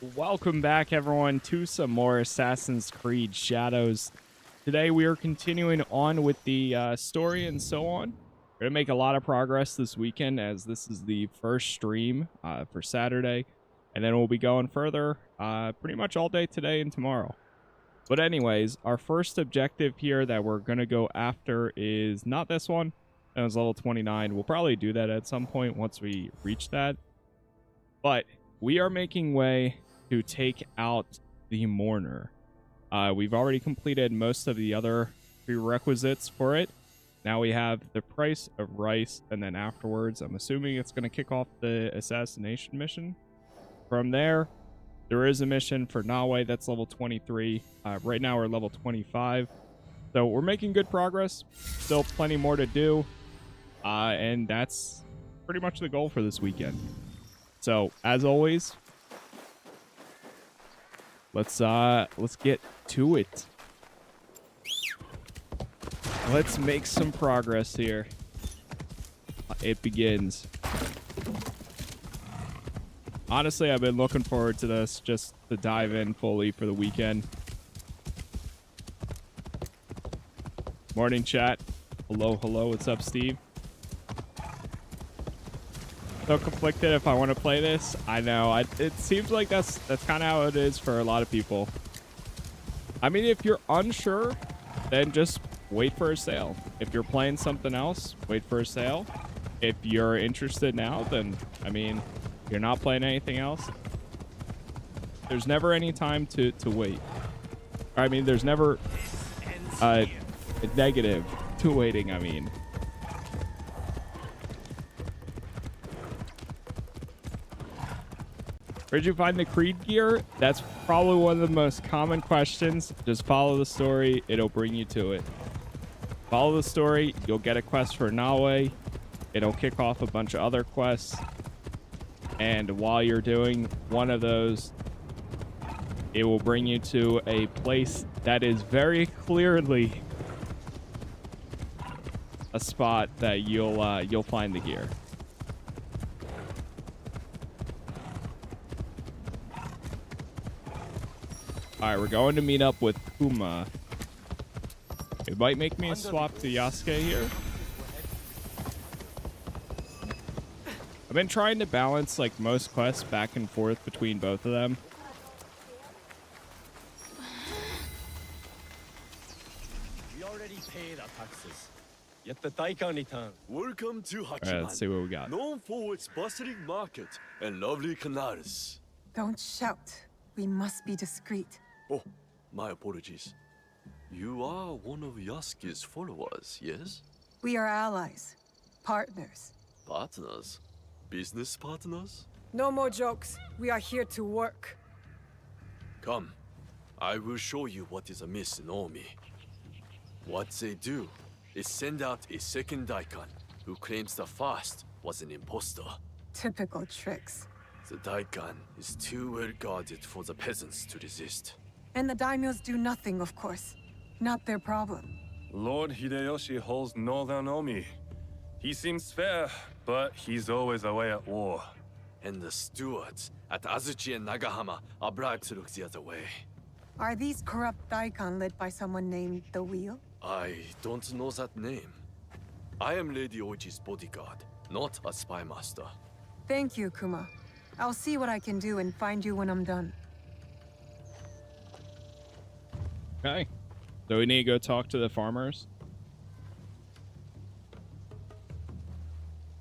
Welcome back, everyone, to some more Assassin's Creed Shadows. Today, we are continuing on with the story and so on. We're going to make a lot of progress this weekend, as this is the first stream for Saturday. And then we'll be going further pretty much all day today and tomorrow. But anyways, our first objective here that we're going to go after is not this one. That was level 29. We'll probably do that at some point once we reach that. But we are making way to take out the Mourner. We've already completed most of the other prerequisites for it. Now we have the price of rice, and then afterwards, I'm assuming it's going to kick off the assassination mission. From there, there is a mission for Nawe that's level 23. Right now we're level 25. So we're making good progress. Still plenty more to do. And that's pretty much the goal for this weekend. So, as always, let's get to it. Let's make some progress here. It begins. Honestly, I've been looking forward to this, just to dive in fully for the weekend. Morning, chat. Hello, hello. What's up, Steve? So conflicted if I want to play this. I know. It seems like that's kind of how it is for a lot of people. I mean, if you're unsure, then just wait for a sale. If you're playing something else, wait for a sale. If you're interested now, then, I mean, you're not playing anything else. There's never any time to wait. I mean, there's never a negative to waiting, I mean. Where'd you find the Creed gear? That's probably one of the most common questions. Just follow the story. It'll bring you to it. Follow the story. You'll get a quest for Nawe. It'll kick off a bunch of other quests. And while you're doing one of those, it will bring you to a place that is very clearly a spot that you'll find the gear. Alright, we're going to meet up with Kuma. It might make me swap to Yasuke here. I've been trying to balance, like, most quests back and forth between both of them. We already paid our taxes. Yet the daikan return. Welcome to Hachiman. Alright, let's see what we got. Known for its bustling market and lovely canals. Don't shout. We must be discreet. Oh, my apologies. You are one of Yasuke's followers, yes? We are allies. Partners. Partners? Business partners? No more jokes. We are here to work. Come, I will show you what is amiss in Omi. What they do is send out a second daikan who claims the first was an impostor. Typical tricks. The daikan is too well guarded for the peasants to resist. And the daimyos do nothing, of course. Not their problem. Lord Hideyoshi holds Northern Omi. He seems fair, but he's always away at war. And the stewards at Azuchi and Nagahama are bribed to look the other way. Are these corrupt daikan led by someone named The Wheel? I don't know that name. I am Lady Oichi's bodyguard, not a spy master. Thank you, Kuma. I'll see what I can do and find you when I'm done. Okay. So we need to go talk to the farmers.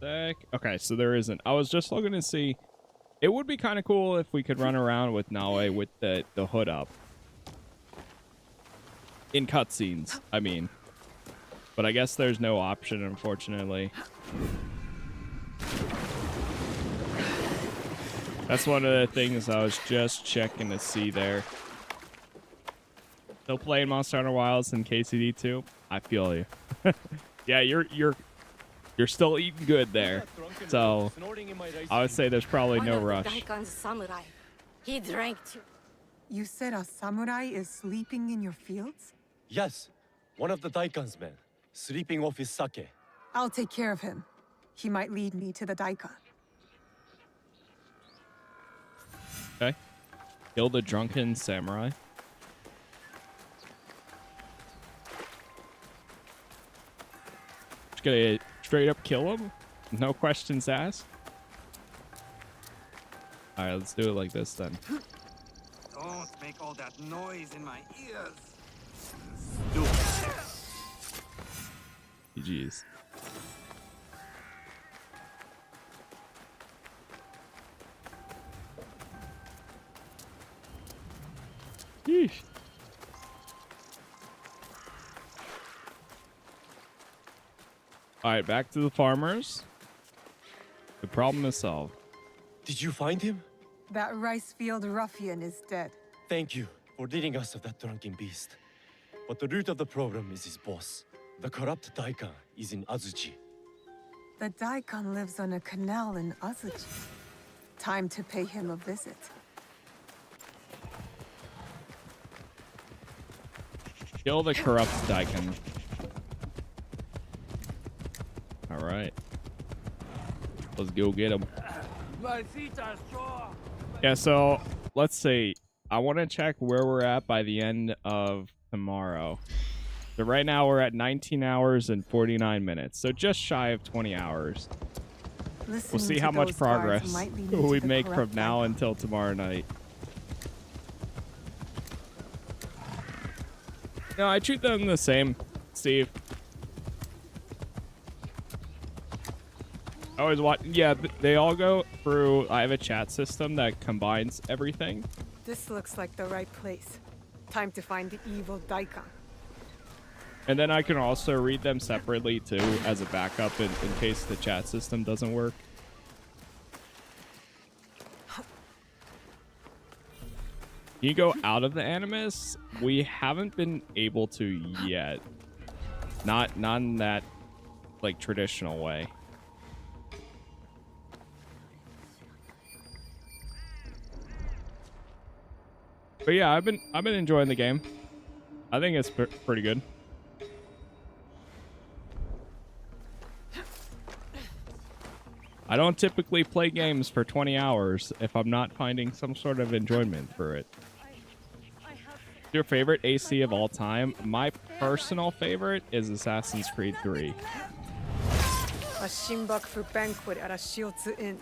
Okay, so there isn't. I was just looking to see. It would be kind of cool if we could run around with Nawe with the hood up. In cutscenes, I mean. But I guess there's no option, unfortunately. That's one of the things I was just checking to see there. Still playing Monster Hunter Wilds and KCD 2. I feel you. Yeah, you're still eating good there. So I would say there's probably no rush. Daikan's samurai. He drank too. You said a samurai is sleeping in your fields? Yes, one of the daikan's men, sleeping off his sake. I'll take care of him. He might lead me to the daikan. Okay. Kill the drunken samurai. Just gonna straight up kill him? No questions asked? Alright, let's do it like this then. Don't make all that noise in my ears. GG's. Yeesh. Alright, back to the farmers. The problem is solved. Did you find him? That rice field ruffian is dead. Thank you for ridding us of that drunken beast. But the root of the problem is his boss. The corrupt daikan is in Azuchi. The daikan lives on a canal in Azuchi. Time to pay him a visit. Kill the corrupt daikan. Alright. Let's go get him. My feet are sore. Yeah, so let's see. I want to check where we're at by the end of tomorrow. So right now we're at 19 hours and 49 minutes. So just shy of 20 hours. We'll see how much progress we make from now until tomorrow night. No, I treat them the same, Steve. I always watch. Yeah, they all go through. I have a chat system that combines everything. This looks like the right place. Time to find the evil daikan. And then I can also read them separately too as a backup in case the chat system doesn't work. You go out of the animus? We haven't been able to yet. Not in that like traditional way. But yeah, I've been enjoying the game. I think it's pretty good. I don't typically play games for 20 hours if I'm not finding some sort of enjoyment for it. Your favorite AC of all time? My personal favorite is Assassin's Creed 3. A Shinbaku banquet at a Shiotsu inn,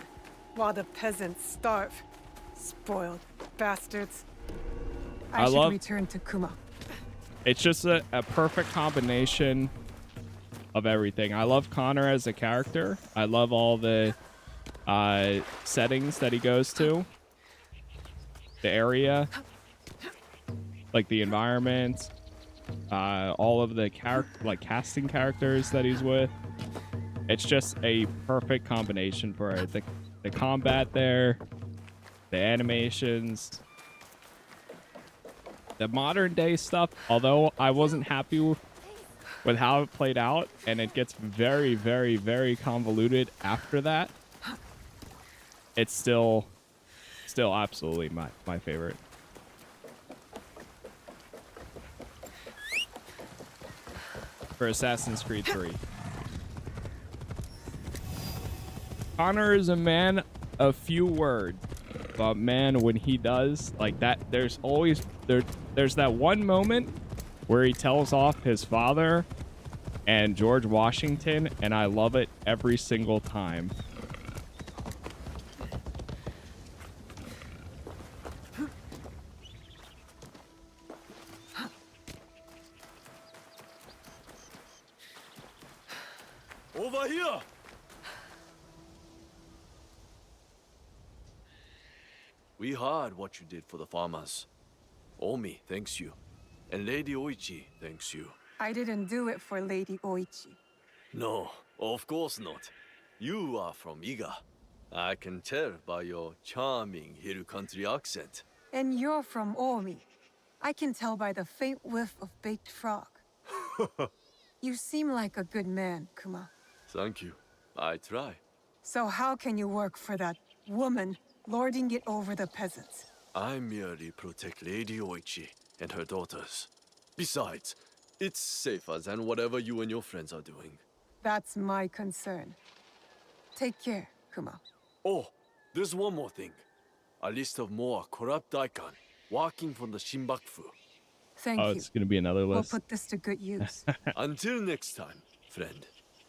while the peasants starve. Spoiled bastards. I should return to Kuma. It's just a perfect combination of everything. I love Connor as a character. I love all the settings that he goes to. The area. Like the environment. All of the casting characters that he's with. It's just a perfect combination for it. The combat there. The animations. The modern day stuff, although I wasn't happy with how it played out, and it gets very, very, very convoluted after that, it's still absolutely my favorite. For Assassin's Creed 3. Connor is a man of few words. But man, when he does like that, there's that one moment where he tells off his father and George Washington, and I love it every single time. Over here! We heard what you did for the farmers. Omi thanks you. And Lady Oichi thanks you. I didn't do it for Lady Oichi. No, of course not. You are from Iga. I can tell by your charming Hill country accent. And you're from Omi. I can tell by the faint whiff of baked frog. You seem like a good man, Kuma. Thank you. I try. So how can you work for that woman lording it over the peasants? I merely protect Lady Oichi and her daughters. Besides, it's safer than whatever you and your friends are doing. That's my concern. Take care, Kuma. Oh, there's one more thing. a list of more corrupt daikan walking from the Shinbakufu. Thank Oh, you. it's going to be another We'll list. put this to good use. Until next time, friend.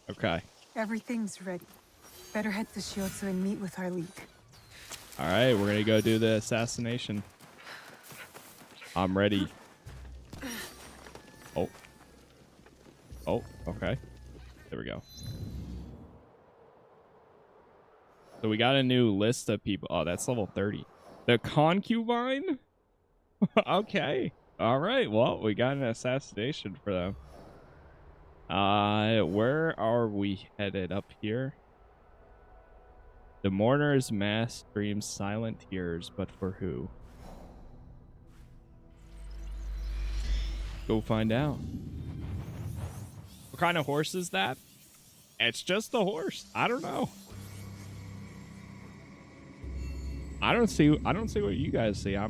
Okay. Everything's ready. Better head to Shiotsu and meet with our league. All right, we're going to go do the assassination. I'm ready. Oh. Oh, okay. There we go. So we got a new list of people. Oh, that's level 30. The concubine? Okay. All right. Well, we got an assassination for them. Where are we headed? Up here? The mourner's mass screams silent tears, but for who? Go find out. What kind of horse is that? It's just a horse. I don't know. I don't see what you guys see. I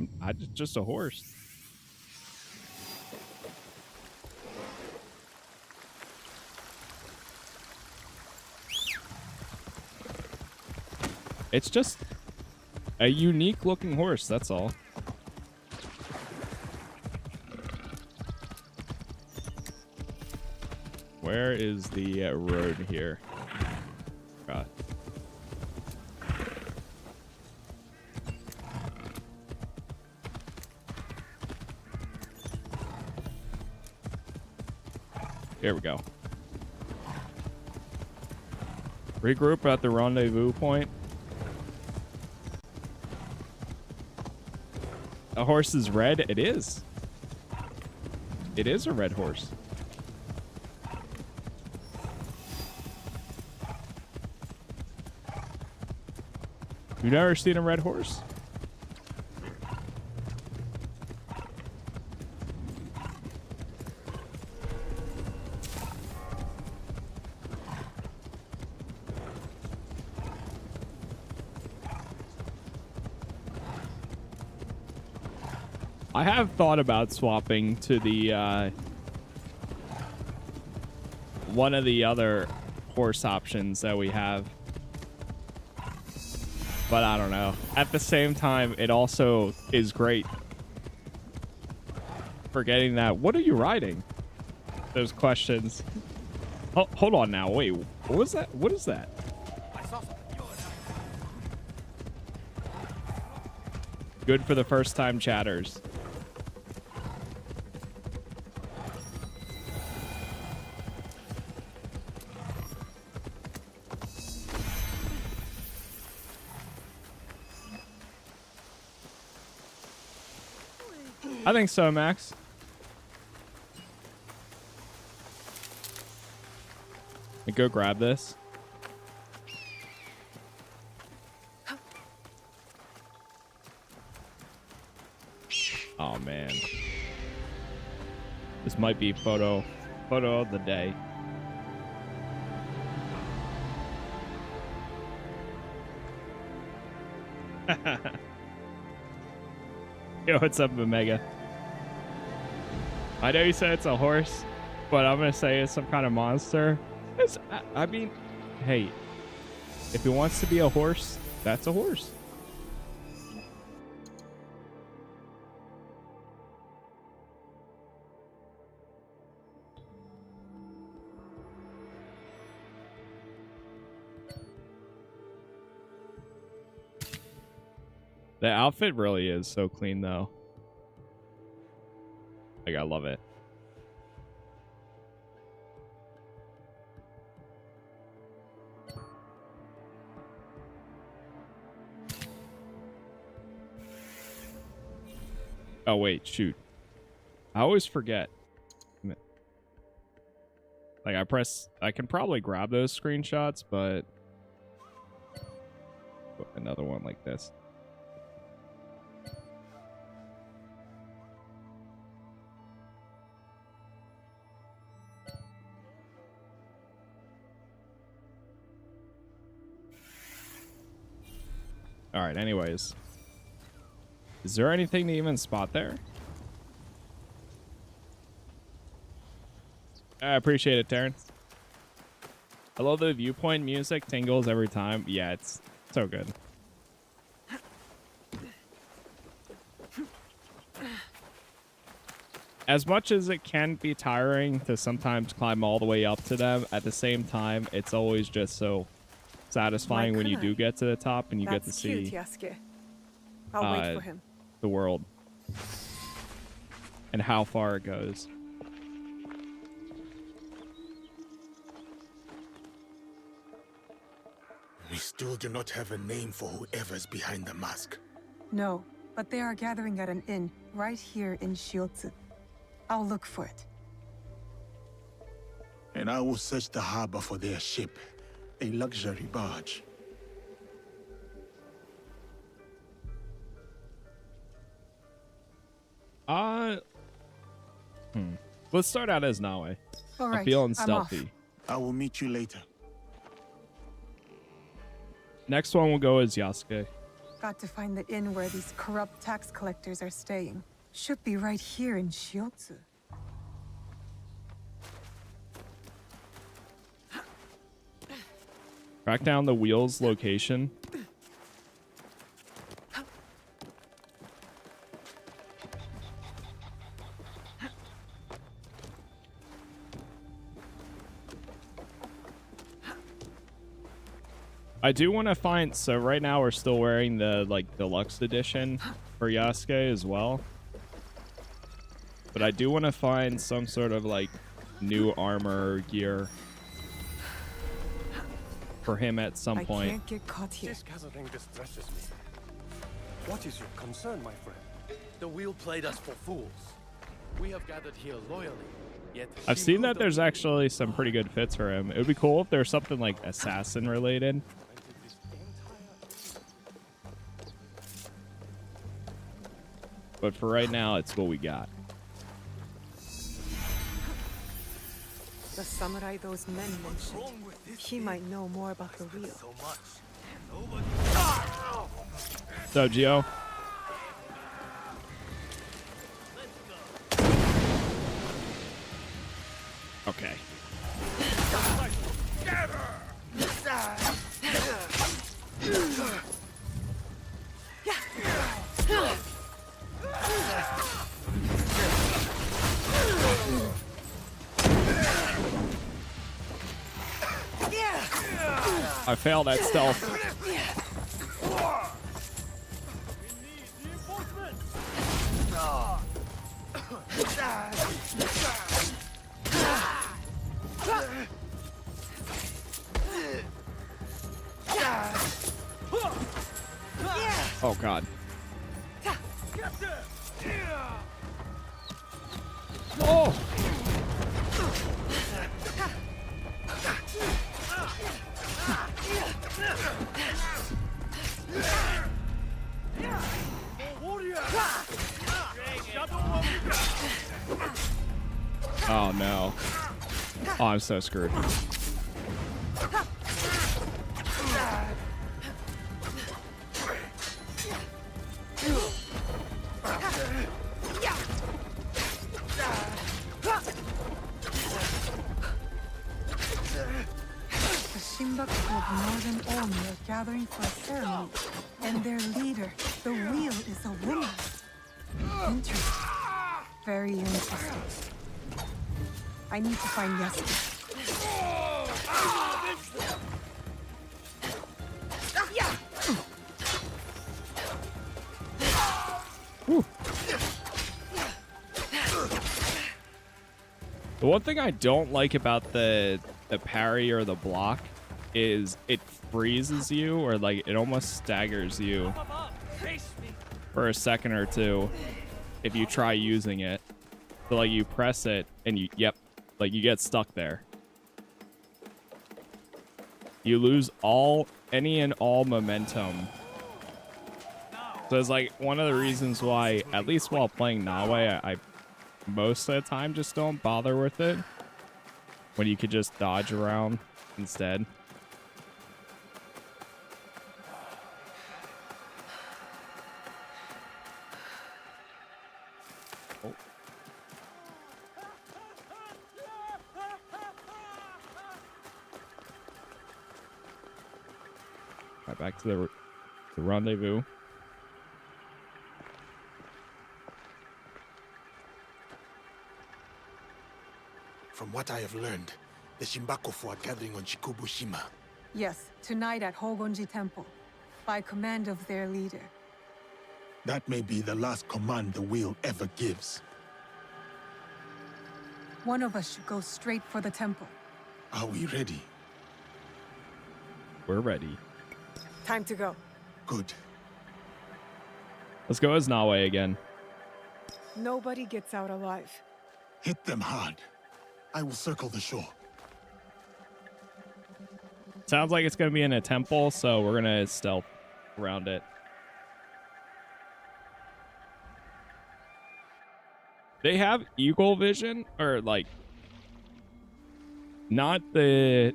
just a horse. It's just a unique looking horse, that's all. Where is the road here? God. Here we go. Regroup at the rendezvous point. A horse is red? It is. It is a red horse. You've never seen a red horse? I have thought about swapping to the one of the other horse options that we have. But I don't know. At the same time, it also is great for getting that. What are you riding? Those questions. Oh, hold on now. Wait, what was that? What is that? Good for the first time chatters. I think so, Max. And go grab this. Oh man, this might be photo of the day. Yo, what's up, Omega? I know you said it's a horse, but I'm gonna say it's some kind of monster. I mean, hey, if it wants to be a horse, that's a horse. The outfit really is so clean, though. Like, I love it. Oh, wait, shoot. I always forget. Like, I can probably grab those screenshots, but another one like this. All right, anyways. Is there anything to even spot there? I appreciate it, Terrence. I love the viewpoint music. Tingles every time. Yeah, it's so good. As much as it can be tiring to sometimes climb all the way up to them, at the same time, it's always just so satisfying when you do get to the top and you get to see cute, Yasuke. I'll wait for him. the world and how far it goes. We still do not have a name for whoever's behind the mask. No, but they are gathering at an inn right here in Shiotsu. I'll look for it. And I will search the harbor for their ship, a luxury barge. Let's start out as Nawe. All right, I'm feeling I'm stealthy. I will meet you later. Next one will go as Yasuke. Got to find the inn where these corrupt tax collectors are staying. Should be right here in Shiotsu. Track down the wheel's location. I do want to find, so right now we're still wearing the like deluxe edition for Yasuke as well. But I do want to find some sort of like new armor or gear for him at some I point. can't get caught here. This gathering distresses me. What is your concern, my friend? The wheel played us for fools. We have gathered here loyally, yet I've seen that there's actually some pretty good fits for him. It would be cool if there's something like assassin related. But for right now, it's what we got. The samurai those men mentioned. He might know more about the wheel. So, Gio. Okay. I failed at stealth. Oh God. Oh! Oh no. Oh, I'm so screwed. Northern Army are gathering for a ceremony, and their leader, the wheel, is a woman. Interesting. Very interesting. I need to find Yasuke. The one thing I don't like about the parry or the block is it freezes you, or like it almost staggers you for a second or two if you try using it. So like you press it and you like you get stuck there. You lose any and all momentum. So it's like one of the reasons why, at least while playing Nawe, I most of the time just don't bother with it when you could just dodge around instead. Oh. Right, back to the rendezvous. From what I have learned, the Shimbakofu are gathering on Shikubushima. Yes, tonight at Hogonji Temple, by command of their leader. That may be the last command the wheel ever gives. One of us should go straight for the temple. Are we ready? We're ready. Time to go. Good. Let's go as Nawe again. Nobody gets out alive. Hit them hard. I will circle the shore. Sounds like it's going to be in a temple, so we're going to stealth around it. They have eagle vision, or like, not the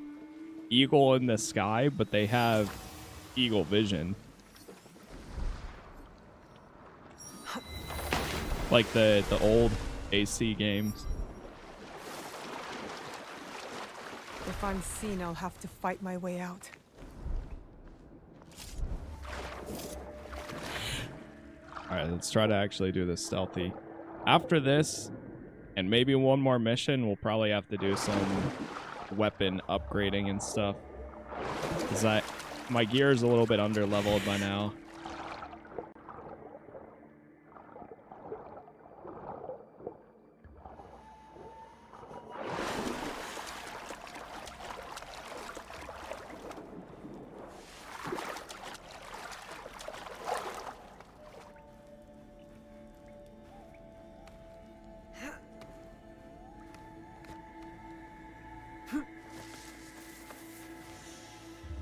eagle in the sky, but they have eagle vision. Like the old AC games. If I'm seen, I'll have to fight my way out. Alright, let's try to actually do this stealthy. After this, and maybe one more mission, we'll probably have to do some weapon upgrading and stuff. Because my gear is a little bit under leveled by now.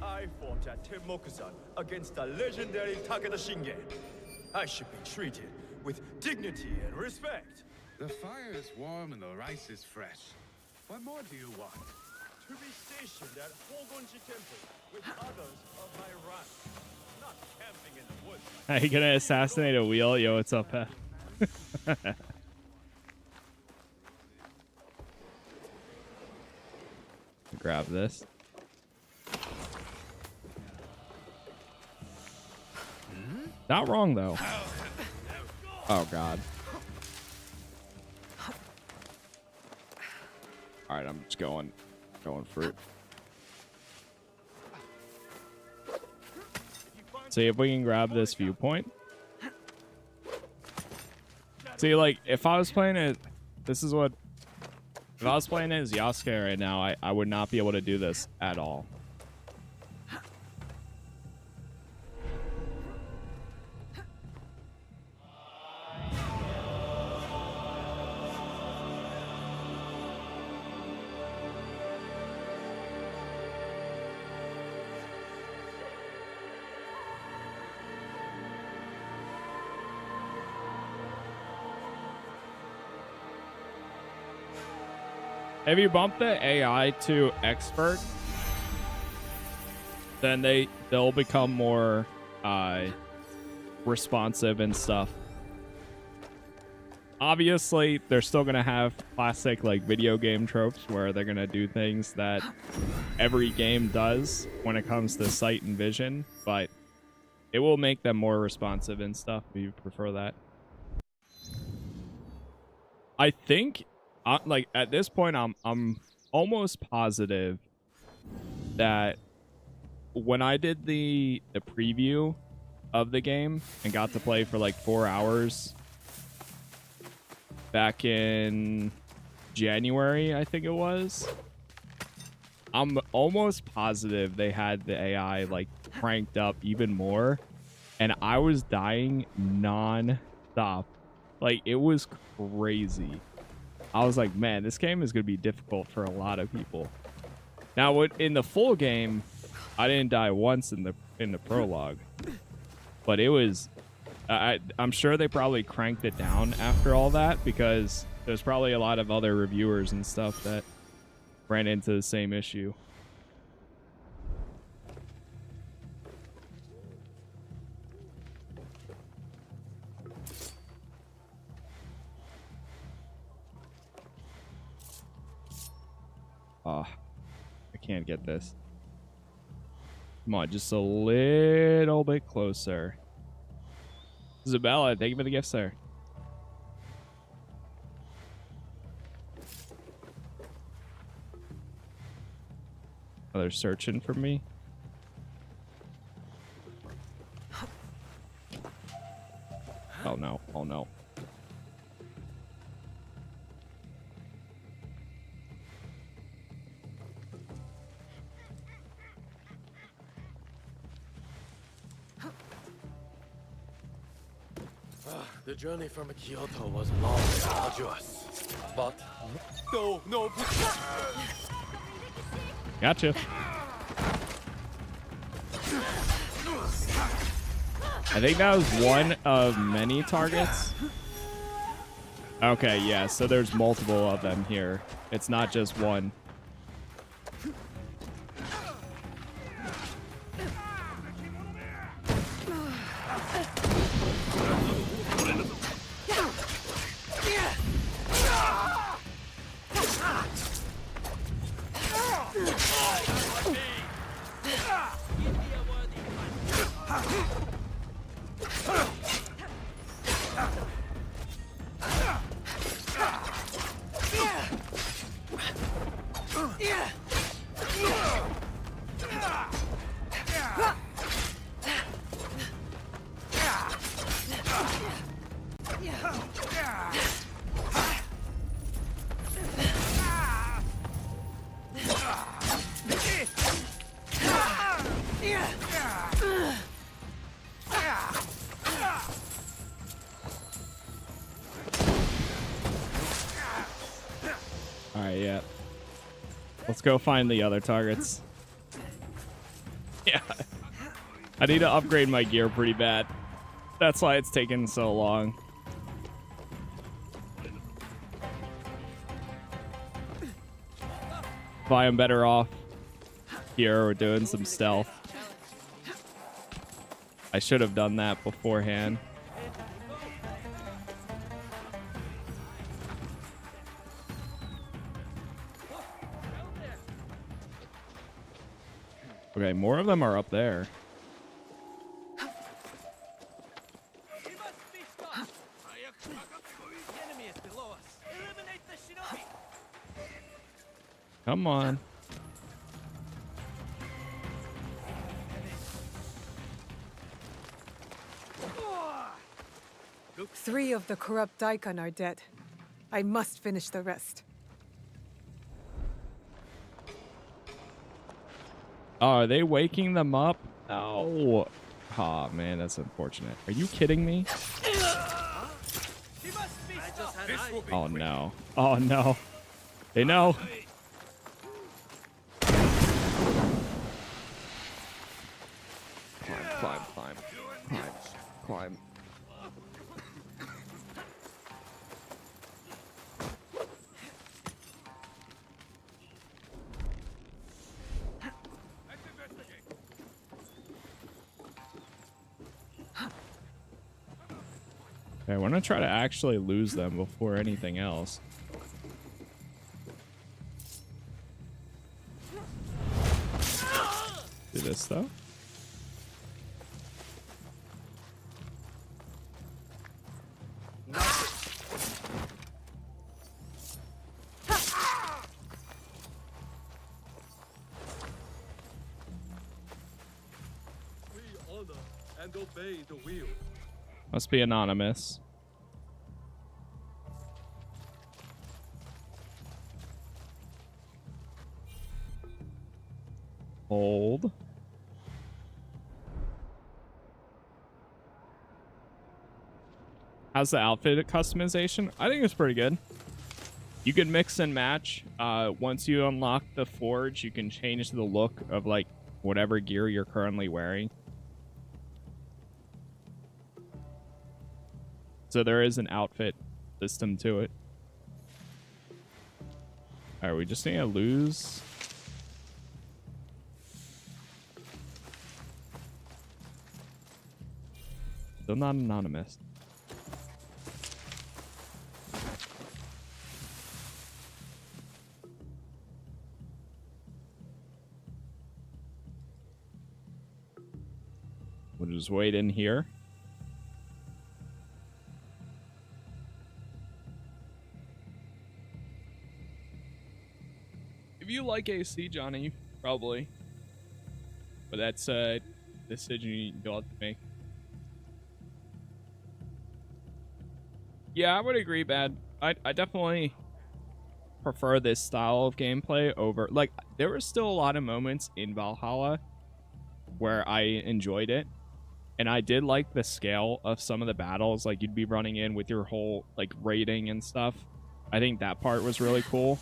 I fought at Temokusan against the legendary Takeda Shingen. I should be treated with dignity and respect. The fire is warm and the rice is fresh. What more do you want? To be stationed at Hogonji Temple with others of my rank. Not camping in the woods. Are you gonna assassinate a wheel? Yo, what's up, Pep? Grab this. Not wrong though. Oh god. All right, I'm just going for it. See if we can grab this viewpoint. See, like if I was playing it, if I was playing it as Yasuke right now, I would not be able to do this at all. If you bump the AI to expert, then they'll become more responsive and stuff. Obviously, they're still gonna have classic like video game tropes where they're gonna do things that every game does when it comes to sight and vision, but it will make them more responsive and stuff if you prefer that. I think like at this point I'm almost positive that when I did the preview of the game and got to play for like 4 hours back in January, I think it was, I'm almost positive they had the AI like cranked up even more, and I was dying non-stop. Like it was crazy. I was like, man, this game is going to be difficult for a lot of people. Now, in the full game, I didn't die once in the prologue, but it was. I'm sure they probably cranked it down after all that because there's probably a lot of other reviewers and stuff that ran into the same issue. Oh, I can't get this. Come on, just a little bit closer. Isabella, thank you for the gift, sir. Oh, they're searching for me. Oh no, oh no. The journey from Kyoto was long and arduous. But no. Gotcha. I think that was one of many targets. Okay, yeah, so there's multiple of them here. It's not just one. Alright, yeah. Let's go find the other targets. Yeah. I need to upgrade my gear pretty bad. That's why it's taken so long. If I am better off here or doing some stealth. I should have done that beforehand. Okay, more of them are up there. Come on. Three of the corrupt daikan are dead. I must finish the rest. Oh, are they waking them up? Oh. Oh, man, that's unfortunate. Are you kidding me? Oh, no. Oh, no. They know. Climb. Okay, I want to try to actually lose them before anything else. Do this though. And obey the wheel. Must be anonymous. Hold. How's the outfit customization? I think it's pretty good. You can mix and match. Once you unlock the forge, you can change the look of like whatever gear you're currently wearing. So there is an outfit system to it. All right, we just need to lose. Still not anonymous. We'll just wait in here. If you like AC, Johnny, probably. But that's a decision you'll have to make. Yeah, I would agree, Bad. I definitely prefer this style of gameplay over... Like, there were still a lot of moments in Valhalla where I enjoyed it. And I did like the scale of some of the battles. Like, you'd be running in with your whole, like, raiding and stuff. I think that part was really cool.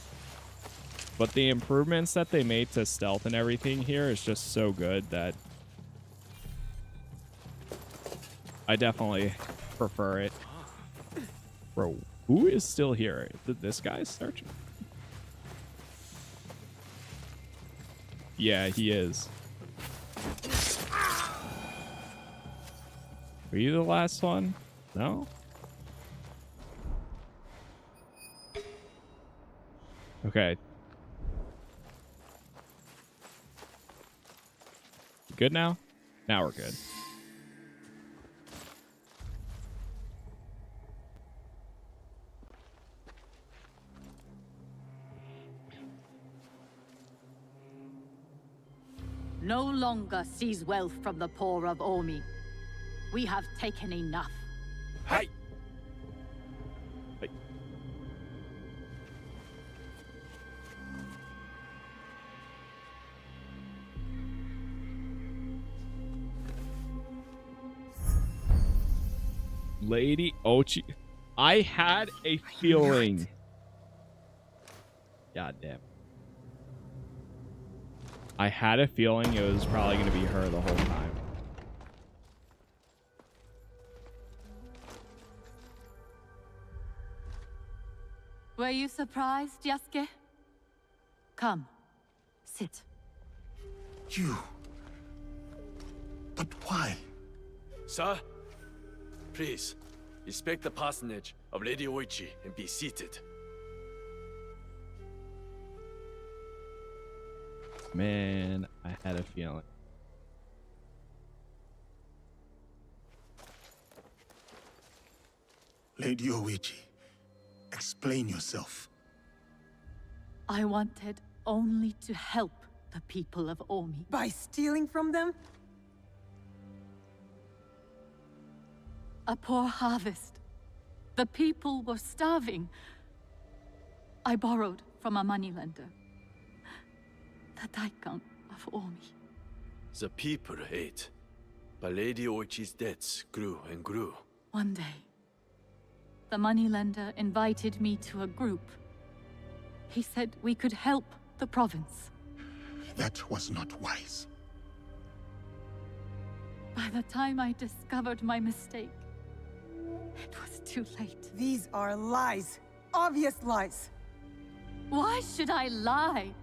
But the improvements that they made to stealth and everything here is just so good that I definitely prefer it. Bro, who is still here? Did this guy start? Yeah, he is. Were you the last one? No? Okay. Good now? Now we're good. No longer seize wealth from the poor of Omi. We have taken enough. Hey! Lady Oichi. I had a feeling. God damn. I had a feeling it was probably going to be her the whole time. Were you surprised, Yasuke? Come, sit. You. But why? Sir, please, respect the parsonage of Lady Oichi and be seated. Man, I had a feeling. Lady Oichi, explain yourself. I wanted only to help the people of Omi. By stealing from them? A poor harvest. The people were starving. I borrowed from a moneylender. The daikan of Omi. The people ate, but Lady Oichi's debts grew and grew. One day, the moneylender invited me to a group. He said we could help the province. That was not wise. By the time I discovered my mistake, it was too late. These are lies. Obvious lies. Why should I lie?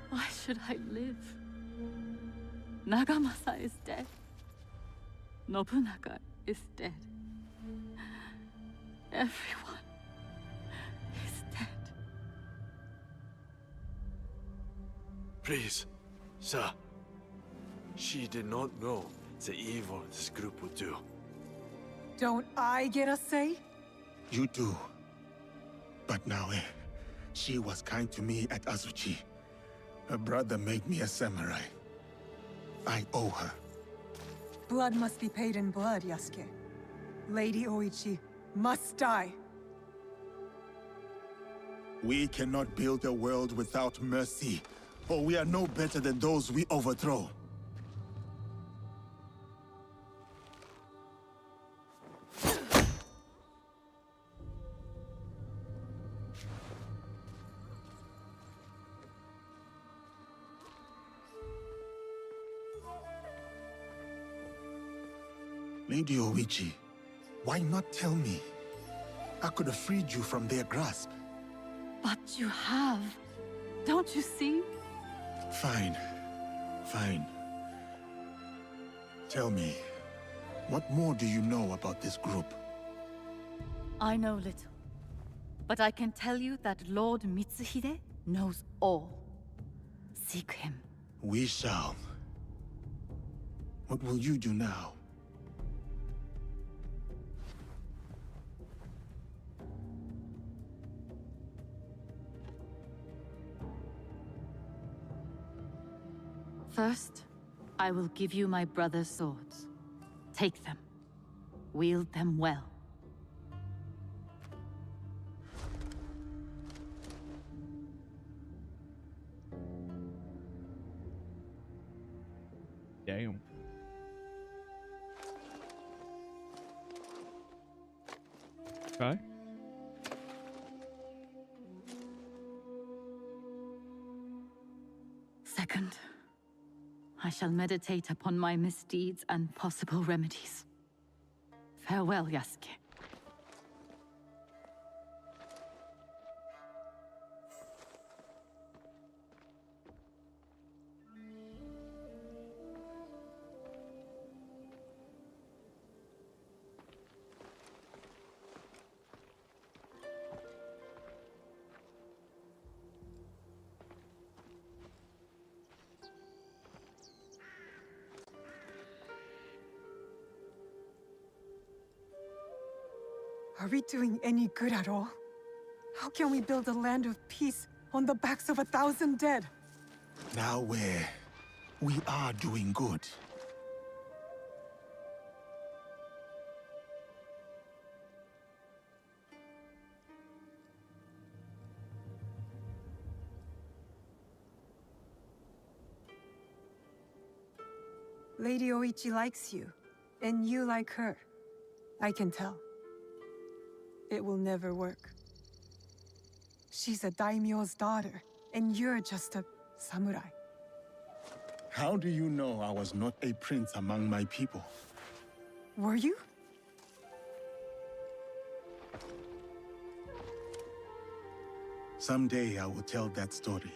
Why should I live? Nagamasa is dead. Nobunaga is dead. Everyone is dead. Please, sir. She did not know the evil this group would do. Don't I get a say? You do. But now, she was kind to me at Azuchi. Her brother made me a samurai. I owe her. Blood must be paid in blood, Yasuke. Lady Oichi must die. We cannot build a world without mercy, or we are no better than those we overthrow. Lady Oichi, why not tell me? I could have freed you from their grasp. But you have. Don't you see? Fine. Fine. Tell me, what more do you know about this group? I know little. But I can tell you that Lord Mitsuhide knows all. Seek him. We shall. What will you do now? First, I will give you my brother's swords. Take them. Wield them well. Damn. Okay. Second, I shall meditate upon my misdeeds and possible remedies. Farewell, Yasuke. Are we doing any good at all? How can we build a land of peace on the backs of 1,000 dead? Now we are doing good. Lady Oichi likes you, and you like her. I can tell. It will never work. She's a daimyo's daughter, and you're just a samurai. How do you know I was not a prince among my people? Were you? Someday I will tell that story.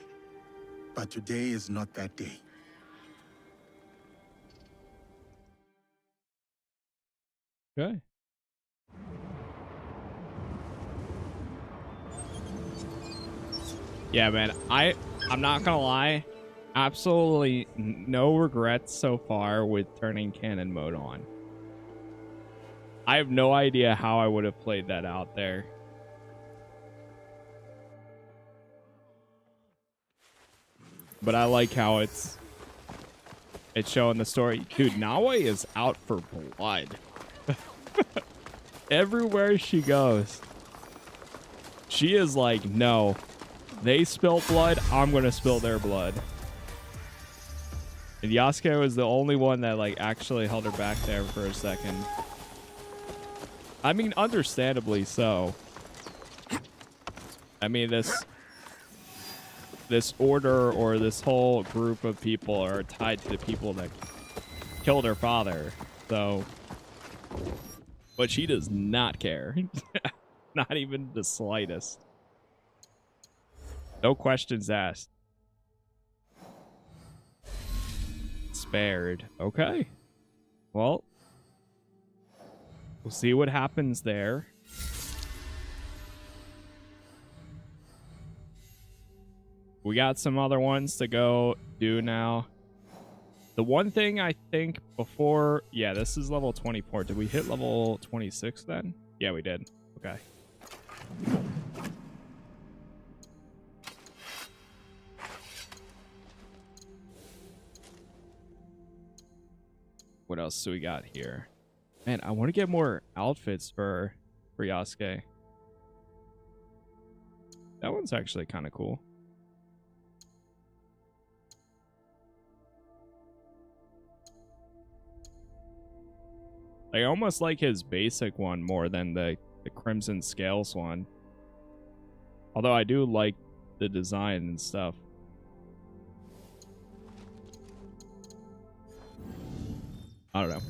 But today is not that day. Okay. Yeah, man, I'm not gonna lie, absolutely no regrets so far with turning canon mode on. I have no idea how I would have played that out there. But I like how it's showing the story. Dude, Nawe is out for blood. Everywhere she goes, she is like, no. They spilt blood, I'm gonna spill their blood. And Yasuke was the only one that like actually held her back there for a second. I mean, understandably so. I mean, this order or this whole group of people are tied to the people that killed her father. So, but she does not care. Not even the slightest. No questions asked. Spared. Okay. Well, we'll see what happens there. We got some other ones to go do now. The one thing I think before... Yeah, this is level 24. Did we hit level 26 then? Yeah, we did. Okay. What else do we got here? Man, I want to get more outfits for Yasuke. That one's actually kind of cool. I almost like his basic one more than the Crimson Scales one. Although I do like the design and stuff. I don't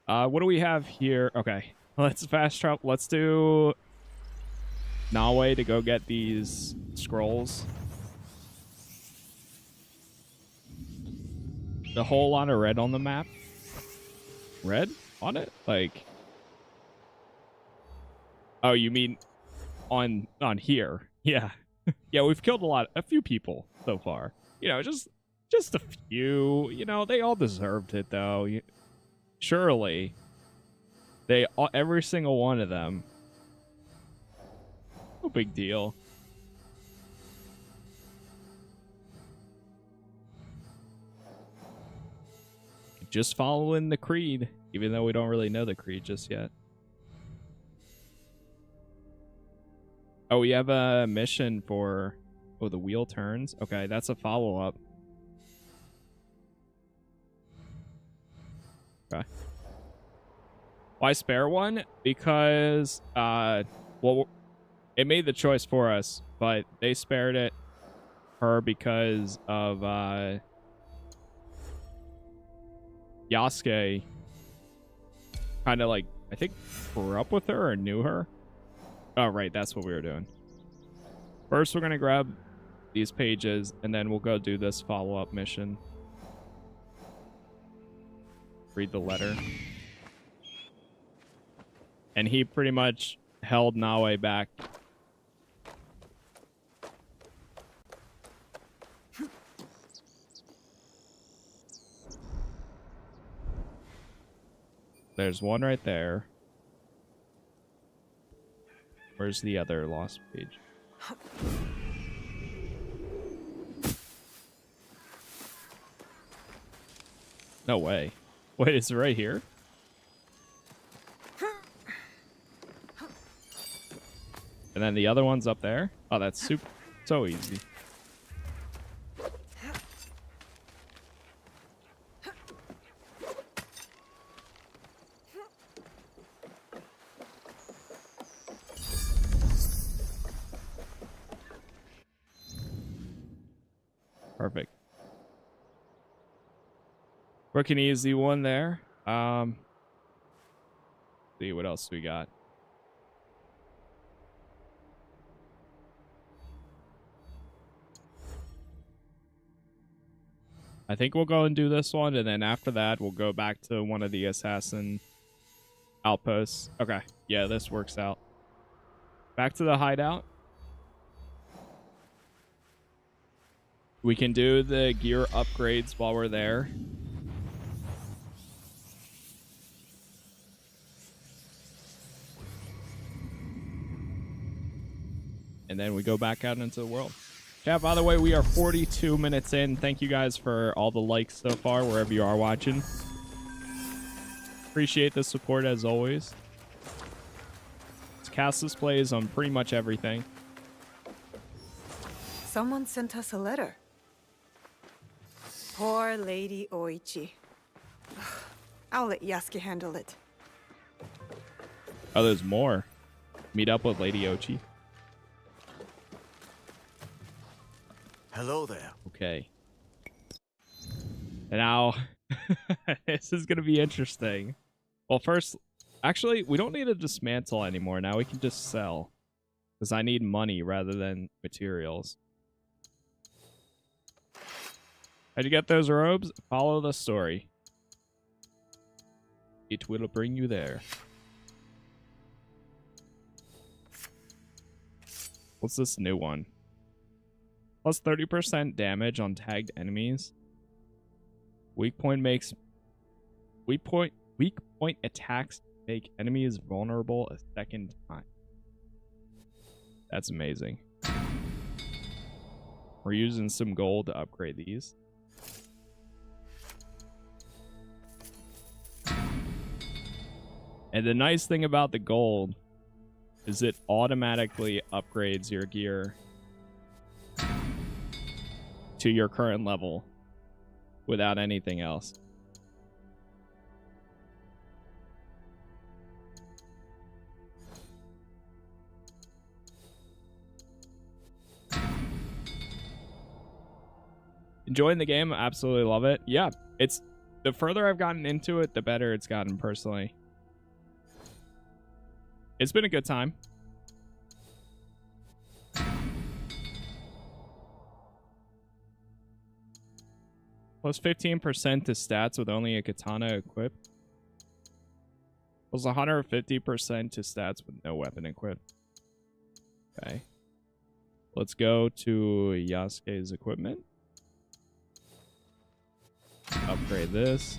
know. What do we have here? Okay, let's fast travel. Let's do Nawe to go get these scrolls. The whole lot of red on the map. Red on it? Like... Oh, you mean on here? Yeah. Yeah, we've killed a few people so far. You know, just a few. You know, they all deserved it though. Surely. Every single one of them. No big deal. just following the creed, even though we don't really know the creed just yet. Oh, we have a mission for... Oh, the wheel turns. Okay, that's a follow-up. Okay. Why spare one? Because, well, it made the choice for us, but they spared it her because of, Yasuke kind of like, I think, grew up with her or knew her. Oh, right, that's what we were doing. First, we're going to grab these pages, and then we'll go do this follow-up mission. Read the letter. And he pretty much held Naue back. There's one right there. Where's the other lost page? No way. Wait, it's right here? And then the other one's up there? Oh, that's so easy. Perfect. Quick and easy one there. See what else we got. I think we'll go and do this one, and then after that, we'll go back to one of the assassin outposts. Okay, yeah, this works out. Back to the hideout. We can do the gear upgrades while we're there. And then we go back out into the world. Yeah, by the way, we are 42 minutes in. Thank you guys for all the likes so far, wherever you are watching. Appreciate the support as always. Casas plays on pretty much everything. Someone sent us a letter. Poor Lady Oichi. I'll let Yasuke handle it. Oh, there's more. Meet up with Lady Oichi. Hello there. Okay. And now, this is going to be interesting. Well, first, actually, we don't need to dismantle anymore. Now we can just sell. Because I need money rather than materials. How'd you get those robes? Follow the story. It will bring you there. What's this new one? Plus 30% damage on tagged enemies. Weak point attacks make enemies vulnerable a second time. That's amazing. We're using some gold to upgrade these. And the nice thing about the gold is it automatically upgrades your gear to your current level without anything else. Enjoying the game, absolutely love it. Yeah, it's the further I've gotten into it, the better it's gotten personally. It's been a good time. Plus 15% to stats with only a katana equipped. Plus 150% to stats with no weapon equipped. Okay. Let's go to Yasuke's equipment. Upgrade this.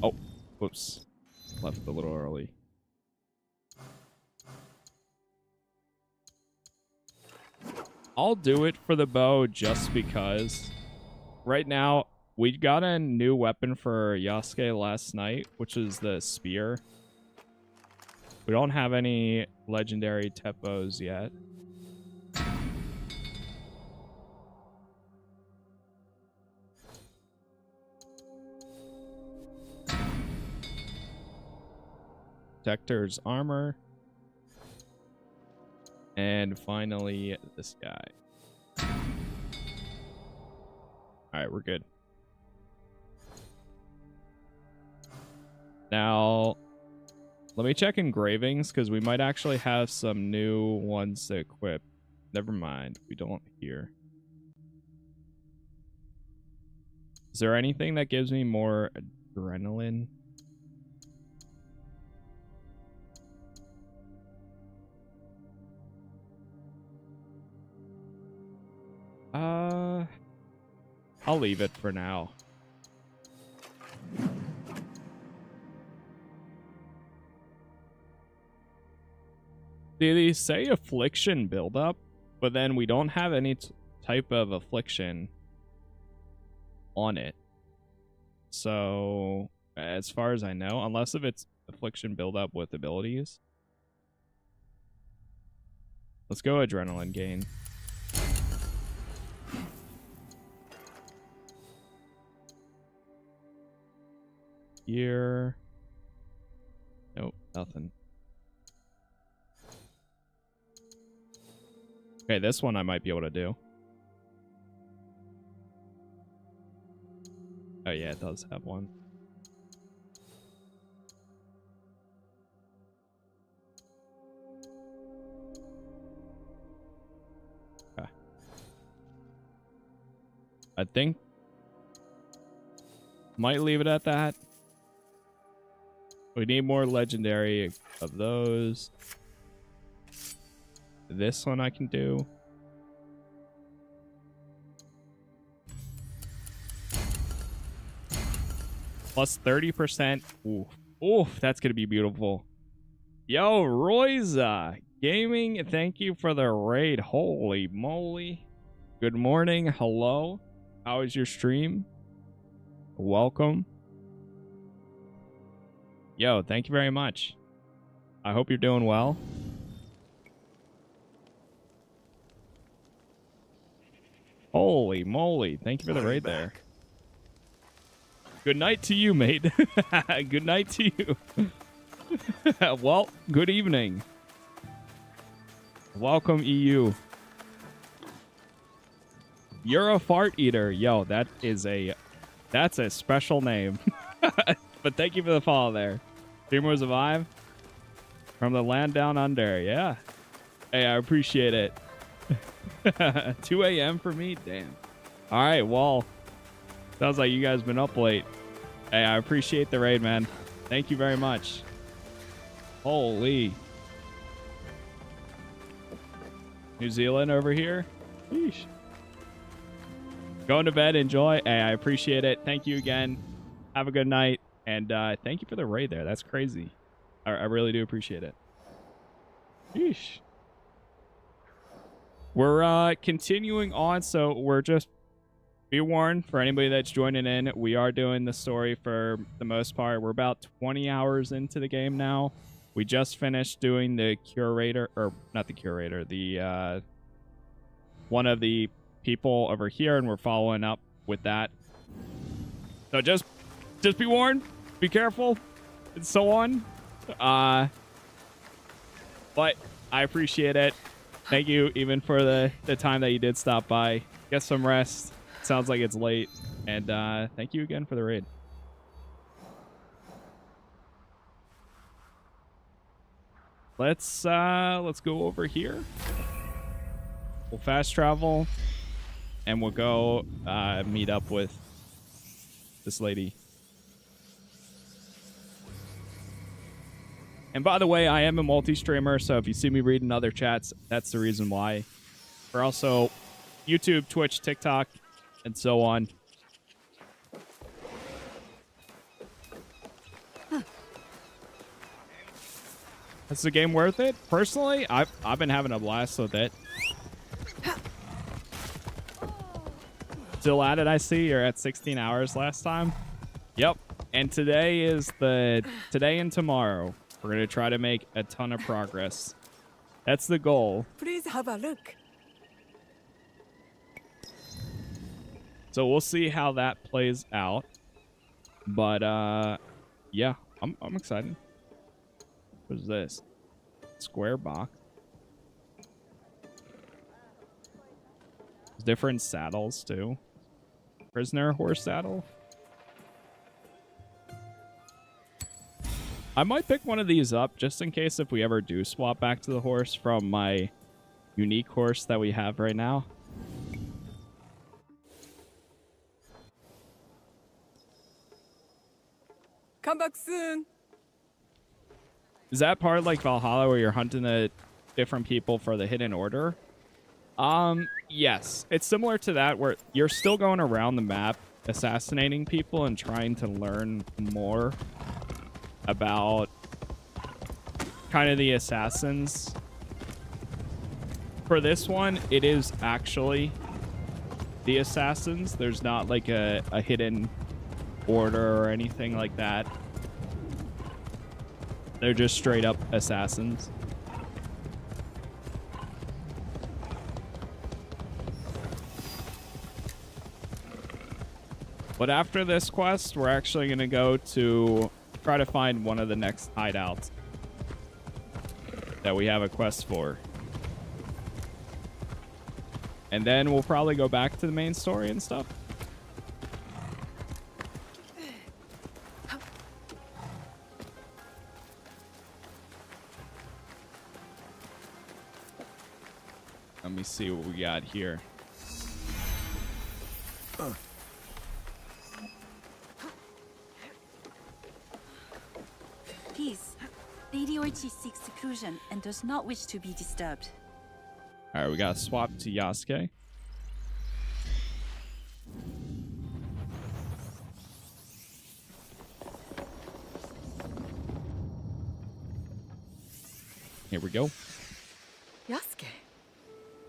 Oh, whoops. Left a little early. I'll do it for the bow just because. Right now, we got a new weapon for Yasuke last night, which is the spear. We don't have any legendary teppos yet. Protector's armor. And finally, this guy. Alright, we're good. Now, let me check engravings, because we might actually have some new ones to equip. Never mind, we don't here. Is there anything that gives me more adrenaline? I'll leave it for now. They say affliction buildup, but then we don't have any type of affliction on it. So, as far as I know, unless if it's affliction buildup with abilities. Let's go adrenaline gain. Here. Nope, nothing. Okay, this one I might be able to do. Oh yeah, it does have one. Okay. I think might leave it at that. We need more legendary of those. This one I can do. Plus 30%. Ooh. Oof, that's going to be beautiful. Yo, Royza Gaming, thank you for the raid. Holy moly. Good morning. Hello. How is your stream? Welcome. Yo, thank you very much. I hope you're doing well. Holy moly. Thank you for the raid there. Good night to you, mate. Good night to you. Well, good evening. Welcome, EU. You're a fart eater. Yo, that's a special name. But thank you for the follow there. Streamer was a vibe from the land down under. Yeah. Hey, I appreciate it. 2 a.m. for me? Damn. All right, well, sounds like you guys been up late. Hey, I appreciate the raid, man. Thank you very much. Holy. New Zealand over here. Sheesh. Going to bed. Enjoy. Hey, I appreciate it. Thank you again. Have a good night. And thank you for the raid there. That's crazy. I really do appreciate it. Sheesh. We're continuing on, so we're just be warned for anybody that's joining in. We are doing the story for the most part. We're about 20 hours into the game now. We just finished doing the curator, or not the curator, the one of the people over here, and we're following up with that. So just be warned, be careful, and so on. But I appreciate it. Thank you even for the time that you did stop by. Get some rest. Sounds like it's late. And thank you again for the raid. Let's go over here. We'll fast travel and we'll go meet up with this lady. And by the way, I am a multi-streamer, so if you see me reading other chats, that's the reason why. We're also YouTube, Twitch, TikTok, and so on. Is the game worth it? Personally, I've been having a blast with it. still at it, I see. You're at 16 hours last time. Yep. And today is today and tomorrow. We're going to try to make a ton of progress. That's the goal. Please have a look. So we'll see how that plays out. But yeah, I'm excited. What is this? Square box. Different saddles too. Prisoner horse saddle. I might pick one of these up just in case if we ever do swap back to the horse from my unique horse that we have right now. Come back soon. Is that part like Valhalla where you're hunting the different people for the hidden order? Yes. It's similar to that where you're still going around the map assassinating people and trying to learn more about kind of the assassins. For this one, it is actually the assassins. There's not like a hidden order or anything like that. They're just straight up assassins. But after this quest, we're actually going to go to try to find one of the next hideouts that we have a quest for. And then we'll probably go back to the main story and stuff. Let me see what we got here. Peace. Lady Oichi seeks seclusion and does not wish to be disturbed. All right, we got to swap to Yasuke. Here we go. Yasuke,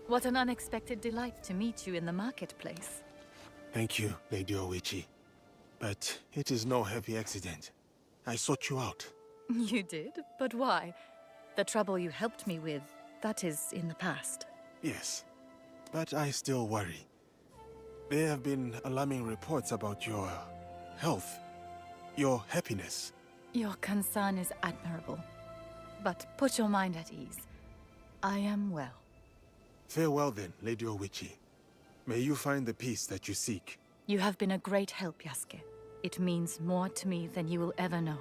what an unexpected delight to meet you in the marketplace. Thank you, Lady Oichi. But it is no happy accident. I sought you out. You did? But why? The trouble you helped me with, that is in the past. Yes, but I still worry. There have been alarming reports about your health, your happiness. Your concern is admirable. But put your mind at ease. I am well. Farewell then, Lady Oichi. May you find the peace that you seek. You have been a great help, Yasuke. It means more to me than you will ever know.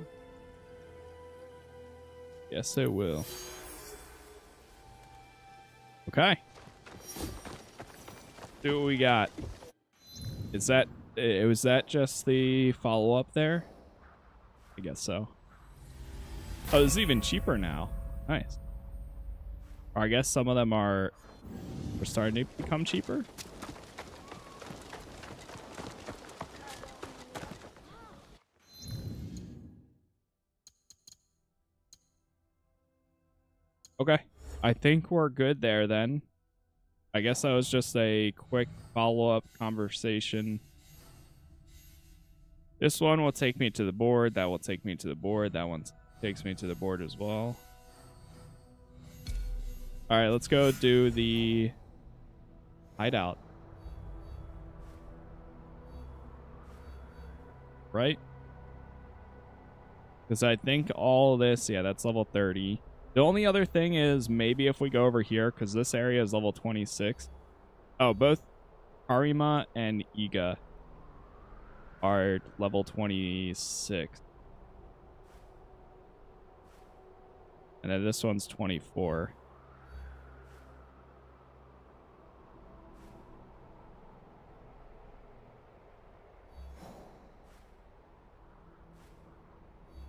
Yes, it will. Okay. See what we got. Was that just the follow-up there? I guess so. Oh, this is even cheaper now. Nice. Or I guess some of them are starting to become cheaper. Okay. I think we're good there then. I guess that was just a quick follow-up conversation. This one will take me to the board. That will take me to the board. That one takes me to the board as well. All right, let's go do the hideout. Right? Because I think all this, yeah, that's level 30. The only other thing is maybe if we go over here, because this area is level 26. Oh, both Harima and Iga are level 26. And then this one's 24.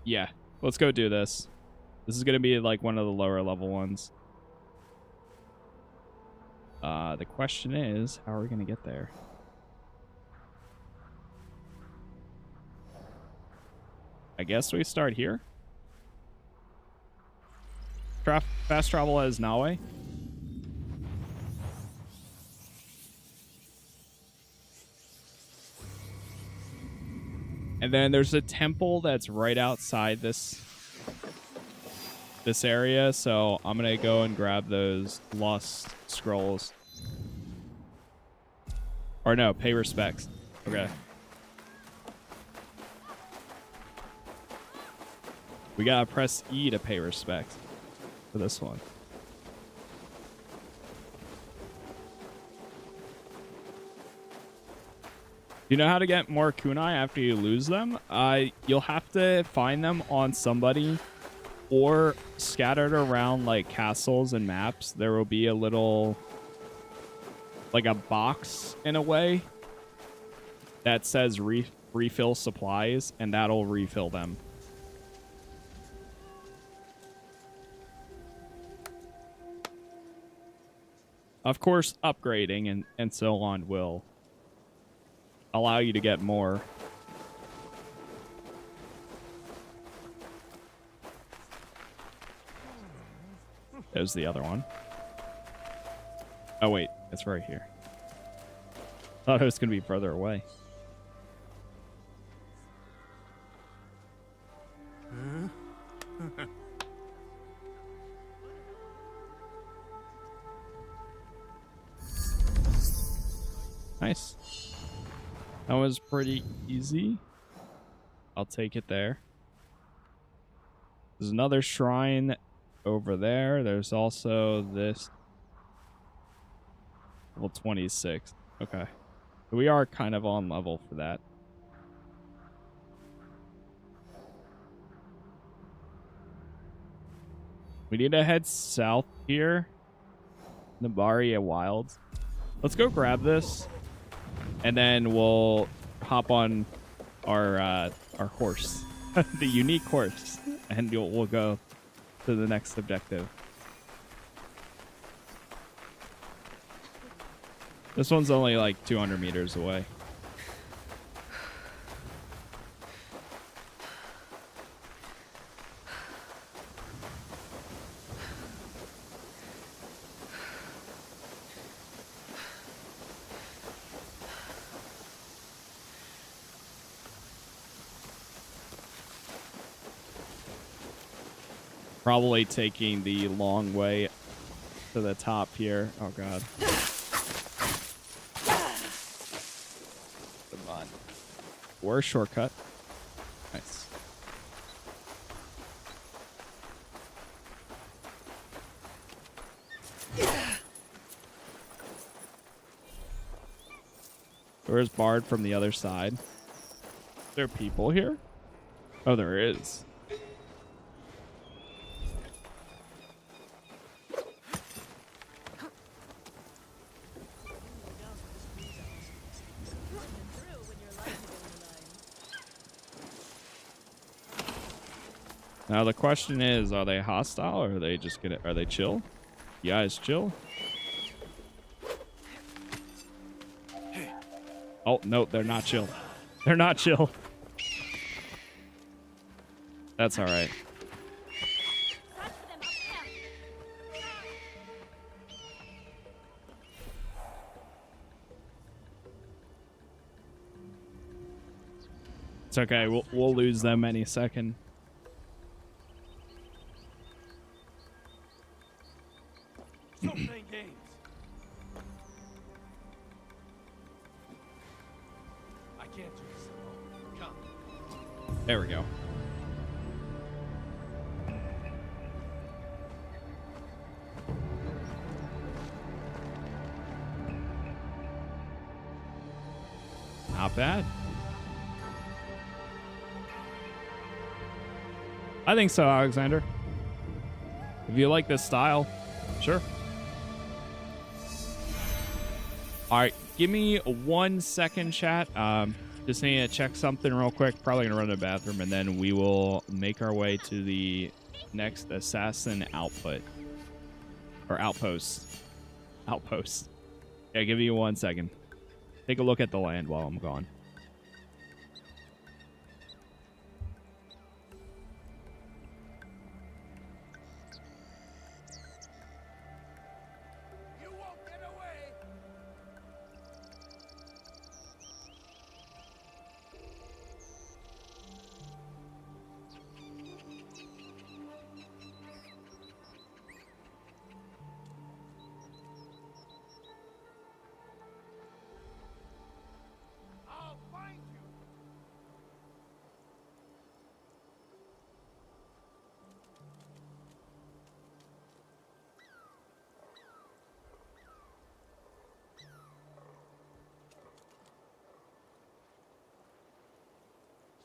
Yeah, let's go do this. This is going to be like one of the lower level ones. The question is, how are we going to get there? I guess we start here. Fast travel as Nawe. And then there's a temple that's right outside this area, so I'm gonna go and grab those lost scrolls. Or no, pay respects. Okay. We gotta press E to pay respects for this one. Do you know how to get more kunai after you lose them? You'll have to find them on somebody or scattered around like castles and maps. There will be a little, like a box in a way that says refill supplies, and that'll refill them. Of course, upgrading and so on will allow you to get more. There's the other one. Oh, wait. It's right here. Thought it was going to be further away. Nice. That was pretty easy. I'll take it there. There's another shrine over there. There's also this. Level 26. Okay. We are kind of on level for that. We need to head south here. Nabaria Wilds. Let's go grab this. And then we'll hop on our horse. The unique horse. And we'll go to the next objective. This one's only like 200 meters away. Probably taking the long way to the top here. Oh, God. Come on. Or a shortcut. Nice. Where's Bard from the other side? Are there people here? Oh, there is. Now the question is, are they hostile or are they just gonna, are they chill? You guys chill? Oh, no, they're not chill. They're not chill. That's all right. It's okay. We'll lose them any second. There we go. Not bad. I think so, Alexander. If you like this style, sure. All right, give me 1 second, chat. Just need to check something real quick. Probably gonna run to the bathroom, and then we will make our way to the next assassin output or outpost. Outpost. Yeah, give me 1 second. Take a look at the land while I'm gone.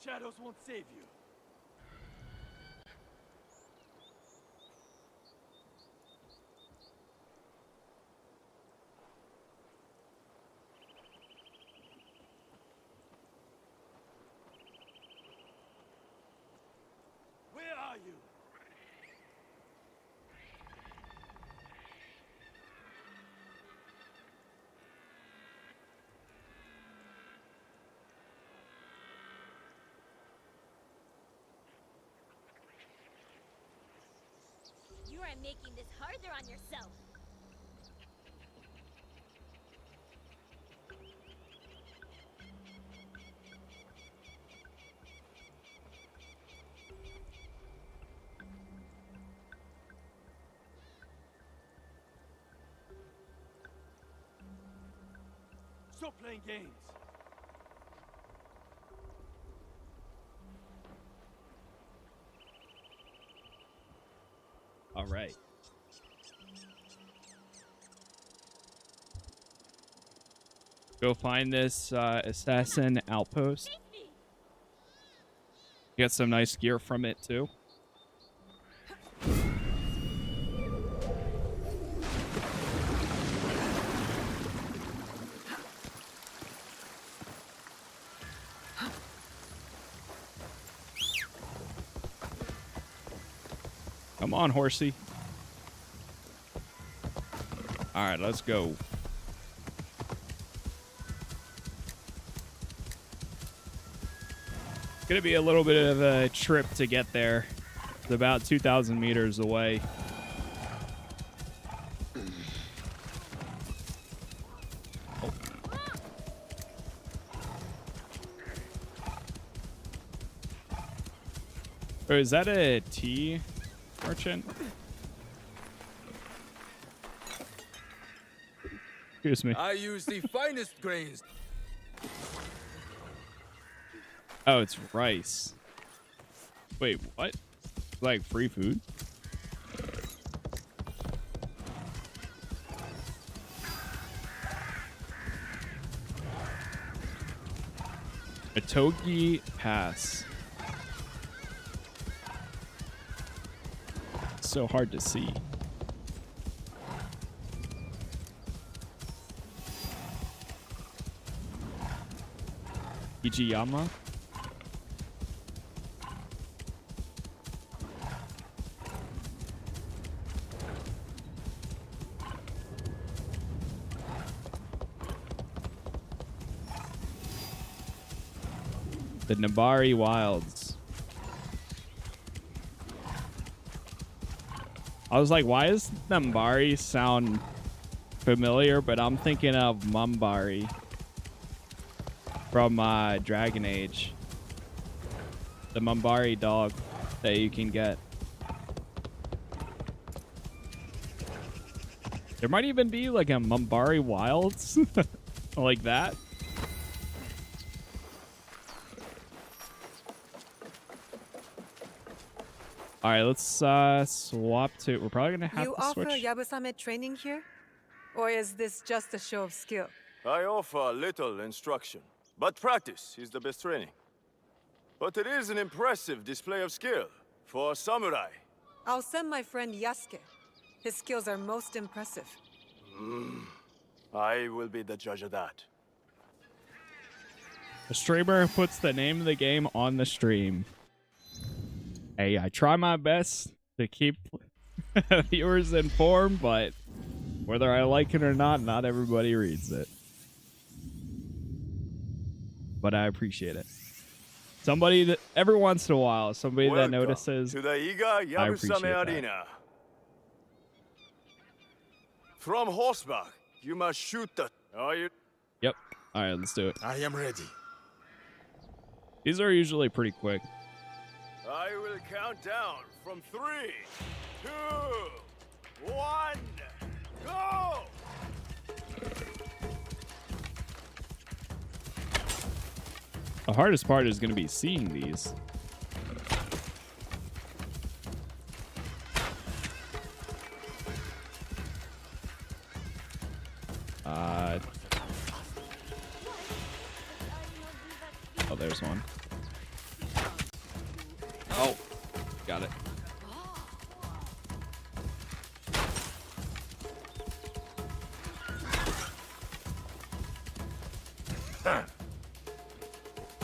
Shadows won't save you. Where are you? You are making this harder on yourself. Stop playing games. All right. Go find this assassin outpost. Get some nice gear from it too. Come on, horsey. All right, let's go. It's gonna be a little bit of a trip to get there. It's about 2,000 meters away. Oh, is that a tea merchant? Excuse me. I use the finest grains. Oh, it's rice. Wait, what? Like free food? Atogi Pass. So hard to see. Ichiyama. The Nabari Wilds. I was like, why does Nambari sound familiar? But I'm thinking of Mambari from Dragon Age. The Mambari dog that you can get. There might even be like a Mambari Wilds. Like that. All right, let's swap to. We're probably gonna have You to offer switch. Yabusame training here? Or is this just a show of skill? I offer little instruction, but practice is the best training. But it is an impressive display of skill for a samurai. I'll send my friend Yasuke. His skills are most impressive. I will be the judge of that. The streamer puts the name of the game on the stream. Hey, I try my best to keep viewers informed, but whether I like it or not everybody reads it. But I appreciate it. Somebody that every once in a while, somebody that notices. To the Iga Yabusame Arena. From horseback, you must shoot the. Are you? Yep. All right, let's do it. I am ready. These are usually pretty quick. I will count down from 3, 2, 1, go! The hardest part is going to be seeing these. Oh, there's one. Got it.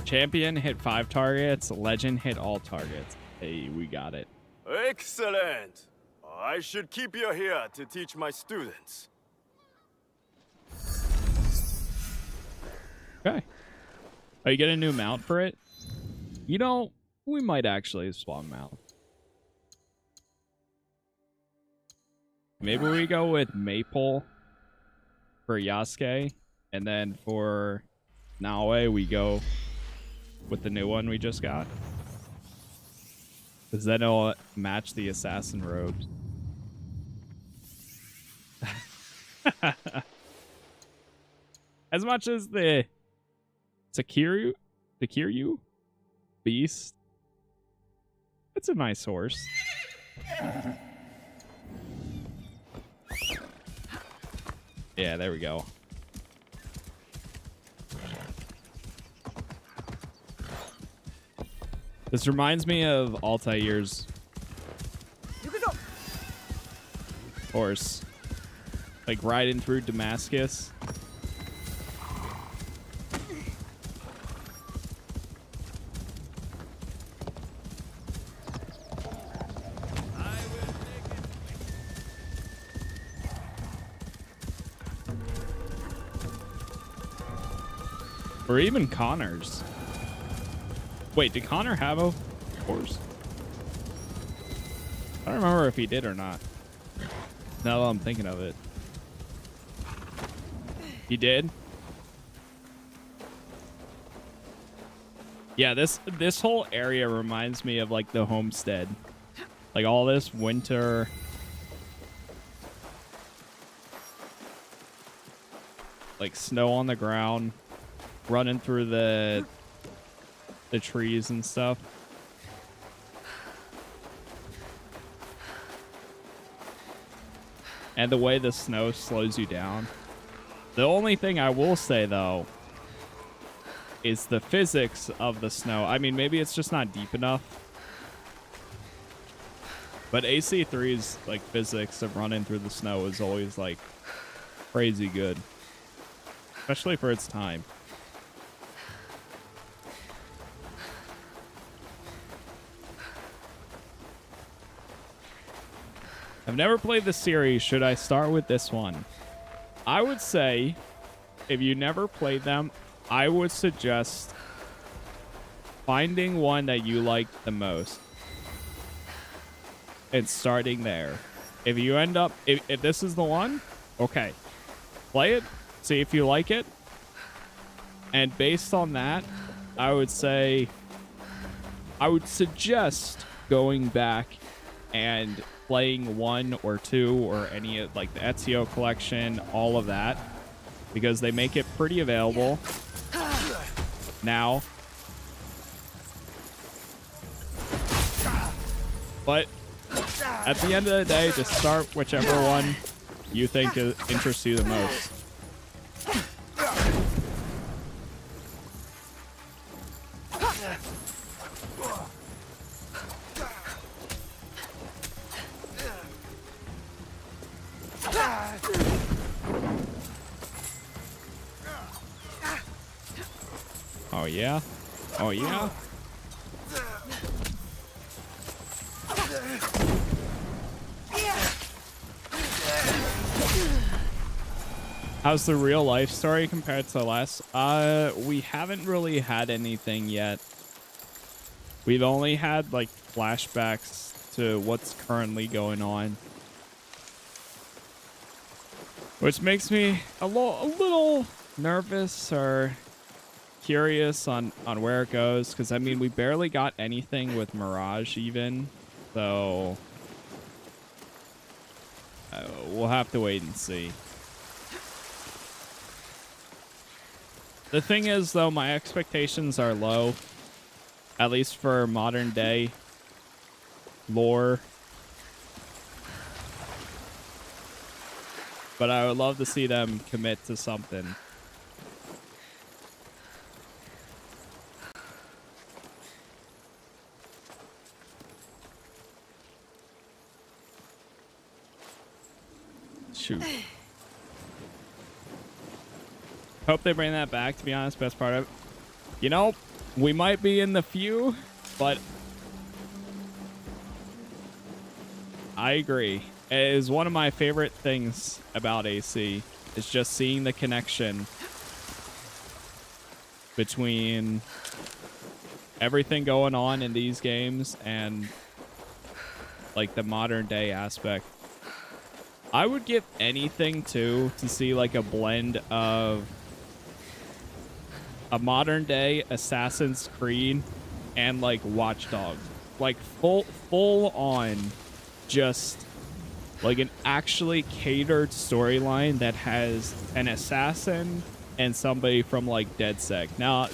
Champion hit 5 targets. Legend hit all targets. Hey, we got it. Excellent! I should keep you here to teach my students. Okay. Oh, you get a new mount for it? You know, we might actually swap mount. Maybe we go with Maple for Yasuke, and then for Naoe, we go with the new one we just got. Because then it'll match the assassin robes. As much as the Kiryu beast, it's a nice horse. Yeah, there we go. This reminds me of Altair's horse. Like riding through Damascus. Or even Connor's. Wait, did Connor have a horse? I don't remember if he did or not. Now that I'm thinking of it. He did? Yeah, this whole area reminds me of like the homestead. Like all this winter. Like snow on the ground. Running through the trees and stuff. And the way the snow slows you down. The only thing I will say though is the physics of the snow. I mean, maybe it's just not deep enough. But AC3's like physics of running through the snow is always like crazy good. Especially for its time. I've never played the series. Should I start with this one? I would say, if you never played them, I would suggest finding one that you like the most and starting there. If you end up, if this is the one, okay. Play it, see if you like it. And based on that, I would say, I would suggest going back and playing 1 or 2 or any of like the Ezio collection, all of that, because they make it pretty available now. But at the end of the day, just start whichever one you think interests you the most. Oh yeah? Oh yeah? How's the real life story compared to last? We haven't really had anything yet. We've only had like flashbacks to what's currently going on. Which makes me a little nervous or curious on where it goes, because I mean we barely got anything with Mirage even, so we'll have to wait and see. The thing is though, my expectations are low, at least for modern day lore, but I would love to see them commit to something. Shoot. Hope they bring that back, to be honest. Best part of it. You know, we might be in the few, but I agree. It is one of my favorite things about AC. Is just seeing the connection between everything going on in these games and like the modern day aspect. I would give anything to see like a blend of a modern day Assassin's Creed and like Watch Dogs. Like full on just like an actually catered storyline that has an assassin and somebody from like DedSec. Now,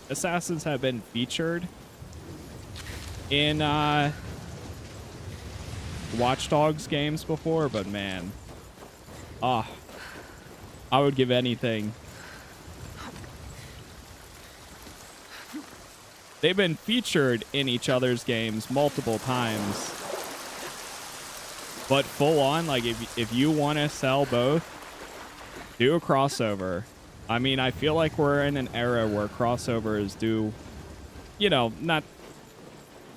assassins have been featured in Watch Dogs games before, but man, I would give anything. They've been featured in each other's games multiple times. But full on, like if you want to sell both, do a crossover. I mean, I feel like we're in an era where crossovers do, you know,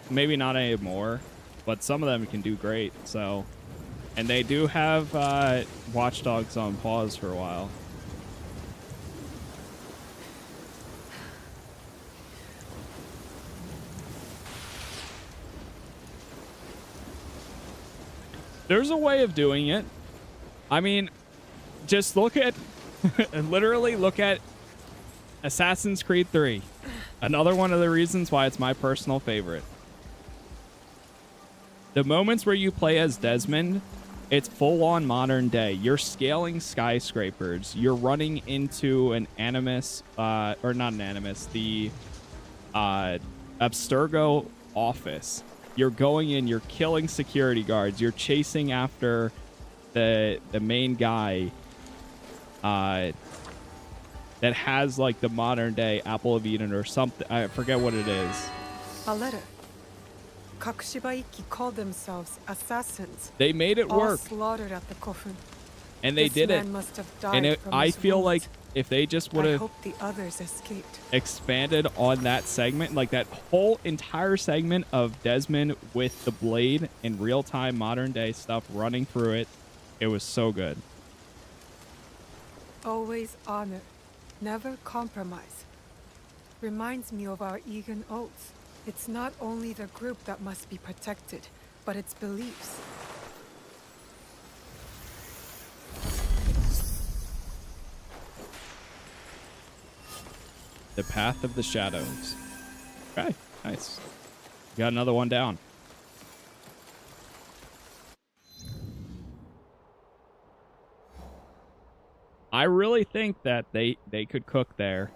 maybe not anymore, but some of them can do great. So, and they do have Watch Dogs on pause for a while. There's a way of doing it. I mean, just look at, literally look at Assassin's Creed 3. Another one of the reasons why it's my personal favorite. The moments where you play as Desmond, it's full on modern day. You're scaling skyscrapers. You're running into an Animus, or not an Animus, the Abstergo office. You're going in, you're killing security guards, you're chasing after the main guy that has like the modern day Apple of Eden or something. I forget what it is. A letter. Kakushibaiki called themselves assassins. They made it work. All slaughtered at the Kofun. And they did it. Must have died And from I his feel like wounds. if they just would have hope the others escaped. expanded on that segment, like that whole entire segment of Desmond with the blade in real-time modern day stuff running through it, it was so good. Always honor, never compromise. Reminds me of our Egan oaths. It's not only the group that must be protected, but its beliefs. The Path of the Shadows. Okay, nice. Got another one down. I really think that they could cook there.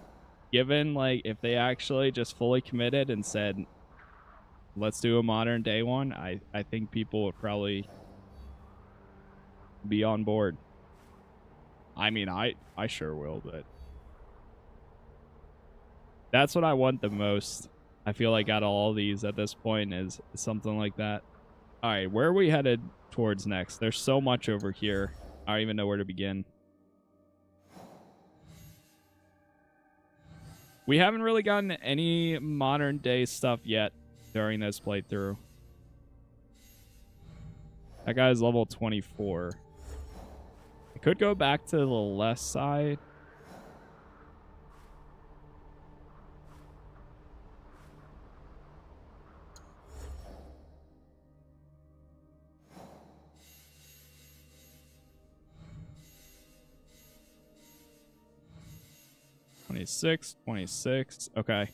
Given, like, if they actually just fully committed and said, let's do a modern day one, I think people would probably be on board. I mean, I sure will, but that's what I want the most. I feel like out of all these at this point is something like that. All right, where are we headed towards next? There's so much over here. I don't even know where to begin. We haven't really gotten any modern day stuff yet during this playthrough. That guy's level 24. I could go back to the left side. (26, 26). Okay.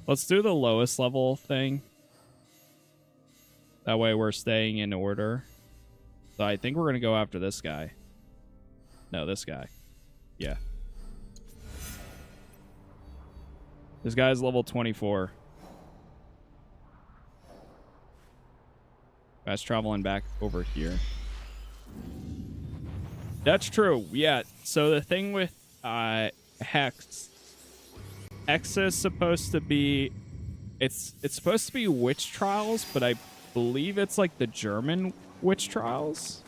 Let's do the lowest level thing. That way we're staying in order. So I think we're going to go after this guy. No, this guy. Yeah. This guy's level 24. That's traveling back over here. That's true. Yeah. So the thing with Hex is supposed to be it's supposed to be witch trials, but I believe it's like the German witch trials,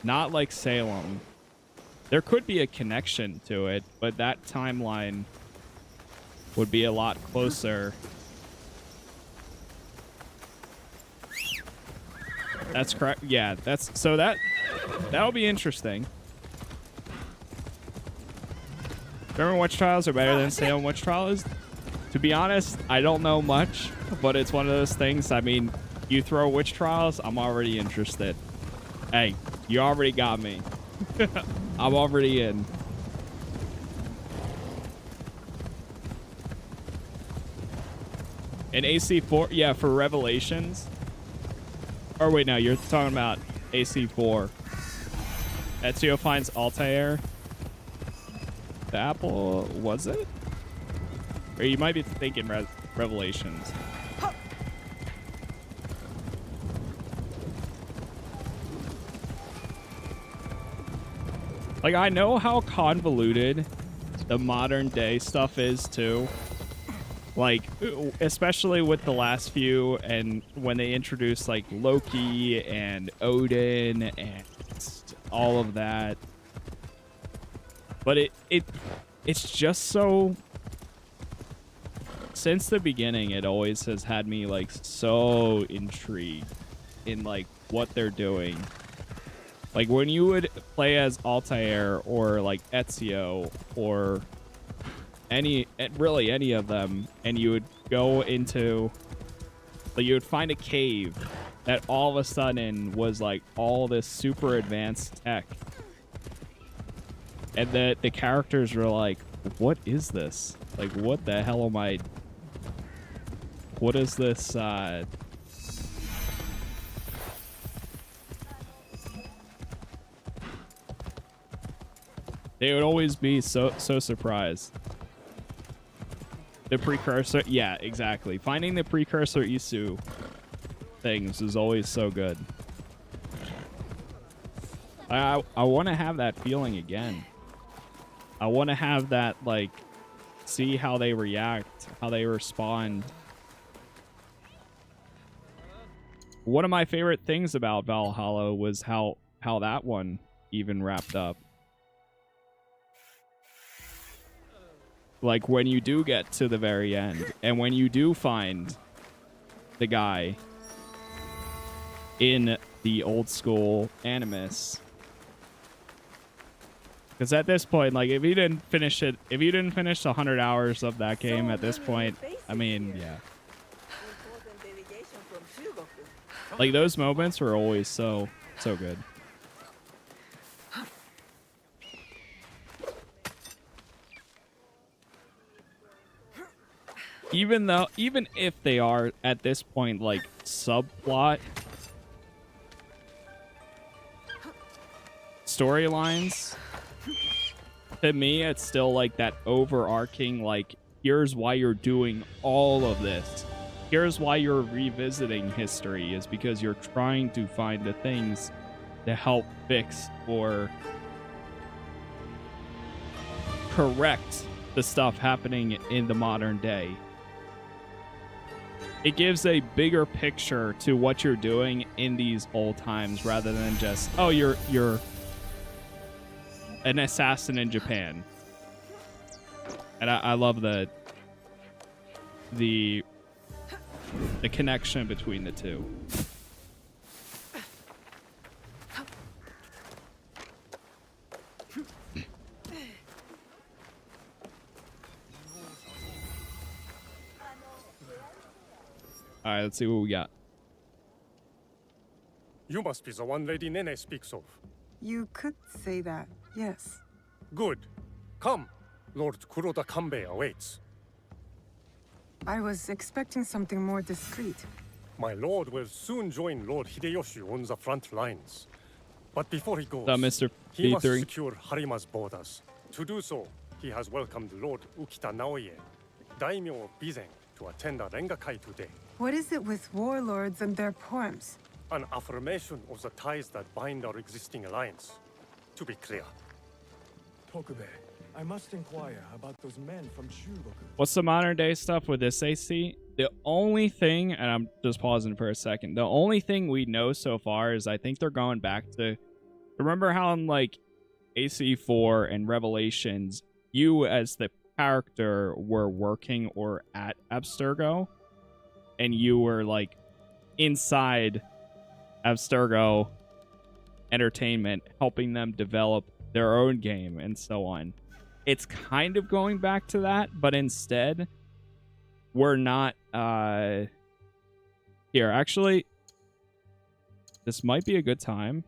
not like Salem. There could be a connection to it, but that timeline would be a lot closer. That's correct. Yeah, that's so that'll be interesting. Remember Witch Trials are better than Salem Witch Trials? To be honest, I don't know much, but it's one of those things. I mean, you throw Witch Trials, I'm already interested. Hey, you already got me. I'm already in. And AC4, yeah, for Revelations. Or wait, no, you're talking about AC4. Ezio finds Altair. The apple, was it? Or you might be thinking Revelations. Like, I know how convoluted the modern day stuff is too. Like, especially with the last few, and when they introduced like Loki and Odin and all of that. But it's just so, since the beginning, it always has had me like so intrigued in like what they're doing. Like when you would play as Altair or like Ezio or really any of them, and you would go into, like, you would find a cave that all of a sudden was like all this super advanced tech, and the characters were like, what is this? Like, what the hell am I, what is this they would always be so surprised. The precursor, yeah, exactly. Finding the precursor Isu things is always so good. I want to have that feeling again. I want to have that, like, see how they react, how they respond. One of my favorite things about Valhalla was how that one even wrapped up. Like, when you do get to the very end, and when you do find the guy in the old school Animus. Because at this point, like, if you didn't finish it, if you didn't finish 100 hours of that game at this point, I mean, yeah. Like, those moments were always so good. Even if they are at this point like subplot storylines, to me it's still like that overarching, like, here's why you're doing all of this. Here's why you're revisiting history, is because you're trying to find the things to help fix or correct the stuff happening in the modern day. It gives a bigger picture to what you're doing in these old times, rather than just, oh, you're an assassin in Japan. And I love the connection between the two. All right, let's see what we got. You must be the one Lady Nene speaks of. You could say that, yes. Good. Come. Lord Kuroda Kanbei awaits. I was expecting something more discreet. My lord will soon join Lord Hideyoshi on the front lines. But before he goes, Mr. he must P3. secure Harima's borders. To do so, he has welcomed Lord Ukita Naoye, daimyo of Bizen, to attend a Rangakai today. What is it with warlords and their poems? An affirmation of the ties that bind our existing alliance. To be clear. Tokube, I must inquire about those men from Shugoku. What's the modern day stuff with this AC? The only thing, and I'm just pausing for a second, the only thing we know so far is I think they're going back to, remember how in like AC4 and Revelations, you as the character were working or at Abstergo, and you were like inside Abstergo Entertainment, helping them develop their own game and so on. It's kind of going back to that, but instead, we're not. Here, actually, this might be a good time.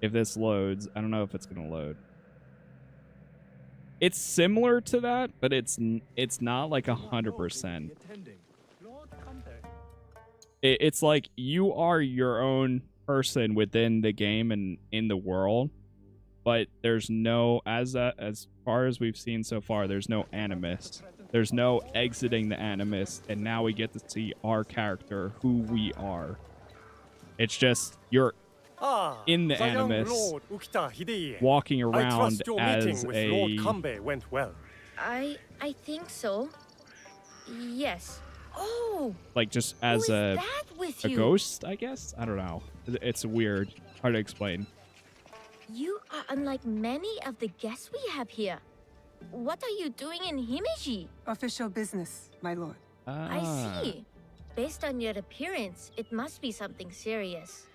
If this loads, I don't know if it's gonna load. It's similar to that, but it's not like 100%. It's like you are your own person within the game and in the world, but there's no, as far as we've seen so far, there's no animus. There's no exiting the animus, and now we get to see our character, who we are. It's just you're in the animus, walking around as a... Lord Kanbei went well. I think so. Yes. Oh! Like, just as a you? ghost, I guess? I don't know. It's weird. Hard to explain. You are unlike many of the guests we have here. What are you doing in Himeji? Official business, my lord. I see. Based on your appearance, it must be something serious.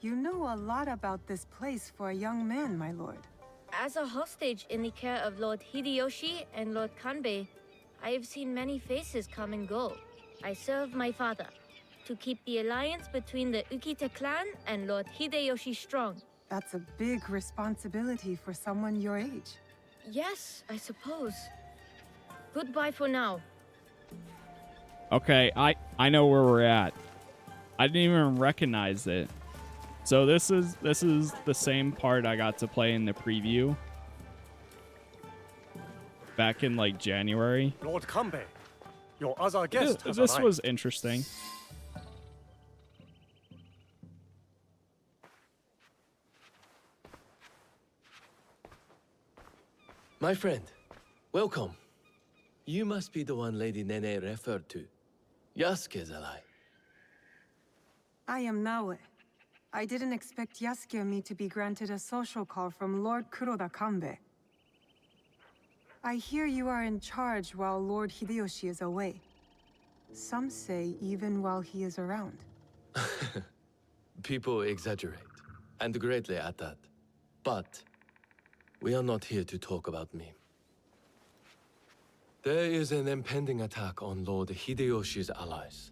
You know a lot about this place for a young man, my lord. As a hostage in the care of Lord Hideyoshi and Lord Kanbei, I have seen many faces come and go. I serve my father to keep the alliance between the Ukita clan and Lord Hideyoshi strong. That's a big responsibility for someone your age. Yes, I suppose. Goodbye for now. Okay, I know where we're at. I didn't even recognize it. So this is the same part I got to play in the preview back in like January. Lord Kanbei, your other guest has This arrived. was interesting. My friend, welcome. You must be the one Lady Nene referred to. Yasuke's ally. I am Naoe. I didn't expect Yasuke and me to be granted a social call from Lord Kuroda Kanbei. I hear you are in charge while Lord Hideyoshi is away. Some say even while he is around. People exaggerate, and greatly at that. But we are not here to talk about me. There is an impending attack on Lord Hideyoshi's allies,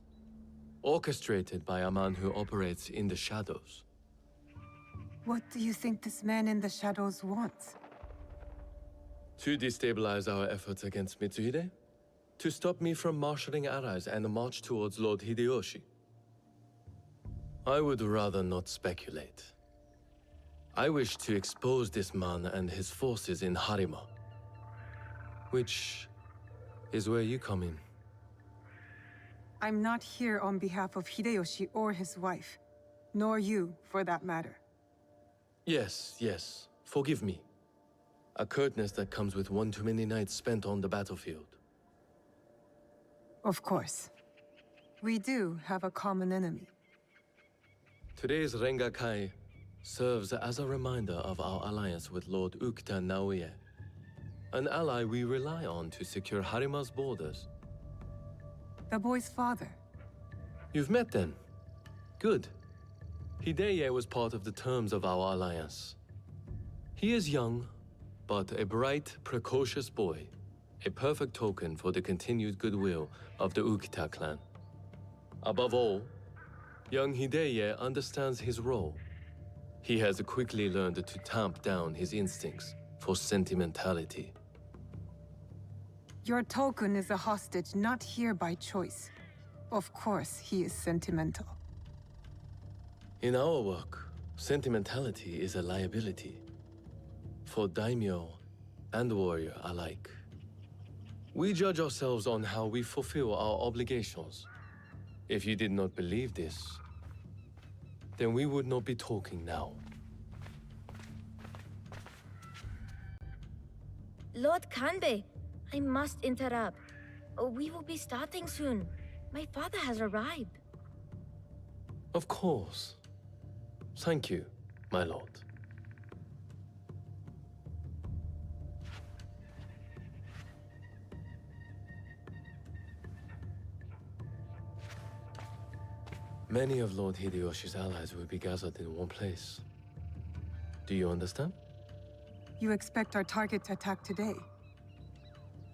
orchestrated by a man who operates in the shadows. What do you think this man in the shadows wants? To destabilize our efforts against Mitsuhide? To stop me from marshalling allies and march towards Lord Hideyoshi? I would rather not speculate. I wish to expose this man and his forces in Harima, which is where you come in. I'm not here on behalf of Hideyoshi or his wife, nor you, for that matter. Yes, forgive me. A curtness that comes with one too many nights spent on the battlefield. Of course. We do have a common enemy. Today's Rangakai serves as a reminder of our alliance with Lord Ukita Naoye, an ally we rely on to secure Harima's borders. The boy's father. You've met then? Good. Hideye was part of the terms of our alliance. He is young, but a bright, precocious boy, a perfect token for the continued goodwill of the Ukita clan. Above all, young Hideye understands his role. He has quickly learned to tamp down his instincts for sentimentality. Your token is a hostage not here by choice. Of course, he is sentimental. In our work, sentimentality is a liability. For daimyo and warrior alike. We judge ourselves on how we fulfill our obligations. If you did not believe this, then we would not be talking now. Lord Kanbei, I must interrupt. We will be starting soon. My father has arrived. Of course. Thank you, my lord. Many of Lord Hideyoshi's allies will be gathered in one place. Do you understand? You expect our target to attack today?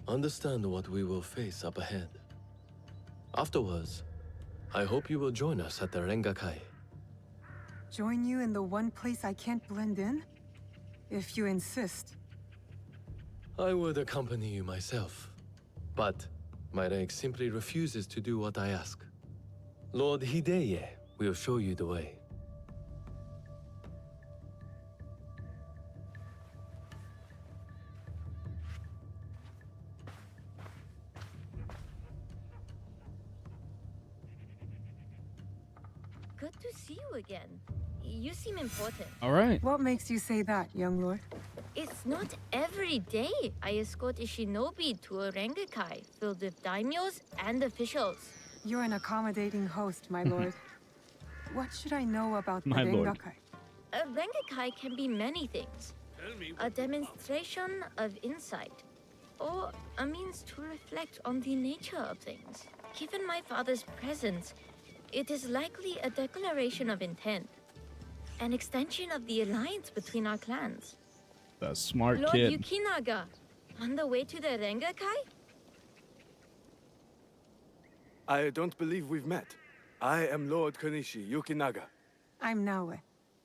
Understand what we will face up ahead. Afterwards, I hope you will join us at the Rangakai. Join you in the one place I can't blend in? If you insist. I would accompany you myself, but my rank simply refuses to do what I ask. Lord Hideye will show you the way. Good to see you again. You seem important. All right. What makes you say that, young lord? It's not every day I escort a shinobi to a Rangakai filled with daimyos and officials. You're an accommodating host, my lord. What should I know about the My lord. Rangakai? A Rangakai can be many things. A demonstration of insight, or a means to reflect on the nature of things. Given my father's presence, it is likely a declaration of intent. An extension of the alliance between our clans. The smart Lord kid. Yukinaga, on the way to the Rangakai? I don't believe we've met. I am Lord Kanishi Yukinaga. I'm Naoe.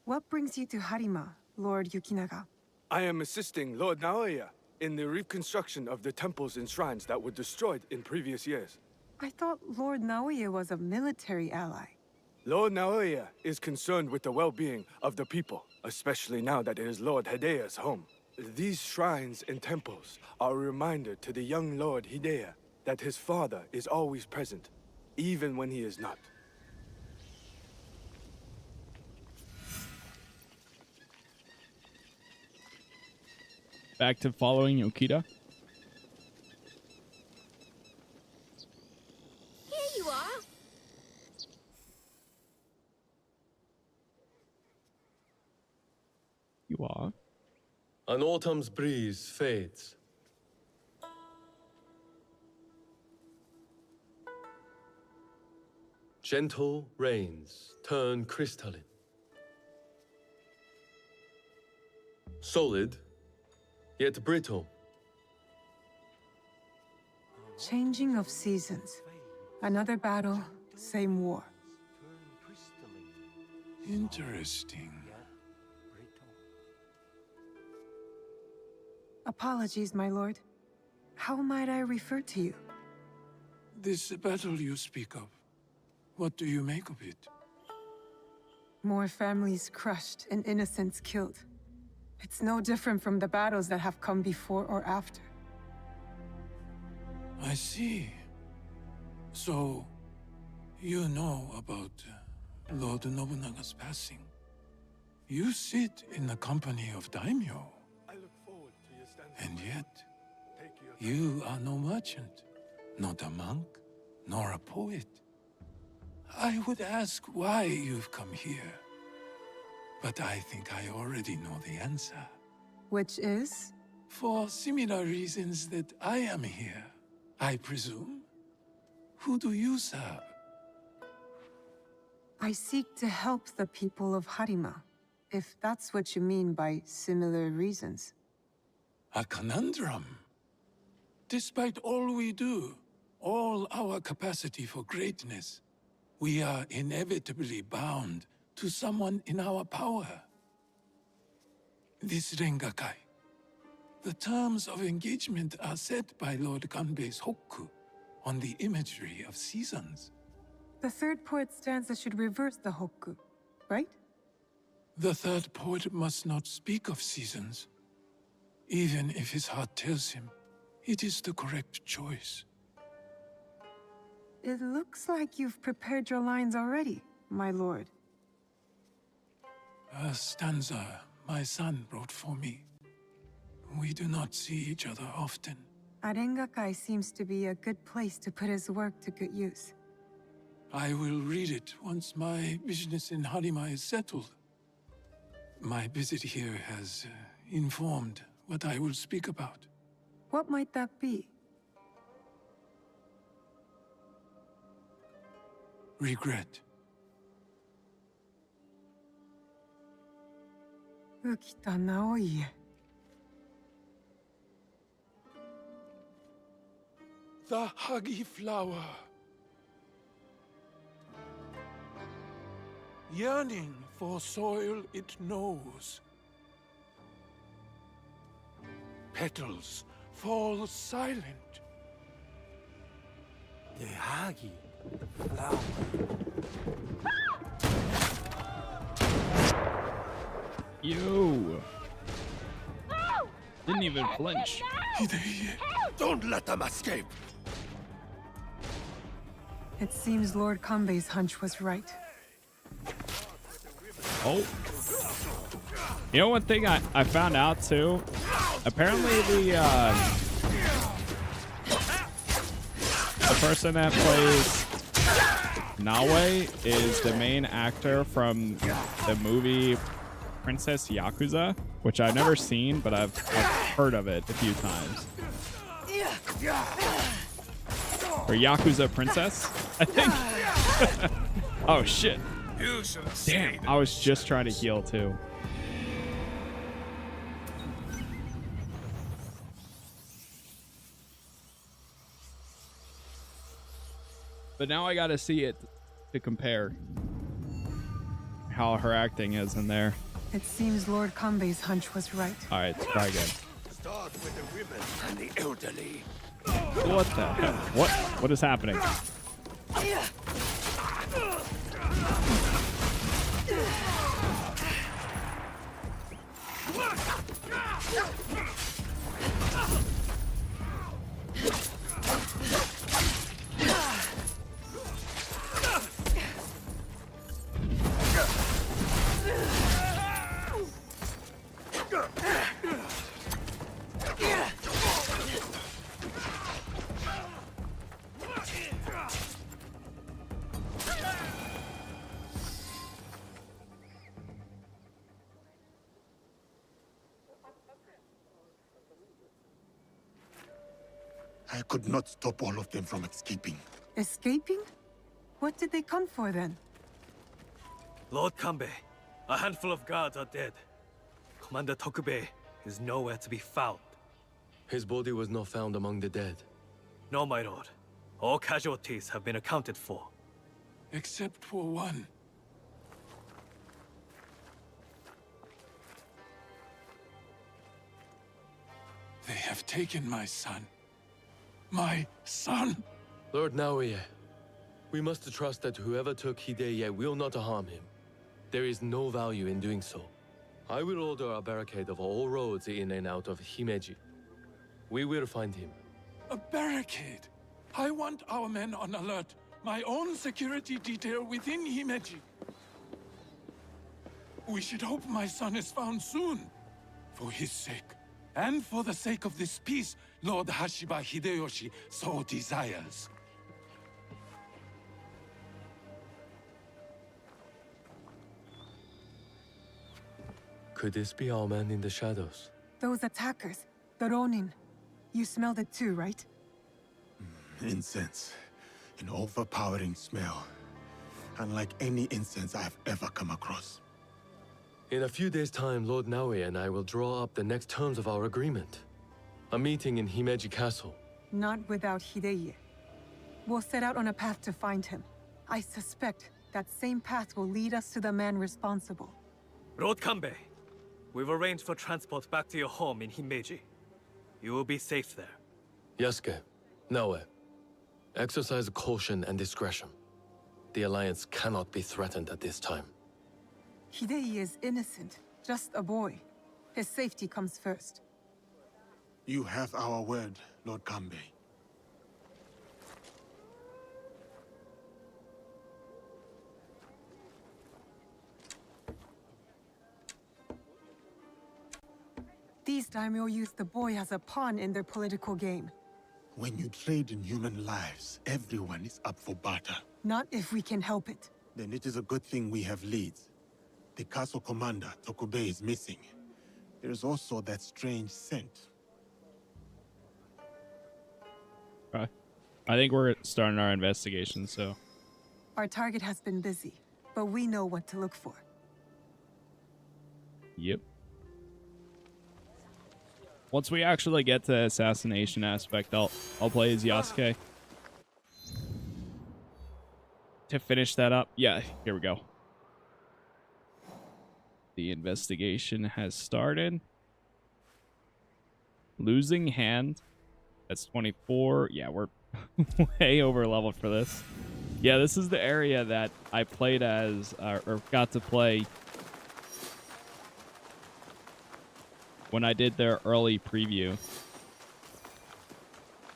What brings you to Harima, Lord Yukinaga? I am assisting Lord Naoya in the reconstruction of the temples and shrines that were destroyed in previous years. I thought Lord Naoya was a military ally. Lord Naoya is concerned with the well-being of the people, especially now that it is Lord Hideya's home. These shrines and temples are a reminder to the young Lord Hideya that his father is always present, even when he is not. Back to following Yokita. Here you are. You are. An autumn's breeze fades. Gentle rains turn crystalline. Solid, yet brittle. Changing of seasons. Another battle, same war. Interesting. Apologies, my lord. How might I refer to you? This battle you speak of, what do you make of it? More families crushed and innocents killed. It's no different from the battles that have come before or after. I see. So, you know about Lord Nobunaga's passing. You sit in the company of daimyo. I look forward to your stand. And yet, Take your you are no merchant, not a monk, nor a poet. I would ask why you've come here, but I think I already know the answer. Which is? For similar reasons that I am here, I presume. Who do you serve? I seek to help the people of Harima, if that's what you mean by similar reasons. A conundrum. Despite all we do, all our capacity for greatness, we are inevitably bound to someone in our power. This Rangakai. The terms of engagement are set by Lord Kanbei's Hokku on the imagery of seasons. The third poet stanza should reverse the Hokku, right? The third poet must not speak of seasons, even if his heart tells him it is the correct choice. It looks like you've prepared your lines already, my lord. A stanza my son wrote for me. We do not see each other often. Rangakai seems to be a good place to put his work to good use. I will read it once my business in Harima is settled. My visit here has informed what I will speak about. What might that be? Regret. Ukita Naoye. The Hagi flower. Yearning for soil it knows. Petals fall silent. The Hagi flower. Yo. Didn't even flinch. Don't let them escape! It seems Lord Kanbei's hunch was right. Oh. You know one thing I found out too? Apparently the person that plays Naoe is the main actor from the movie Princess Yakuza, which I've never seen, but I've heard of it a few times. Or Yakuza Princess, I think. Oh shit. Damn, I was just trying to heal too. But now I gotta see it to compare how her acting is in there. It seems Lord Kanbei's hunch was right. All right, let's try again. Start with the women and the elderly. What the hell? What is happening? I could not stop all of them from escaping. Escaping? What did they come for then? Lord Kanbei, a handful of guards are dead. Commander Tokubei is nowhere to be found. His body was not found among the dead. No, my lord. All casualties have been accounted for. Except for one. They have taken my son. My son! Lord Naoye, we must trust that whoever took Hideye will not harm him. There is no value in doing so. I will order a barricade of all roads in and out of Himeji. We will find him. A barricade? I want our men on alert. My own security detail within Himeji. We should hope my son is found soon. For his sake. And for the sake of this peace, Lord Hashiba Hideyoshi so desires. Could this be our man in the shadows? Those attackers, the Ronin. You smelled it too, right? Incense. An overpowering smell. Unlike any incense I've ever come across. In a few days' time, Lord Naoye and I will draw up the next terms of our agreement. A meeting in Himeji Castle. Not without Hideye. We'll set out on a path to find him. I suspect that same path will lead us to the man responsible. Lord Kanbei, we've arranged for transport back to your home in Himeji. You will be safe there. Yasuke, Naoe, exercise caution and discretion. The Alliance cannot be threatened at this time. Hideye is innocent, just a boy. His safety comes first. You have our word, Lord Kanbei. These daimyo use the boy as a pawn in their political game. When you trade in human lives, everyone is up for barter. Not if we can help it. Then it is a good thing we have leads. The castle commander, Tokubei, is missing. There is also that strange scent. Okay. I think we're starting our investigation, so... Our target has been busy, but we know what to look for. Yep. Once we actually get to the assassination aspect, I'll play as Yasuke. To finish that up, yeah, here we go. The investigation has started. Losing hand. That's 24. Yeah, we're way over leveled for this. Yeah, this is the area that I played as, or got to play when I did their early preview.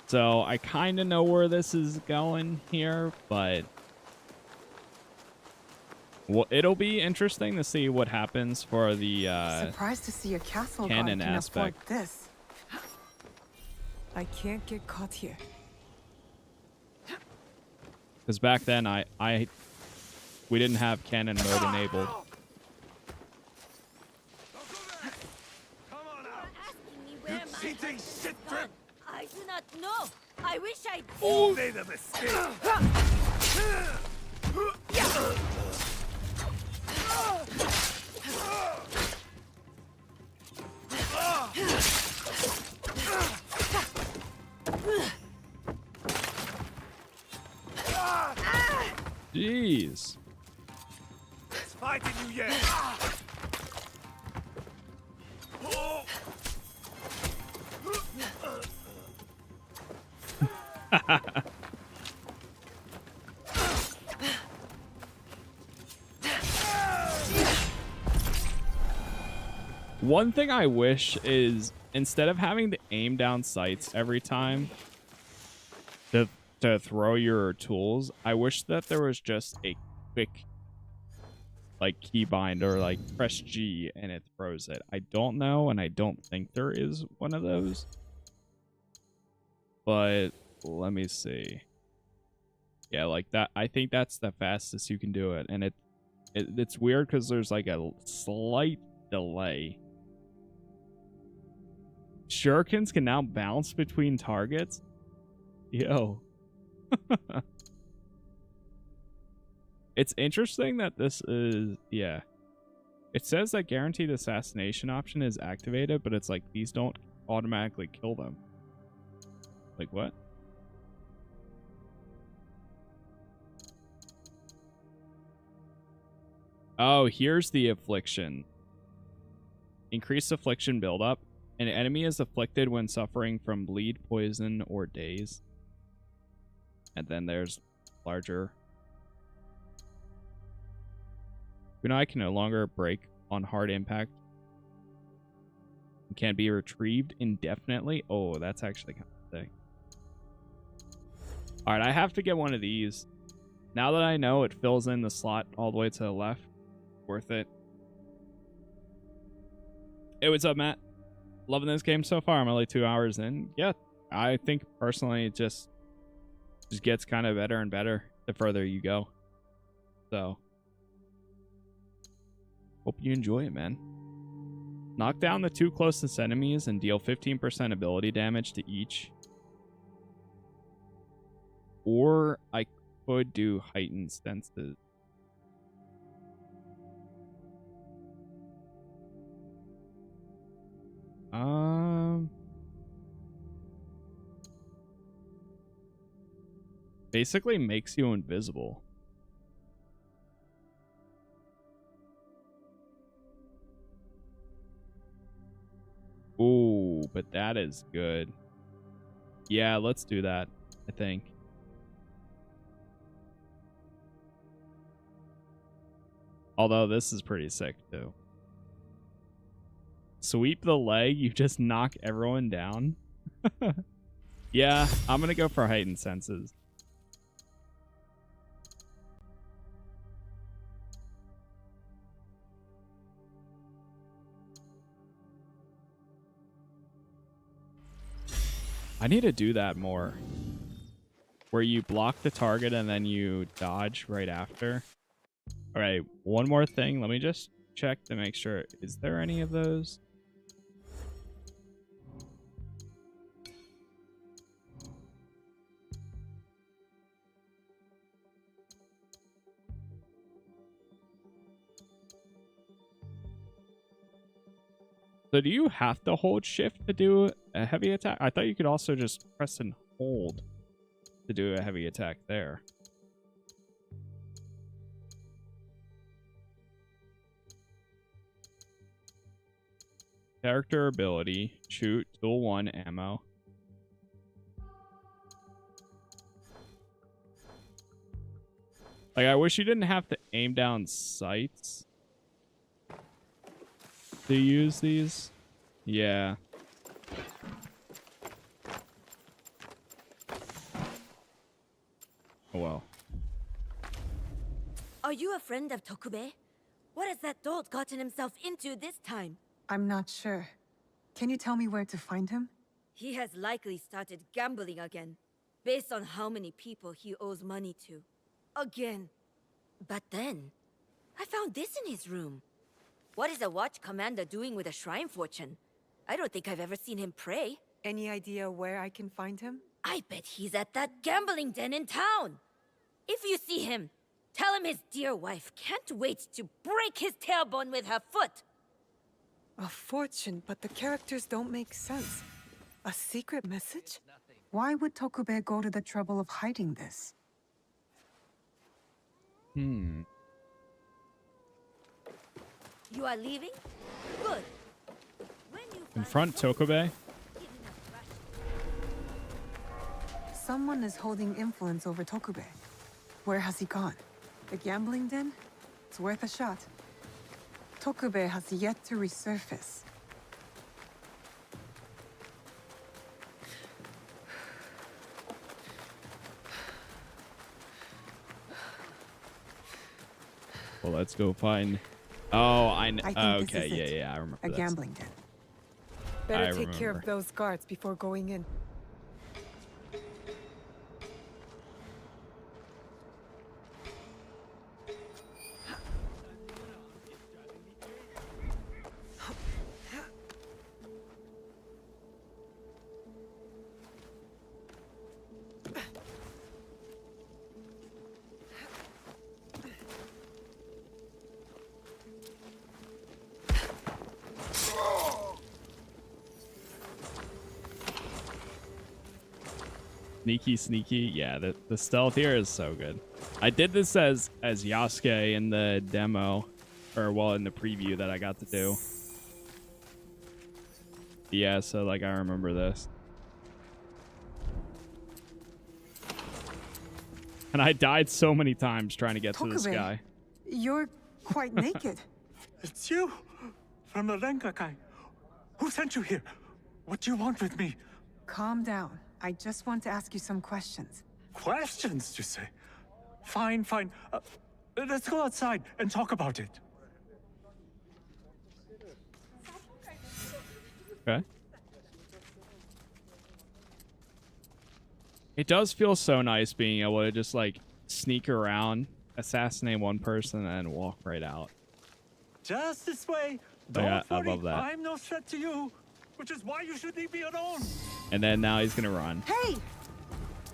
So I kind of know where this is going here, but well, it'll be interesting to see what happens for the Surprised to see a castle guard canon can afford aspect. this. I can't get caught here. Because back then we didn't have cannon mode enabled. Cheating shit trip! I do not know. I wish I did. You made a mistake! Jeez. It's fighting you yet! One thing I wish is instead of having to aim down sights every time to throw your tools, I wish that there was just a quick like keybind or like press G and it throws it. I don't know, and I don't think there is one of those. But let me see. Yeah, like that. I think that's the fastest you can do it, and it's weird because there's like a slight delay. Shurikens can now bounce between targets. Yo. It's interesting that this is, yeah. It says that guaranteed assassination option is activated, but it's like these don't automatically kill them. Like what? Oh, here's the affliction. Increased affliction buildup. An enemy is afflicted when suffering from bleed, poison, or daze. And then there's larger. Kunai can no longer break on hard impact. It can be retrieved indefinitely. Oh, that's actually kind of sick. Alright, I have to get one of these. Now that I know it fills in the slot all the way to the left. Worth it. Hey, what's up, Matt? Loving this game so far. I'm only 2 hours in. Yeah, I think personally it just gets kind of better and better the further you go. So, hope you enjoy it, man. Knock down the 2 closest enemies and deal 15% ability damage to each. Or I could do heightened senses. Basically makes you invisible. Ooh, but that is good. Yeah, let's do that, I think. Although this is pretty sick too. Sweep the leg, you just knock everyone down. Yeah, I'm gonna go for heightened senses. I need to do that more. Where you block the target and then you dodge right after. Alright, one more thing. Let me just check to make sure. Is there any of those? So do you have to hold shift to do a heavy attack? I thought you could also just press and hold to do a heavy attack there. Character ability, shoot, tool 1, ammo. Like, I wish you didn't have to aim down sights to use these. Yeah. Oh well. Are you a friend of Tokube? What has that dolt gotten himself into this time? I'm not sure. Can you tell me where to find him? He has likely started gambling again, based on how many people he owes money to. Again. But then, I found this in his room. What is a watch commander doing with a shrine fortune? I don't think I've ever seen him pray. Any idea where I can find him? I bet he's at that gambling den in town. If you see him, tell him his dear wife can't wait to break his tailbone with her foot. A fortune, but the characters don't make sense. A secret message? Why would Tokube go to the trouble of hiding this? Hmm. You are leaving? Good. When you Confront Tokube? Someone is holding influence over Tokube. Where has he gone? The gambling den? It's worth a shot. Tokube has yet to resurface. Well, let's go find... Oh, I know. Okay, this is yeah, I remember a this. gambling den. I Better take care remember. of those guards before going in. Sneaky. Yeah, the stealth here is so good. I did this as Yasuke in the demo, or well, in the preview that I got to do. Yeah, so like I remember this. And I died so many times trying to get to this Tokube, guy. You're quite naked. It's you! From the Rangakai. Who sent you here? What do you want with me? Calm down. I just want to ask you some questions. Questions, you say? Fine. Let's go outside and talk about it. Okay. It does feel so nice being able to just like sneak around, assassinate one person, and walk right out. Just this way. Yeah, Don't I worry, love that. I'm no threat to you, which is why you should leave me alone. And then now he's gonna run. Hey!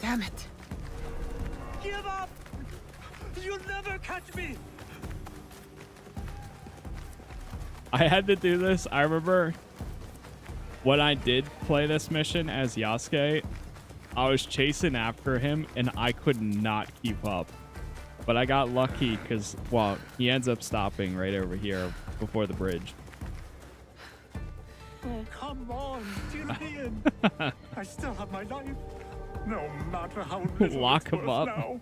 Damn it. Give up! You'll never catch me! I had to do this. I remember when I did play this mission as Yasuke, I was chasing after him and I could not keep up. But I got lucky because, well, he ends up stopping right over here before the bridge. Oh, come on, deal me in. I still have my life. No matter how little Lock it's him worth up.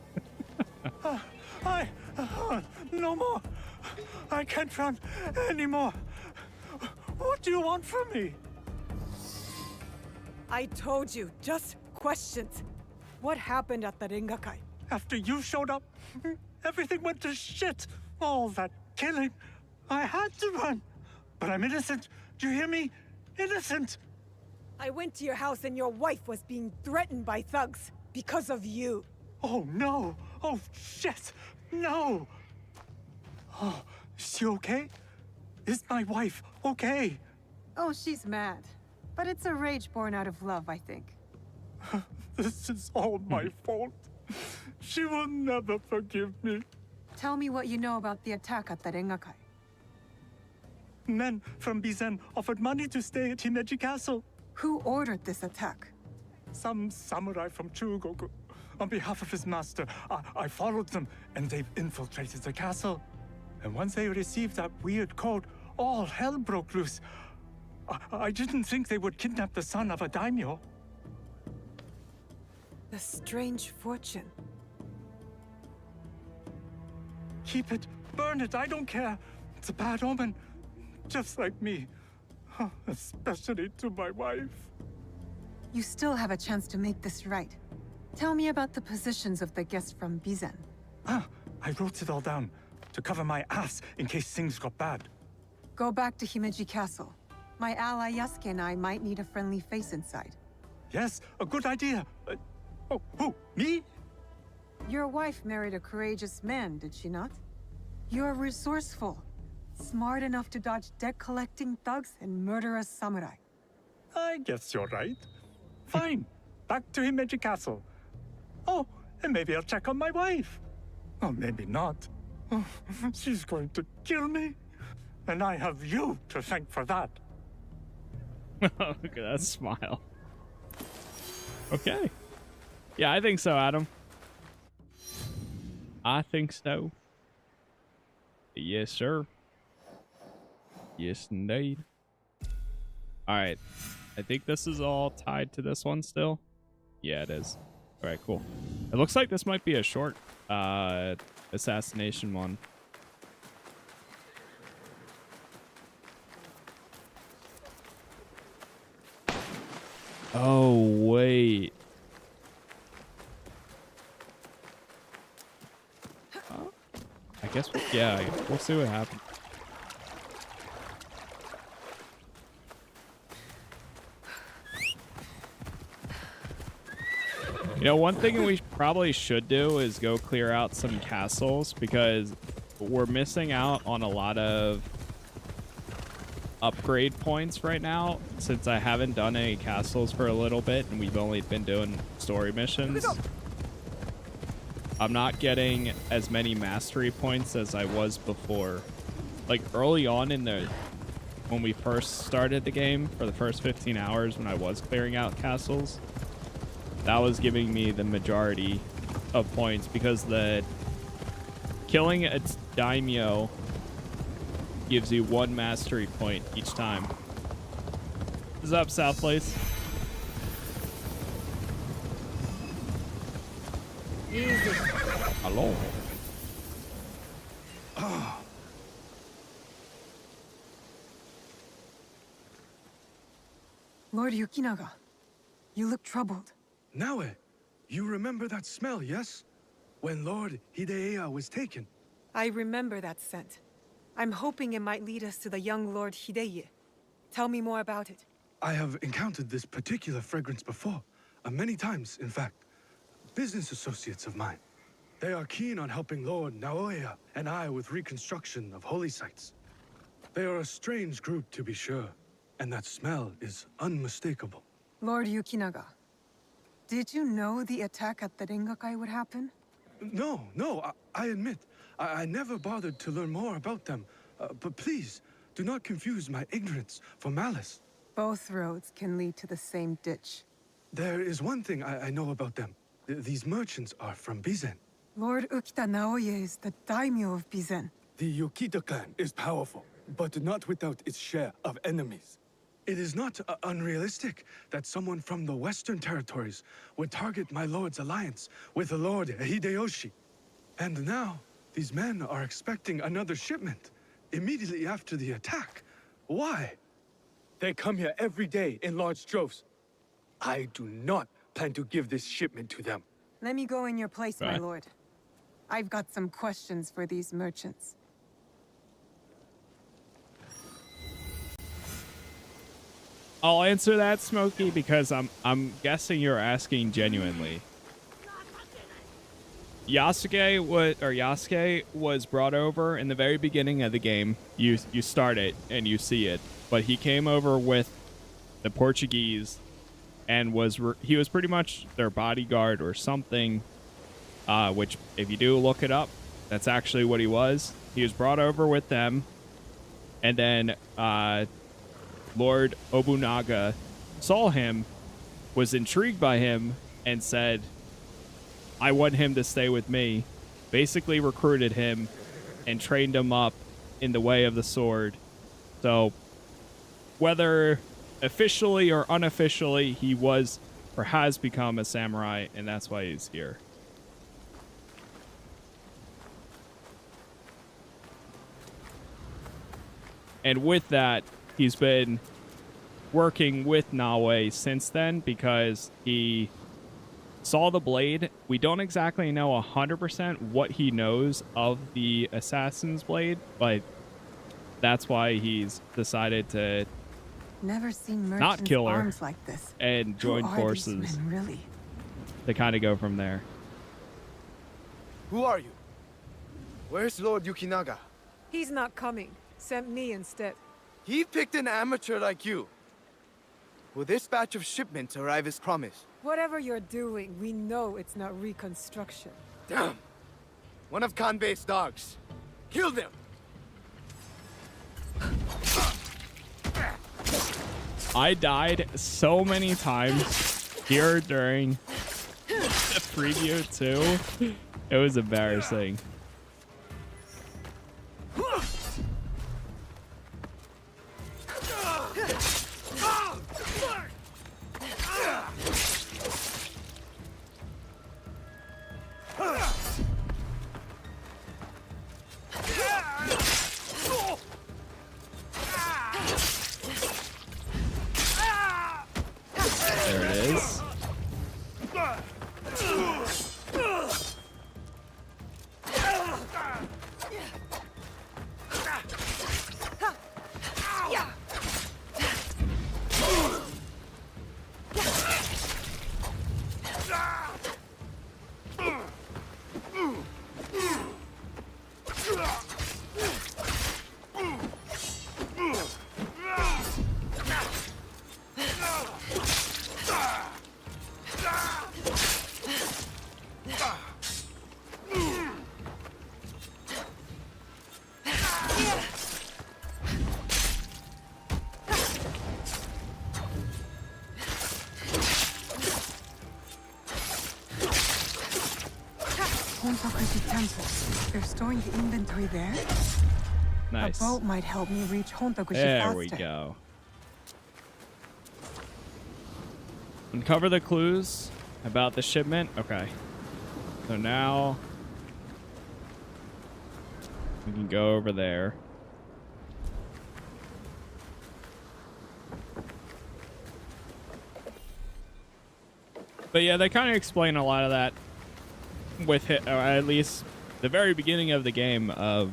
now. No more. I can't run anymore. What do you want from me? I told you, just questions. What happened at the Rangakai? After you showed up, everything went to shit. All that killing. I had to run. But I'm innocent. Do you hear me? Innocent. I went to your house and your wife was being threatened by thugs because of you. Oh, no. Oh, shit. No. Oh, is she okay? Is my wife okay? Oh, she's mad. But it's a rage born out of love, I think. This is all my fault. She will never forgive me. Tell me what you know about the attack at the Rangakai. Men from Bizen offered money to stay at Himeji Castle. Who ordered this attack? Some samurai from Chugoku. On behalf of his master, I followed them, and they've infiltrated the castle. And once they received that weird code, all hell broke loose. I didn't think they would kidnap the son of a daimyo. The strange fortune. Keep it, burn it, I don't care. It's a bad omen, just like me. Especially to my wife. You still have a chance to make this right. Tell me about the positions of the guests from Bizen. I wrote it all down to cover my ass in case things got bad. Go back to Himeji Castle. My ally Yasuke and I might need a friendly face inside. Yes, a good idea. Who? Me? Your wife married a courageous man, did she not? You're resourceful. Smart enough to dodge debt-collecting thugs and murderous samurai. I guess you're right. Fine. Back to Himeji Castle. Oh, and maybe I'll check on my wife. Or maybe not. Oh, she's going to kill me. And I have you to thank for that. Look at that smile. Okay. Yeah, I think so, Adam. I think so. Yes, sir. Yes, indeed. All right. I think this is all tied to this one still. Yeah, it is. All right, cool. It looks like this might be a short assassination one. Oh, wait. I guess, yeah, we'll see what happens. You know, one thing we probably should do is go clear out some castles, because we're missing out on a lot of upgrade points right now, since I haven't done any castles for a little bit and we've only been doing story missions. I'm not getting as many mastery points as I was before. Like early on in when we first started the game, for the first 15 hours when I was clearing out castles, that was giving me the majority of points, because the killing its daimyo gives you 1 mastery point each time. What's up, South Place? Easy. Hello. Lord Yukinaga, you look troubled. Naue, you remember that smell, yes? When Lord Hideya was taken. I remember that scent. I'm hoping it might lead us to the young Lord Hideye. Tell me more about it. I have encountered this particular fragrance before. Many times, in fact. Business associates of mine. They are keen on helping Lord Naoya and I with reconstruction of holy sites. They are a strange group, to be sure, and that smell is unmistakable. Lord Yukinaga, did you know the attack at the Rangakai would happen? No, I admit, I never bothered to learn more about them. But please, do not confuse my ignorance for malice. Both roads can lead to the same ditch. There is one thing I know about them. These merchants are from Bizen. Lord Ukita Naoye is the daimyo of Bizen. The Yukita clan is powerful, but not without its share of enemies. It is not unrealistic that someone from the Western territories would target my lord's alliance with the Lord Hideyoshi. And now, these men are expecting another shipment immediately after the attack. Why? They come here every day in large droves. I do not plan to give this shipment to them. Let me go in your place, my Right. lord. I've got some questions for these merchants. I'll answer that, Smokey, because I'm guessing you're asking genuinely. Yasuke was brought over in the very beginning of the game. You start it and you see it, but he came over with the Portuguese and he was pretty much their bodyguard or something. Which, if you do look it up, that's actually what he was. He was brought over with them, And then Lord Obunaga saw him, was intrigued by him, and said, I want him to stay with me. Basically recruited him and trained him up in the way of the sword. So whether officially or unofficially, he was or has become a samurai, and that's why he's here. And with that, he's been working with Nawe since then because he saw the blade. We don't exactly know 100% what he knows of the assassin's blade, but that's why he's decided to Never seen not merchants' kill her arms like this. and join Who are forces these men, really? to kind of go from there. Who are you? Where's Lord Yukinaga? He's not coming. Sent me instead. He picked an amateur like you. Will this batch of shipments arrive as promised? Whatever you're doing, we know it's not reconstruction. Damn! One of Kanbei's dogs. Kill them! I died so many times here during the preview too. It was embarrassing. There it is. Hogonji Temple. They're storing the inventory there? Nice. A boat might help me reach Hogonji faster. There we go. Uncover the clues about the shipment. Okay. So now we can go over there. But yeah, they kind of explain a lot of that with it, or at least the very beginning of the game of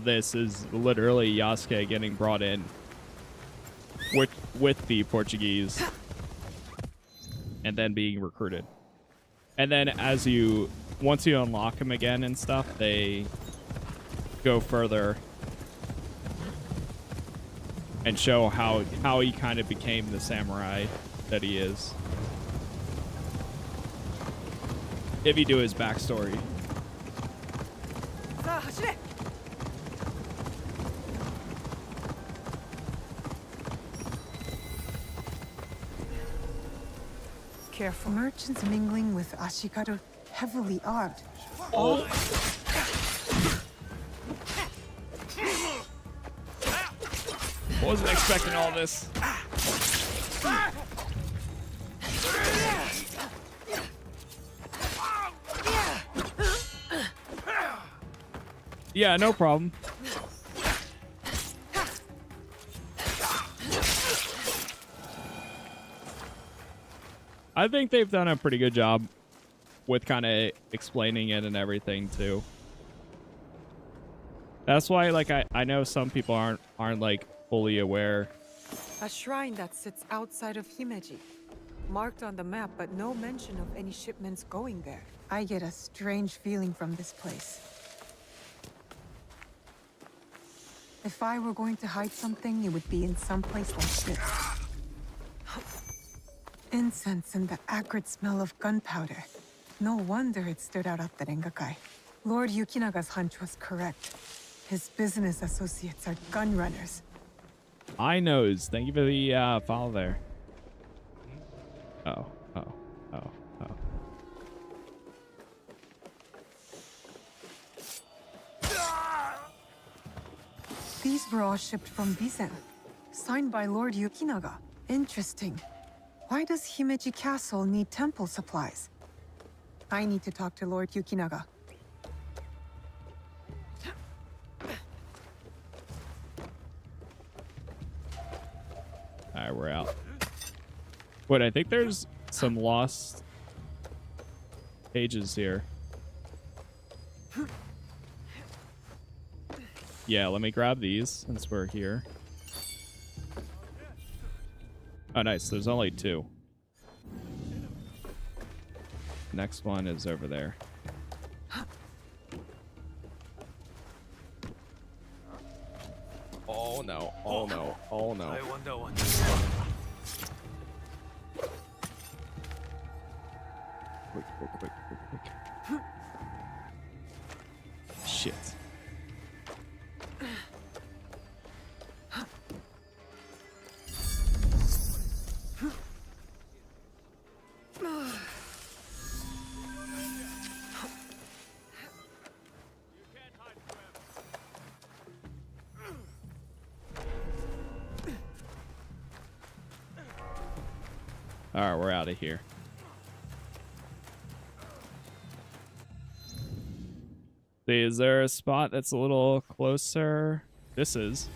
this is literally Yasuke getting brought in with the Portuguese and then being recruited. And then once you unlock him again and stuff, they go further and show how he kind of became the samurai that he is. If you do his backstory. Careful. Merchants mingling with Ashikaru, heavily armed. Oh. Wasn't expecting all this. Yeah, no problem. I think they've done a pretty good job with kind of explaining it and everything too. That's why, like, I know some people aren't like fully aware. A shrine that sits outside of Himeji. Marked on the map, but no mention of any shipments going there. I get a strange feeling from this place. If I were going to hide something, it would be in some place like this. Incense and the acrid smell of gunpowder. No wonder it stood out at the Rangakai. Lord Yukinaga's hunch was correct. His business associates are gun runners. I knows. Thank you for the follow there. Oh. These were all shipped from Bizen, signed by Lord Yukinaga. Interesting. Why does Himeji Castle need temple supplies? I need to talk to Lord Yukinaga. Alright, we're out. Wait, I think there's some lost pages here. Yeah, let me grab these since we're here. Oh, nice. There's only 2. Next one is over there. Oh, no. Oh, no. Oh, no. I wonder what. Quick. Shit. Alright, we're out of here. See, is there a spot that's a little closer? This is.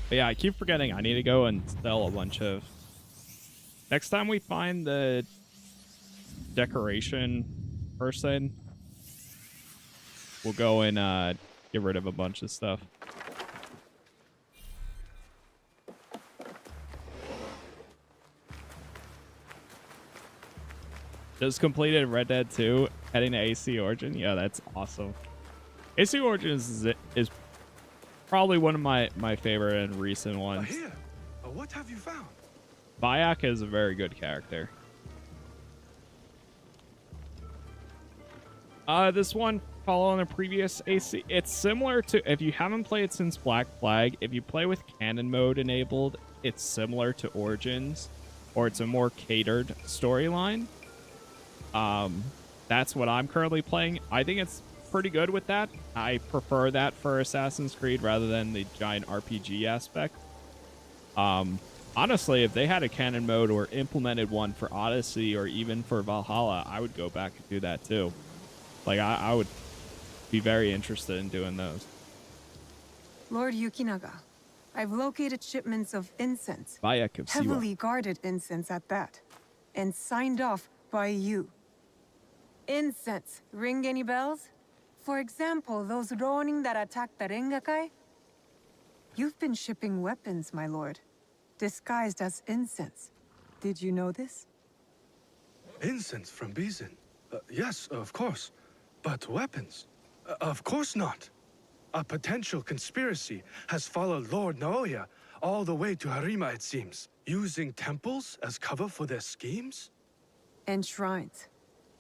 But yeah, I keep forgetting I need to go and sell a bunch of... Next time we find the decoration person, we'll go and get rid of a bunch of stuff. Just completed Red Dead 2, heading to AC Origin. Yeah, that's awesome. AC Origin is probably one of my favorite and recent ones. Here, what have you found? Bayek is a very good character. This one, following the previous AC, it's similar to, if you haven't played since Black Flag, if you play with canon mode enabled, it's similar to Origins, or it's a more catered storyline. That's what I'm currently playing. I think it's pretty good with that. I prefer that for Assassin's Creed rather than the giant RPG aspect. Honestly, if they had a canon mode or implemented one for Odyssey or even for Valhalla, I would go back and do that too. Like, I would be very interested in doing those. Lord Yukinaga, I've located shipments of incense. Bayek of Siwa. Heavily guarded incense at that. And signed off by you. Incense, ring any bells? For example, those Ronin that attacked the Rangakai? You've been shipping weapons, my lord. Disguised as incense. Did you know this? Incense from Bizen? Yes, of course. But weapons? Of course not. A potential conspiracy has followed Lord Naoya all the way to Harima, it seems. Using temples as cover for their schemes? And shrines.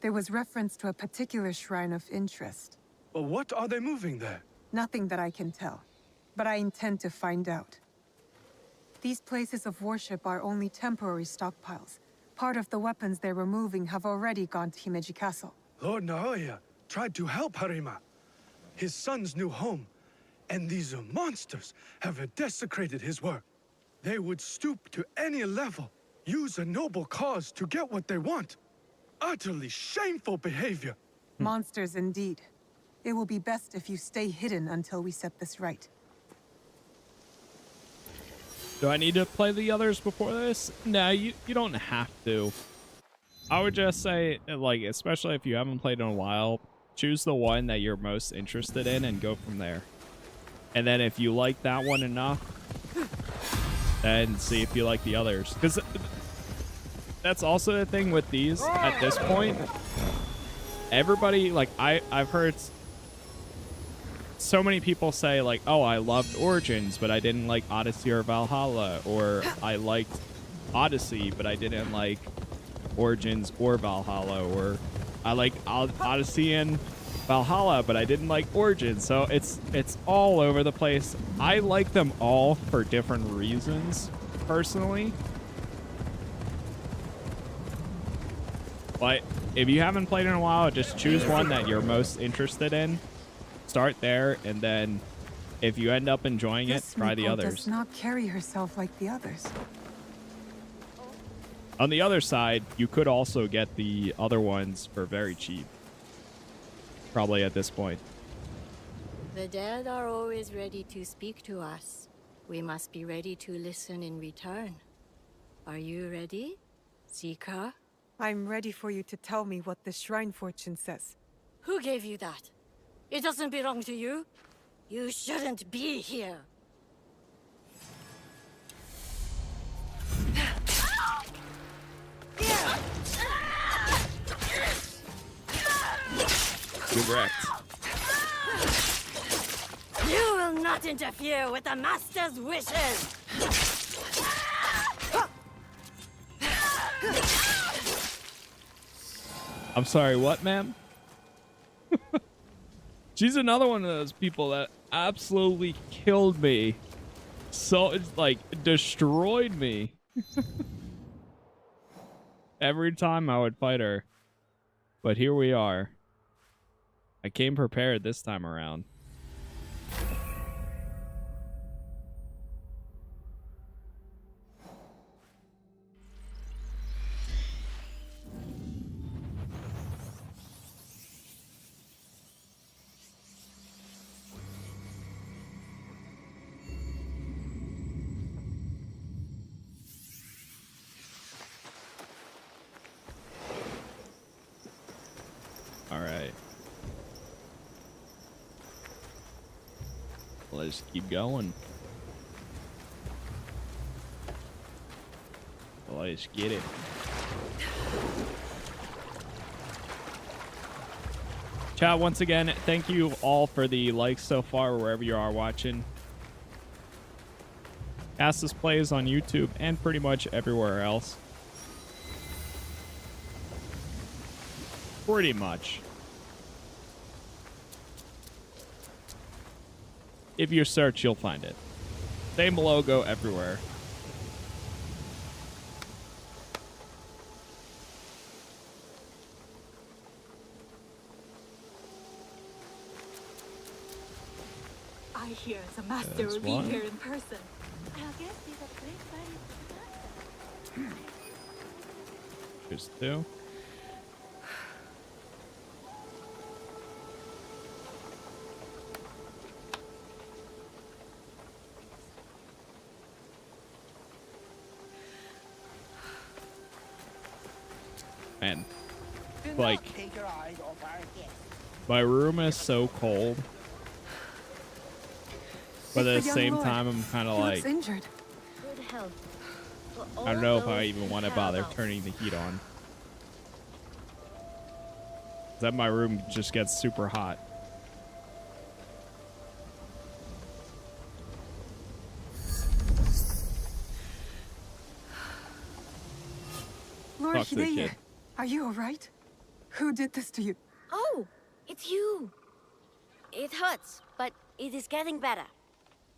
There was reference to a particular shrine of interest. What are they moving there? Nothing that I can tell. But I intend to find out. These places of worship are only temporary stockpiles. Part of the weapons they're removing have already gone to Himeji Castle. Lord Naoya tried to help Harima, his son's new home, and these monsters have desecrated his work. They would stoop to any level, use a noble cause to get what they want. Utterly shameful behavior. Monsters indeed. It will be best if you stay hidden until we set this right. Do I need to play the others before this? No, you don't have to. I would just say, like, especially if you haven't played in a while, choose the one that you're most interested in and go from there. And then if you like that one enough, then see if you like the others. Because that's also the thing with these at this point. Everybody, like, I've heard so many people say, like, oh, I loved Origins, but I didn't like Odyssey or Valhalla. Or I liked Odyssey, but I didn't like Origins or Valhalla. Or I like Odyssey and Valhalla, but I didn't like Origin. So it's all over the place. I like them all for different reasons, personally. But if you haven't played in a while, just choose one that you're most interested in. Start there, and then if you end up enjoying it, try the others. Does not carry herself like the others. On the other side, you could also get the other ones for very cheap. Probably at this point. The dead are always ready to speak to us. We must be ready to listen in return. Are you ready, Zika? I'm ready for you to tell me what the shrine fortune says. Who gave you that? It doesn't belong to you. You shouldn't be here. Good wrecked. You will not interfere with the Master's wishes! I'm sorry, what, ma'am? She's another one of those people that absolutely killed me. So it's like destroyed me. Every time I would fight her. But here we are. I came prepared this time around. All right. Let's keep going. Let's get it. Chat, once again, thank you all for the likes so far, wherever you are watching. Casas plays on YouTube and pretty much everywhere else. Pretty much. If you search, you'll find it. Same logo everywhere. I hear the master will be here in person. I guess he's a great value to the master. Here's two. Man, like, my room is so cold, but at the same time, I'm kind of like, Good health. For I don't know all if I those even who want to care bother about. turning the heat on. That my room just gets super hot. Lord Talk to the Hideye, kid. are you alright? Who did this to you? Oh, it's you. It hurts, but it is getting better.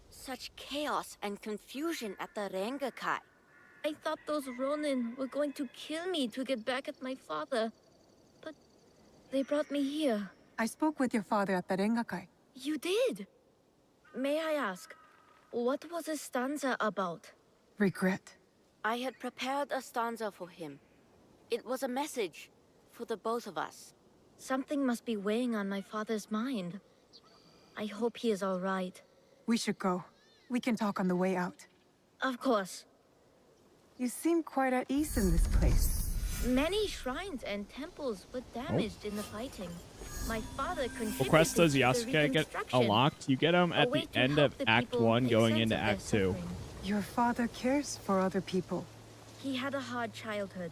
Such chaos and confusion at the Rangakai. I thought those Ronin were going to kill me to get back at my father. But they brought me here. I spoke with your father at the Rangakai. You did? May I ask, what was a stanza about? Regret. I had prepared a stanza for him. It was a message for the both of us. Something must be weighing on my father's mind. I hope he is all right. We should go. We can talk on the way out. Of course. You seem quite at ease in this place. Many shrines and temples were damaged in the fighting. My father contributed What quest does to the Yasuke get reconstruction. unlocked? You get them A at way the to end help of the Act people 1 make going sense into of their Act 2. suffering. Your father cares for other people. He had a hard childhood.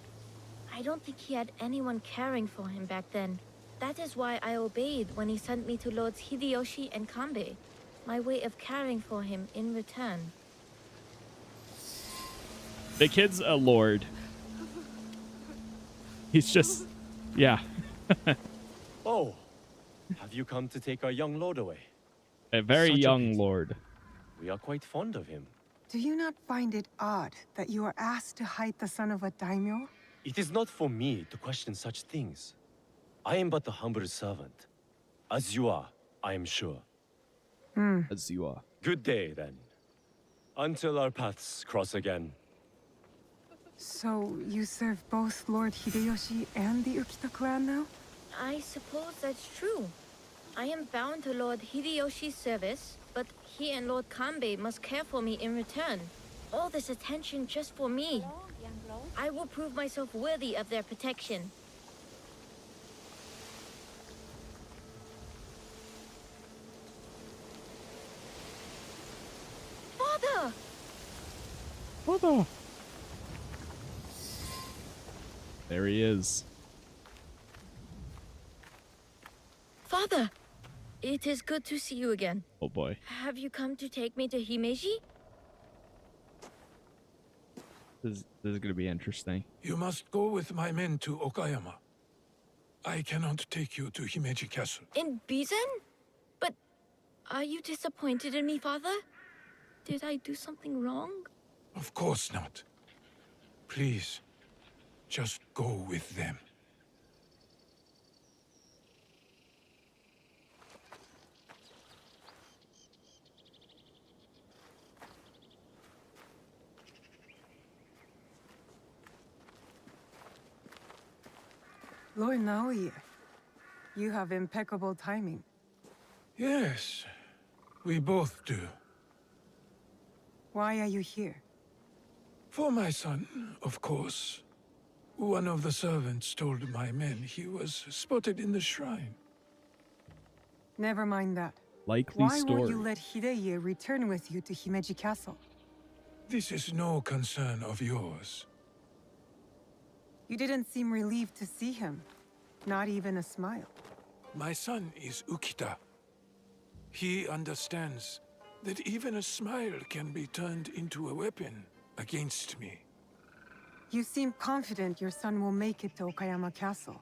I don't think he had anyone caring for him back then. That is why I obeyed when he sent me to Lords Hideyoshi and Kanbei. My way of caring for him in return. The kid's a lord. He's just, yeah. Oh, have you come to take our young lord away? A very Such a young pity. lord. We are quite fond of him. Do you not find it odd that you are asked to hide the son of a daimyo? It is not for me to question such things. I am but a humble servant. As you are, I am sure. As you are. Good day, then. Until our paths cross again. So, you serve both Lord Hideyoshi and the Ukita clan now? I suppose that's true. I am bound to Lord Hideyoshi's service, but he and Lord Kanbei must care for me in return. All this attention just for me. I will prove myself worthy of their protection. Father! Father! There he is. Father! It is good to see you again. Oh boy. Have you come to take me to Himeji? This is going to be interesting. You must go with my men to Okayama. I cannot take you to Himeji Castle. In Bizen? But are you disappointed in me, Father? Did I do something wrong? Of course not. Please, just go with them. Lord Naoya, you have impeccable timing. Yes, we both do. Why are you here? For my son, of course. One of the servants told my men he was spotted in the shrine. Never mind that. Likely Why story. won't you let Hideye return with you to Himeji Castle? This is no concern of yours. You didn't seem relieved to see him. Not even a smile. My son is Ukita. He understands that even a smile can be turned into a weapon against me. You seem confident your son will make it to Okayama Castle.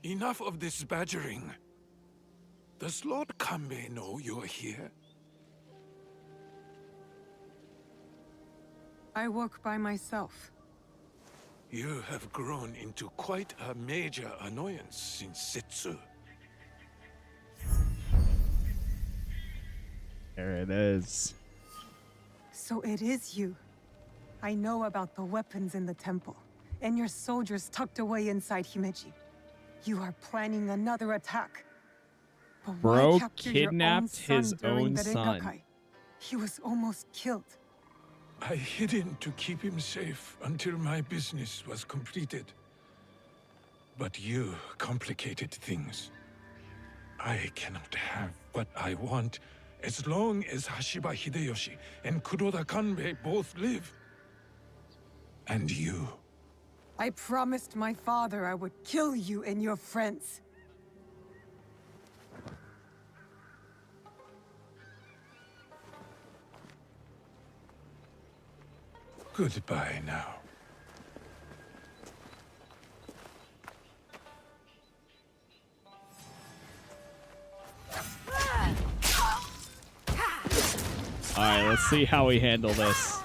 Enough of this badgering. Does Lord Kanbei know you're here? I work by myself. You have grown into quite a major annoyance since Setsu. There it is. So it is you. I know about the weapons in the temple, and your soldiers tucked away inside Himeji. You are planning another attack. But why Bro capture your own kidnapped son his during own the son. Rangakai? He was almost killed. I hid him to keep him safe until my business was completed. But you complicated things. I cannot have what I want as long as Hashiba Hideyoshi and Kuroda Kanbei both live. And you. I promised my father I would kill you and your friends. Goodbye now. Alright, let's see how we handle this.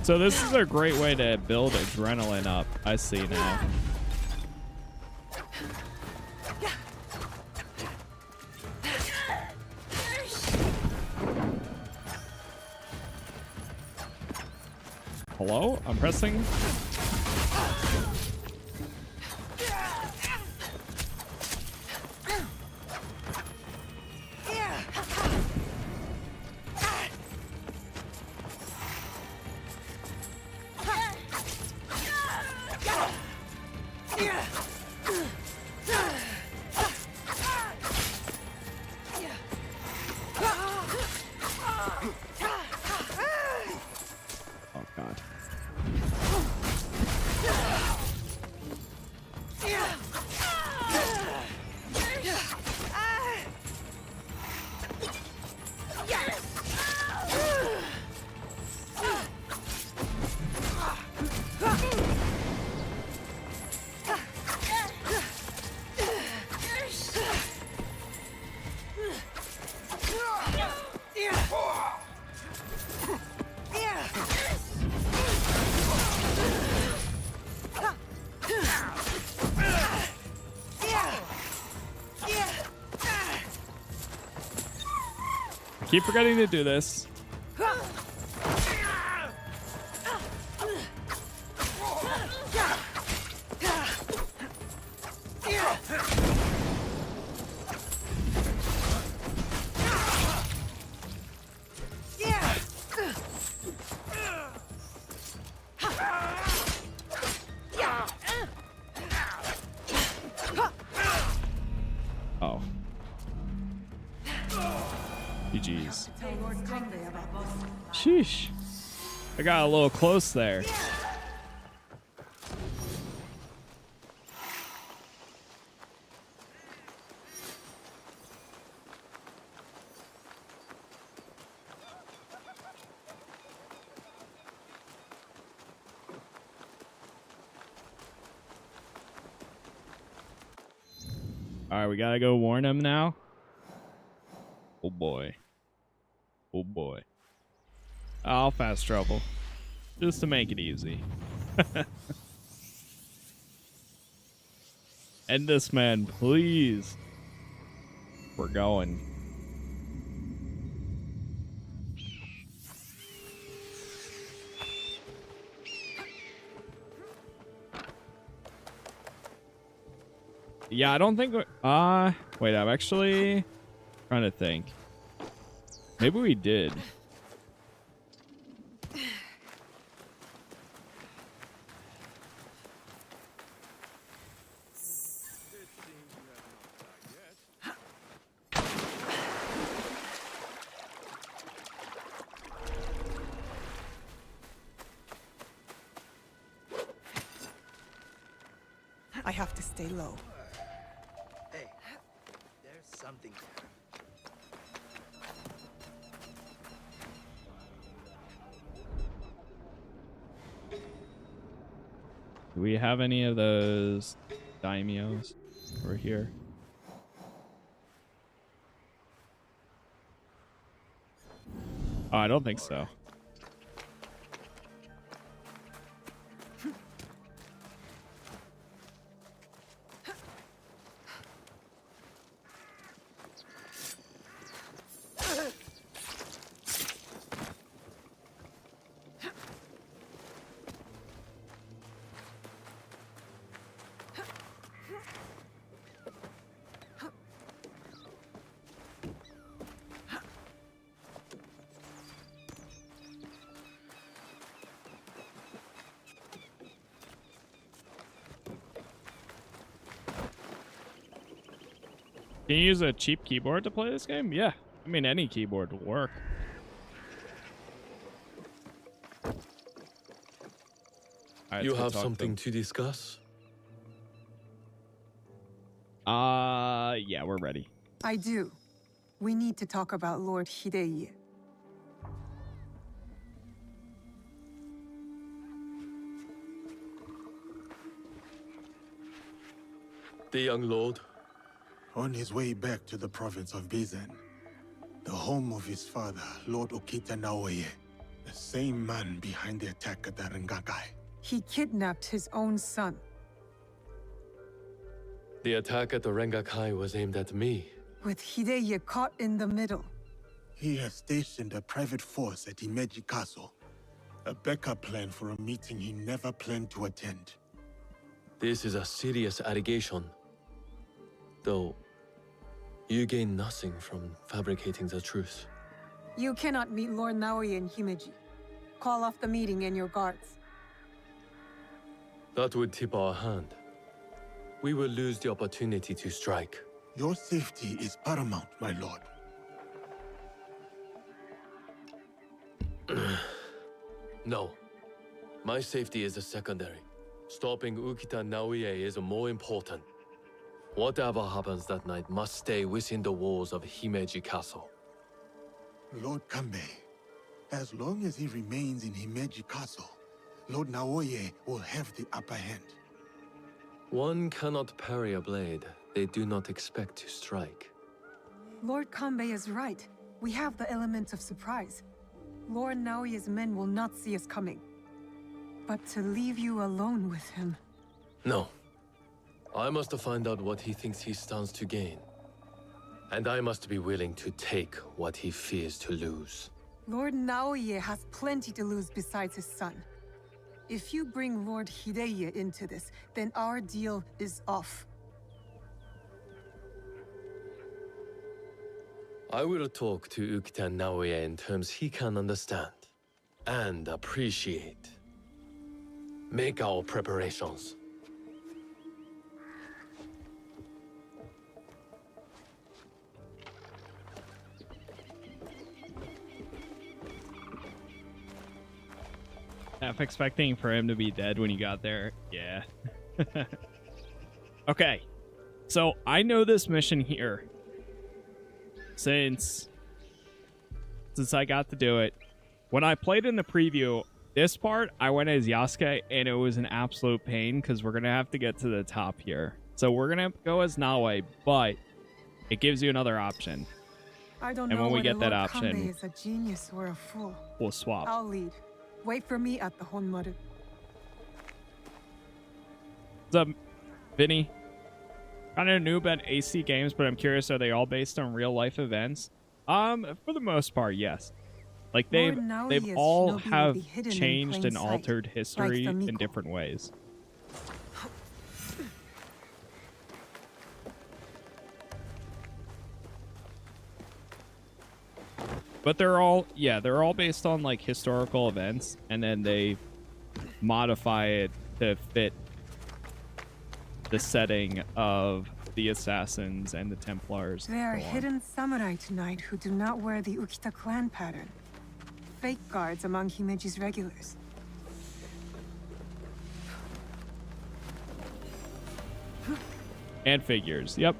So this is a great way to build adrenaline up. I see now. Hello? I'm pressing. keep forgetting to do this. Oh. GG's. Sheesh. I got a little close there. All right, we gotta go warn him now. Oh boy. Oh boy. I'll fast travel. Just to make it easy. End this man, please. We're going. Yeah, I don't think... wait, I'm actually trying to think. Maybe we did. I have to stay low. Hey, there's something there. Do we have any of those daimyos over here? Oh, I don't think so. Can you use a cheap keyboard to play this game? Yeah. I mean, any keyboard will work. Right, You have something to discuss? Yeah, we're ready. I do. We need to talk about Lord Hidei. The young lord? On his way back to the province of Bizen, the home of his father, Lord Okita Naoye, the same man behind the attack at the Rangakai. He kidnapped his own son. The attack at the Rangakai was aimed at me. With Hidei caught in the middle. He has stationed a private force at Himeji Castle, a backup plan for a meeting he never planned to attend. This is a serious allegation. Though, you gain nothing from fabricating the truth. You cannot meet Lord Naoye in Himeji. Call off the meeting and your guards. That would tip our hand. We will lose the opportunity to strike. Your safety is paramount, my lord. No. My safety is a secondary. Stopping Ukita Naoye is more important. Whatever happens that night must stay within the walls of Himeji Castle. Lord Kanbei, as long as he remains in Himeji Castle, Lord Naoye will have the upper hand. One cannot parry a blade they do not expect to strike. Lord Kanbei is right. We have the element of surprise. Lord Naoye's men will not see us coming. But to leave you alone with him... No. I must find out what he thinks he stands to gain. And I must be willing to take what he fears to lose. Lord Naoye has plenty to lose besides his son. If you bring Lord Hideye into this, then our deal is off. I will talk to Ukita Naoye in terms he can understand and appreciate. Make our preparations. Half expecting for him to be dead when he got there. Yeah. Okay. So I know this mission here since I got to do it. When I played in the preview, this part, I went as Yasuke, and it was an absolute pain because we're going to have to get to the top here. So we're going to go as Naoe, but it gives you another option. I don't And know when we whether get that Lord option, Kanbei is a genius or a fool. we'll swap. I'll lead. Wait for me at the Honmaru. What's up, Vinny? Kind of new about AC games, but I'm curious, are they all based on real life events? For the most part, yes. Like they've all have changed and altered history in different ways. But they're all based on like historical events, and then they modify it to fit the setting of the assassins and the Templars. There are hidden samurai tonight who do not wear the Ukita clan pattern. Fake guards among Himeji's regulars. And figures, yep.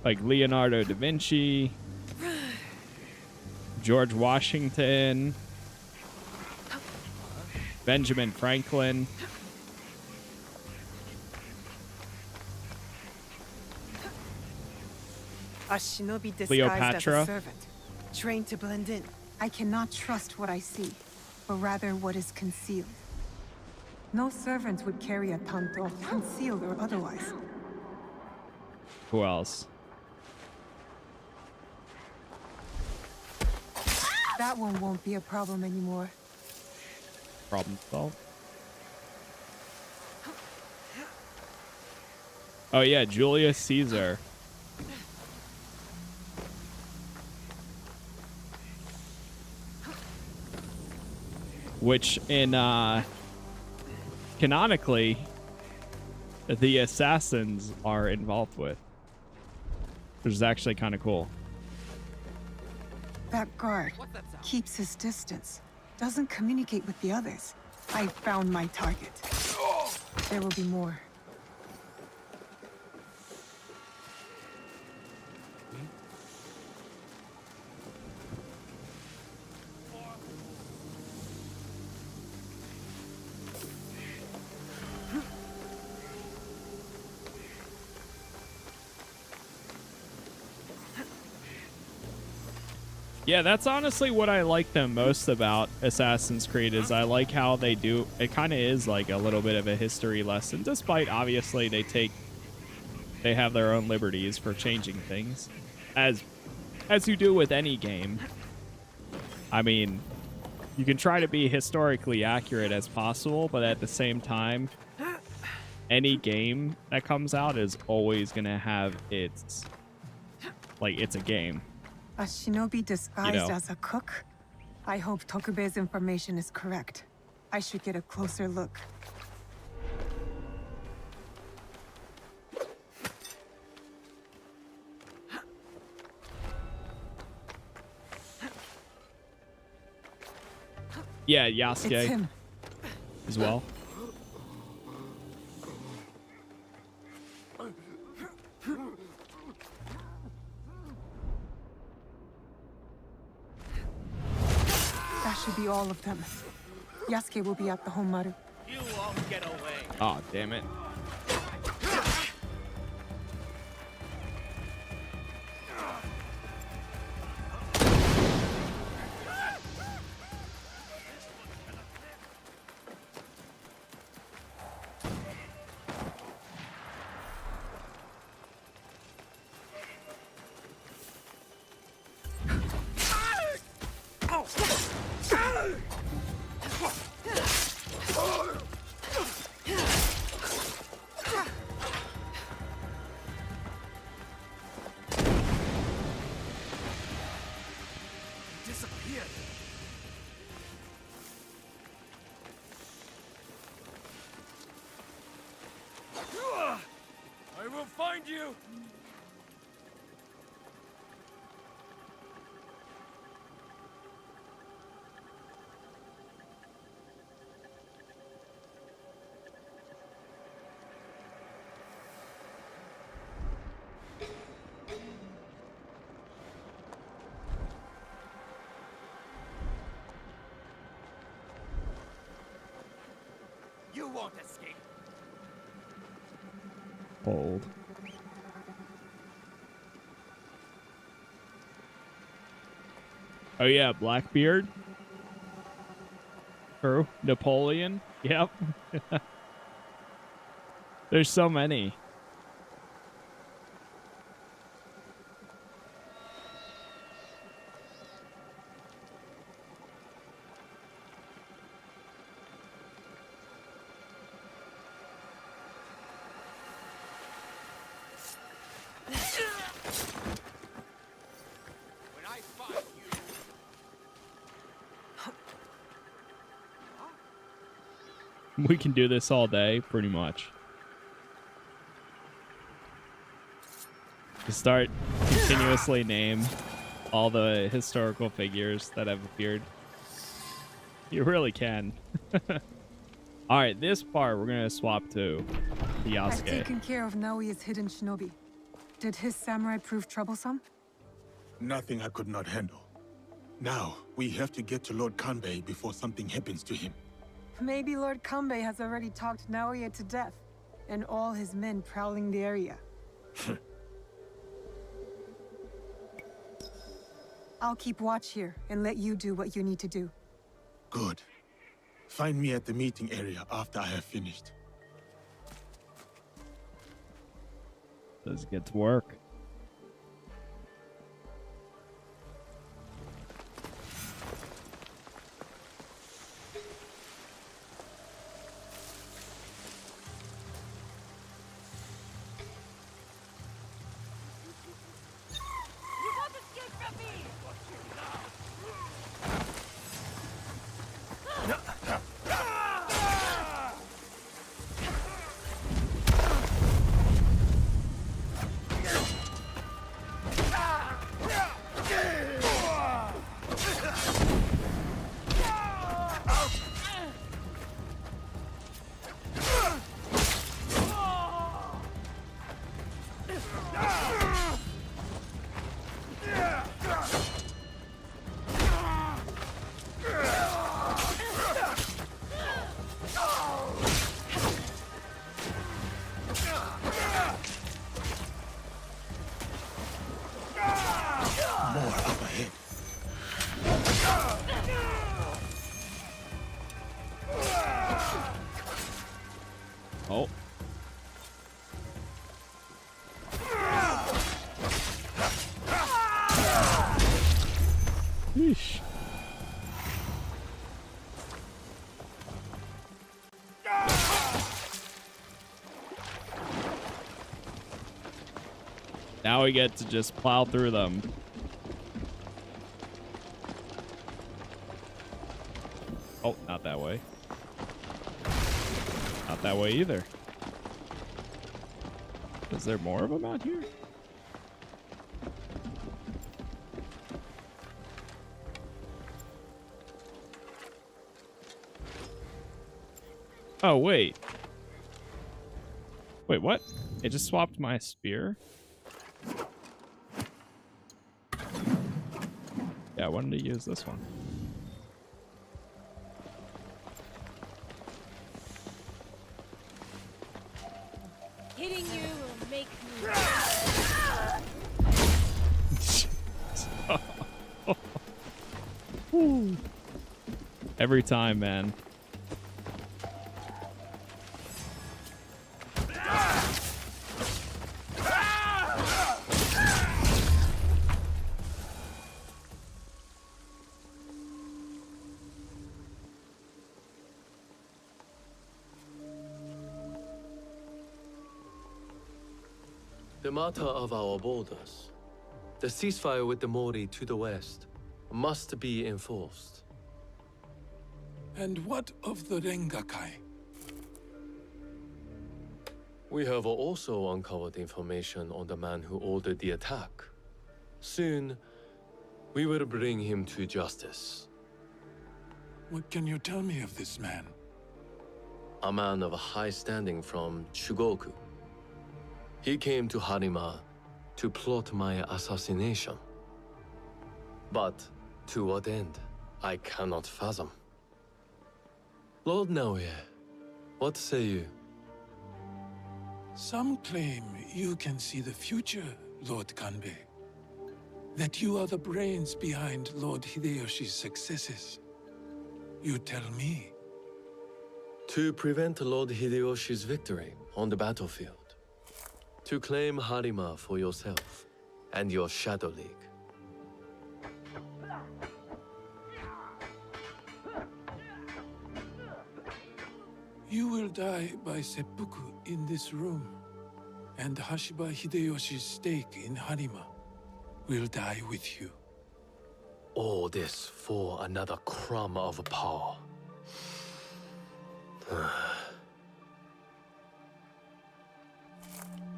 Like Leonardo da Vinci, George Washington, Benjamin Franklin. A shinobi disguised Cleopatra. as a servant, trained to blend in. I cannot trust what I see, but rather what is concealed. No servant would carry a tanto, concealed or otherwise. Who else? That one won't be a problem anymore. Problem solved. Oh yeah, Julius Caesar. Which in canonically the assassins are involved with. Which is actually kind of cool. That guard keeps his distance, doesn't communicate with the others. I found my target. There will be more. Yeah, that's honestly what I like the most about Assassin's Creed is I like how they do, it kind of is like a little bit of a history lesson, despite obviously they have their own liberties for changing things, as you do with any game. I mean, you can try to be historically accurate as possible, but at the same time, any game that comes out is always going to have its, like, it's a game. A shinobi disguised as a cook? I hope Tokube's information is correct. I should get a closer look. Yeah, Yasuke as well. That should be all of them. Yasuke will be at the Honmaru. You won't get away. Oh, damn it. behind you! You won't escape. Bold. Oh yeah, Blackbeard. True. Napoleon. Yep. There's so many. We can do this all day, pretty much. Just start continuously name all the historical figures that have appeared. You really can. All right, this part we're gonna swap to the I've Yasuke. taken care of Naoya's hidden shinobi. Did his samurai prove troublesome? Nothing I could not handle. Now, we have to get to Lord Kanbei before something happens to him. Maybe Lord Kanbei has already talked Naoya to death, and all his men prowling the area. I'll keep watch here and let you do what you need to do. Good. Find me at the meeting area after I have finished. Let's get to work. Oh. Yeesh. Now we get to just plow through them. Oh, not that way. Not that way either. Is there more of them out here? Oh, wait. Wait, what? It just swapped my spear? Yeah, I wanted to use this one. Hitting you will make me. Every time, man. The matter of our borders, the ceasefire with the Mori to the west, must be enforced. And what of the Rangakai? We have also uncovered information on the man who ordered the attack. Soon, we will bring him to justice. What can you tell me of this man? A man of high standing from Chugoku. He came to Harima to plot my assassination. But to what end, I cannot fathom. Lord Naoye, what say you? Some claim you can see the future, Lord Kanbei. That you are the brains behind Lord Hideyoshi's successes. You tell me. To prevent Lord Hideyoshi's victory on the battlefield. To claim Harima for yourself and your Shadow League. You will die by seppuku in this room, and Hashiba Hideyoshi's stake in Harima will die with you. All this for another crumb of power.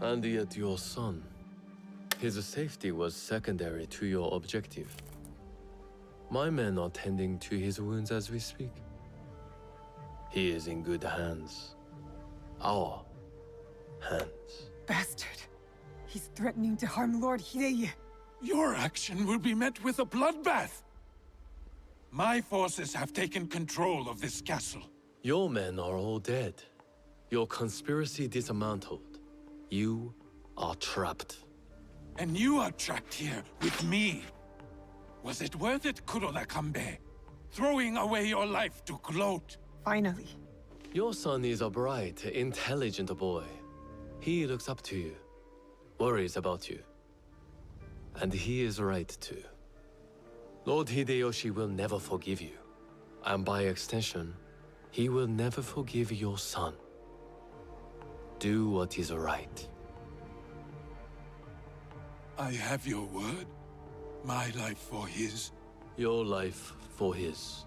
And yet your son, his safety was secondary to your objective. My men are tending to his wounds as we speak. He is in good hands. Our hands. Bastard. He's threatening to harm Lord Hideye. Your action will be met with a bloodbath. My forces have taken control of this castle. Your men are all dead. Your conspiracy dismantled. You are trapped. And you are trapped here with me. Was it worth it, Kuroda Kanbei? Throwing away your life to gloat? Finally. Your son is a bright, intelligent boy. He looks up to you, worries about you. And he is right too. Lord Hideyoshi will never forgive you. And by extension, he will never forgive your son. Do what is right. I have your word. My life for his. Your life for his.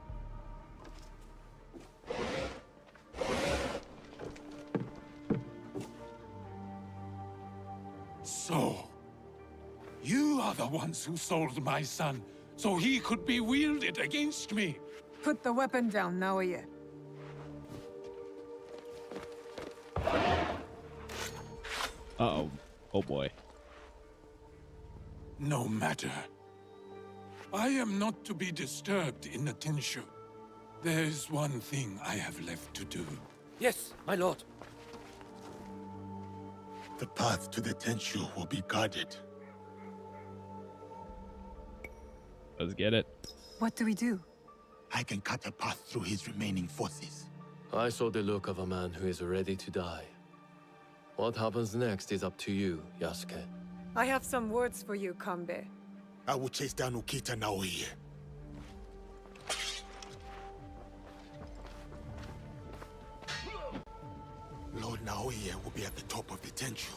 So, you are the ones who sold my son, so he could be wielded against me. Put the weapon down, Naoye. Uh-oh. Oh boy. No matter. I am not to be disturbed in the Tenshu. There's one thing I have left to do. Yes, my lord. The path to the Tenshu will be guarded. Let's get it. What do we do? I can cut a path through his remaining forces. I saw the look of a man who is ready to die. What happens next is up to you, Yasuke. I have some words for you, Kanbei. I will chase down Ukita Naoye. Lord Naoye will be at the top of the Tenshu.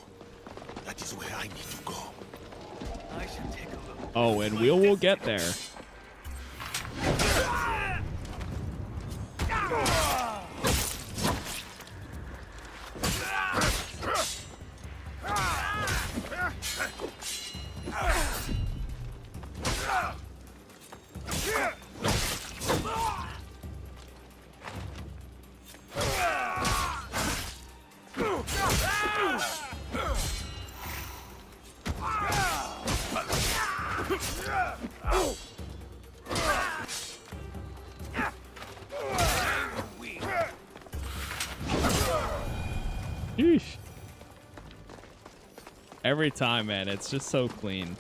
That is where I need to go. I should take a look. Oh, and we will get there. Yeesh. Every time, man, it's just so clean.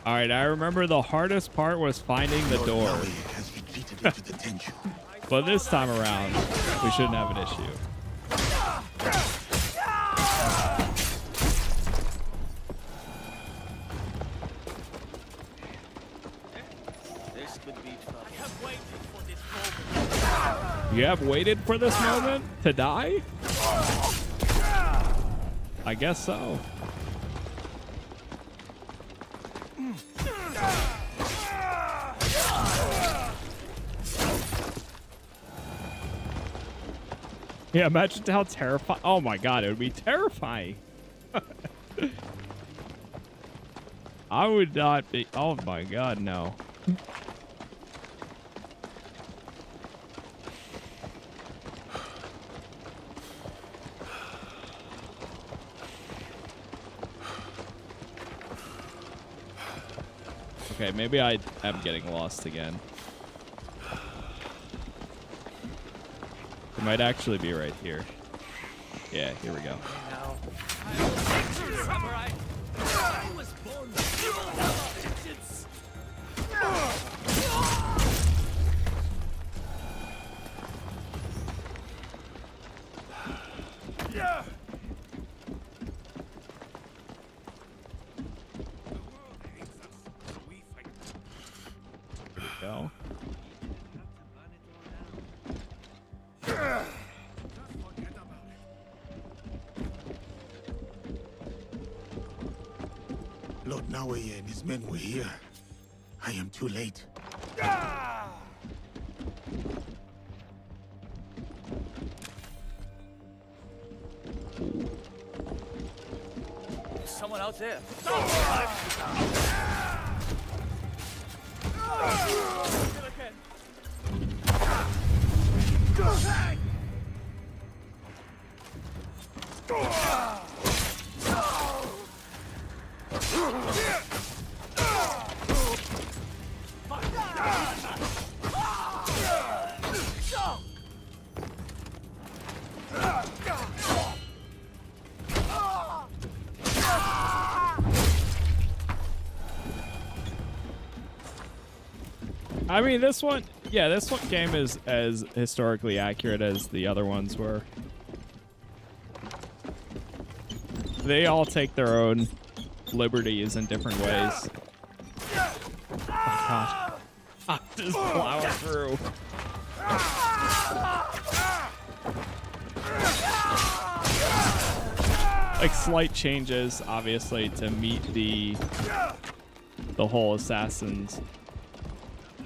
All right, I remember the hardest part was finding the door. But this time around, we shouldn't have an issue. This could be fun. I have waited for this moment. You have waited for this moment to die? I guess so. Yeah, imagine how terrifying. Oh my god, it would be terrifying. I would not be. Oh my god, no. Okay, maybe I am getting lost again. It might actually be right here. Yeah, here we go. Samurai! I was born with evil vengeance! Yeah! There we go. Lord Naoye and his men were here. I am too late. There's someone out there. I mean, this one, yeah, this one game is as historically accurate as the other ones were. They all take their own liberties in different ways. Oh, God. I'm just plowing through. Like, slight changes, obviously, to meet the whole assassins.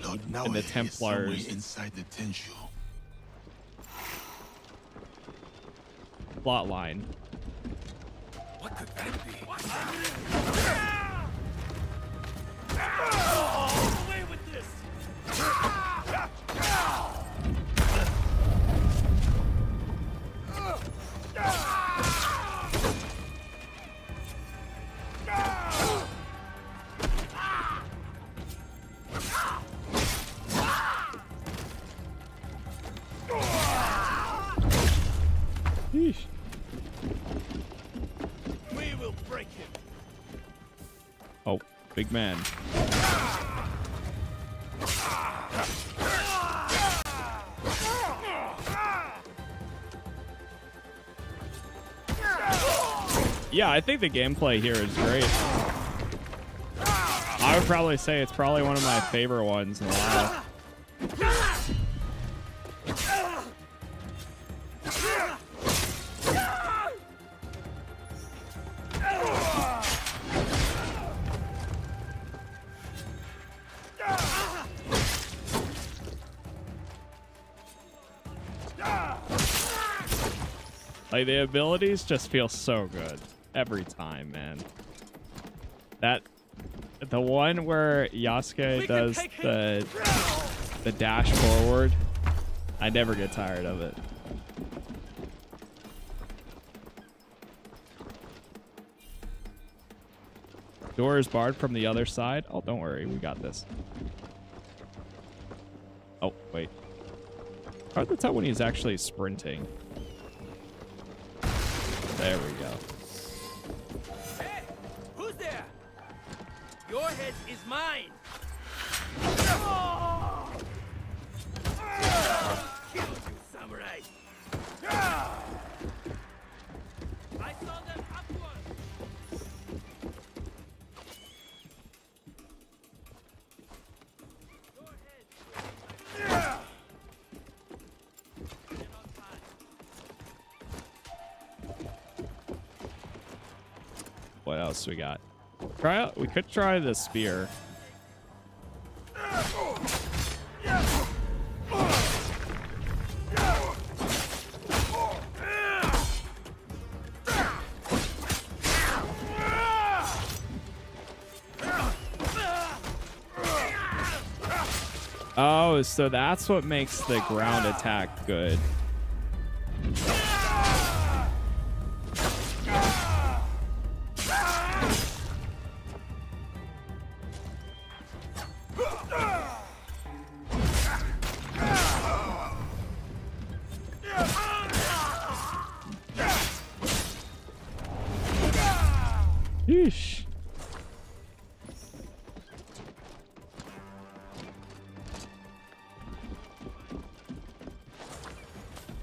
Lord And the Templars. Inside the Tenshu. Plot line. What could that be? Away with this! Yeesh. We will break him. Oh, big man. Yeah, I think the gameplay here is great. I would probably say it's probably one of my favorite ones in a while. Like, the abilities just feel so good every time, man. The one where Yasuke does the dash forward, I never get tired of it. Door is barred from the other side. Oh, don't worry, we got this. Oh, wait. Hard to tell when he's actually sprinting. There we go. Hey, who's there? Your head is mine. Kill you, samurai. I saw them upward. What else we got? We could try the spear. Oh, so that's what makes the ground attack good. Yeesh.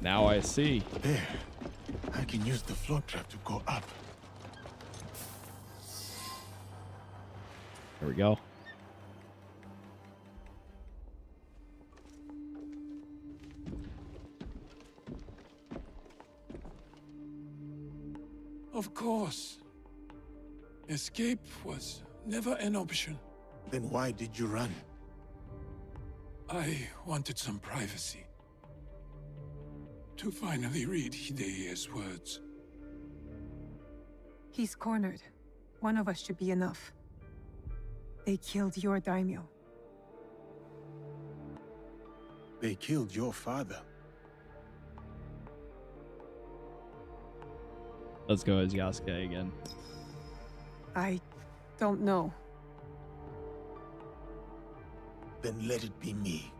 Now I see. There. I can use the float trap to go up. There we go. Of course. Escape was never an option. Then why did you run? I wanted some privacy. To finally read Hideya's words. He's cornered. One of us should be enough. They killed your daimyo. They killed your father. Let's go as Yasuke again. I don't know. Then let it be me.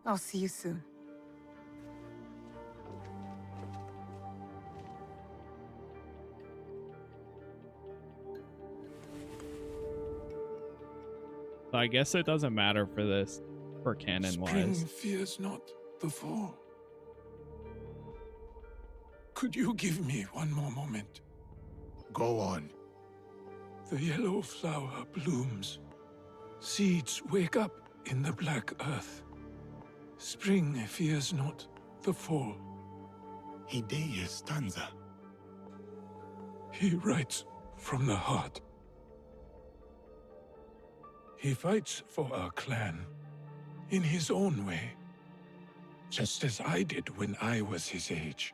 I'll see you soon. So I guess it doesn't matter for this, for canon Spring wise. fears not the fall. Could you give me one more moment? Go on. The yellow flower blooms. Seeds wake up in the black earth. Spring fears not the fall. Hideya's stanza. He writes from the heart. He fights for our clan in his own way, just as I did when I was his age.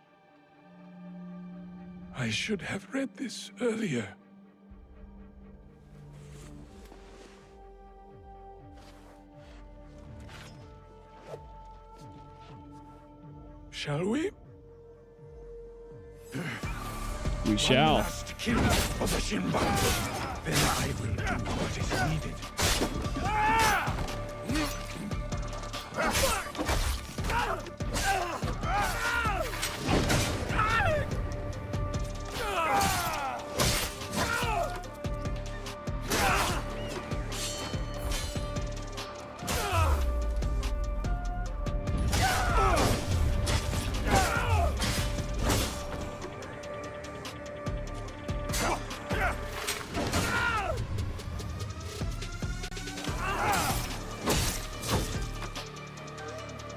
I should have read this earlier. Shall we? We shall. One last kill for the Shinban. Then I will do what is needed.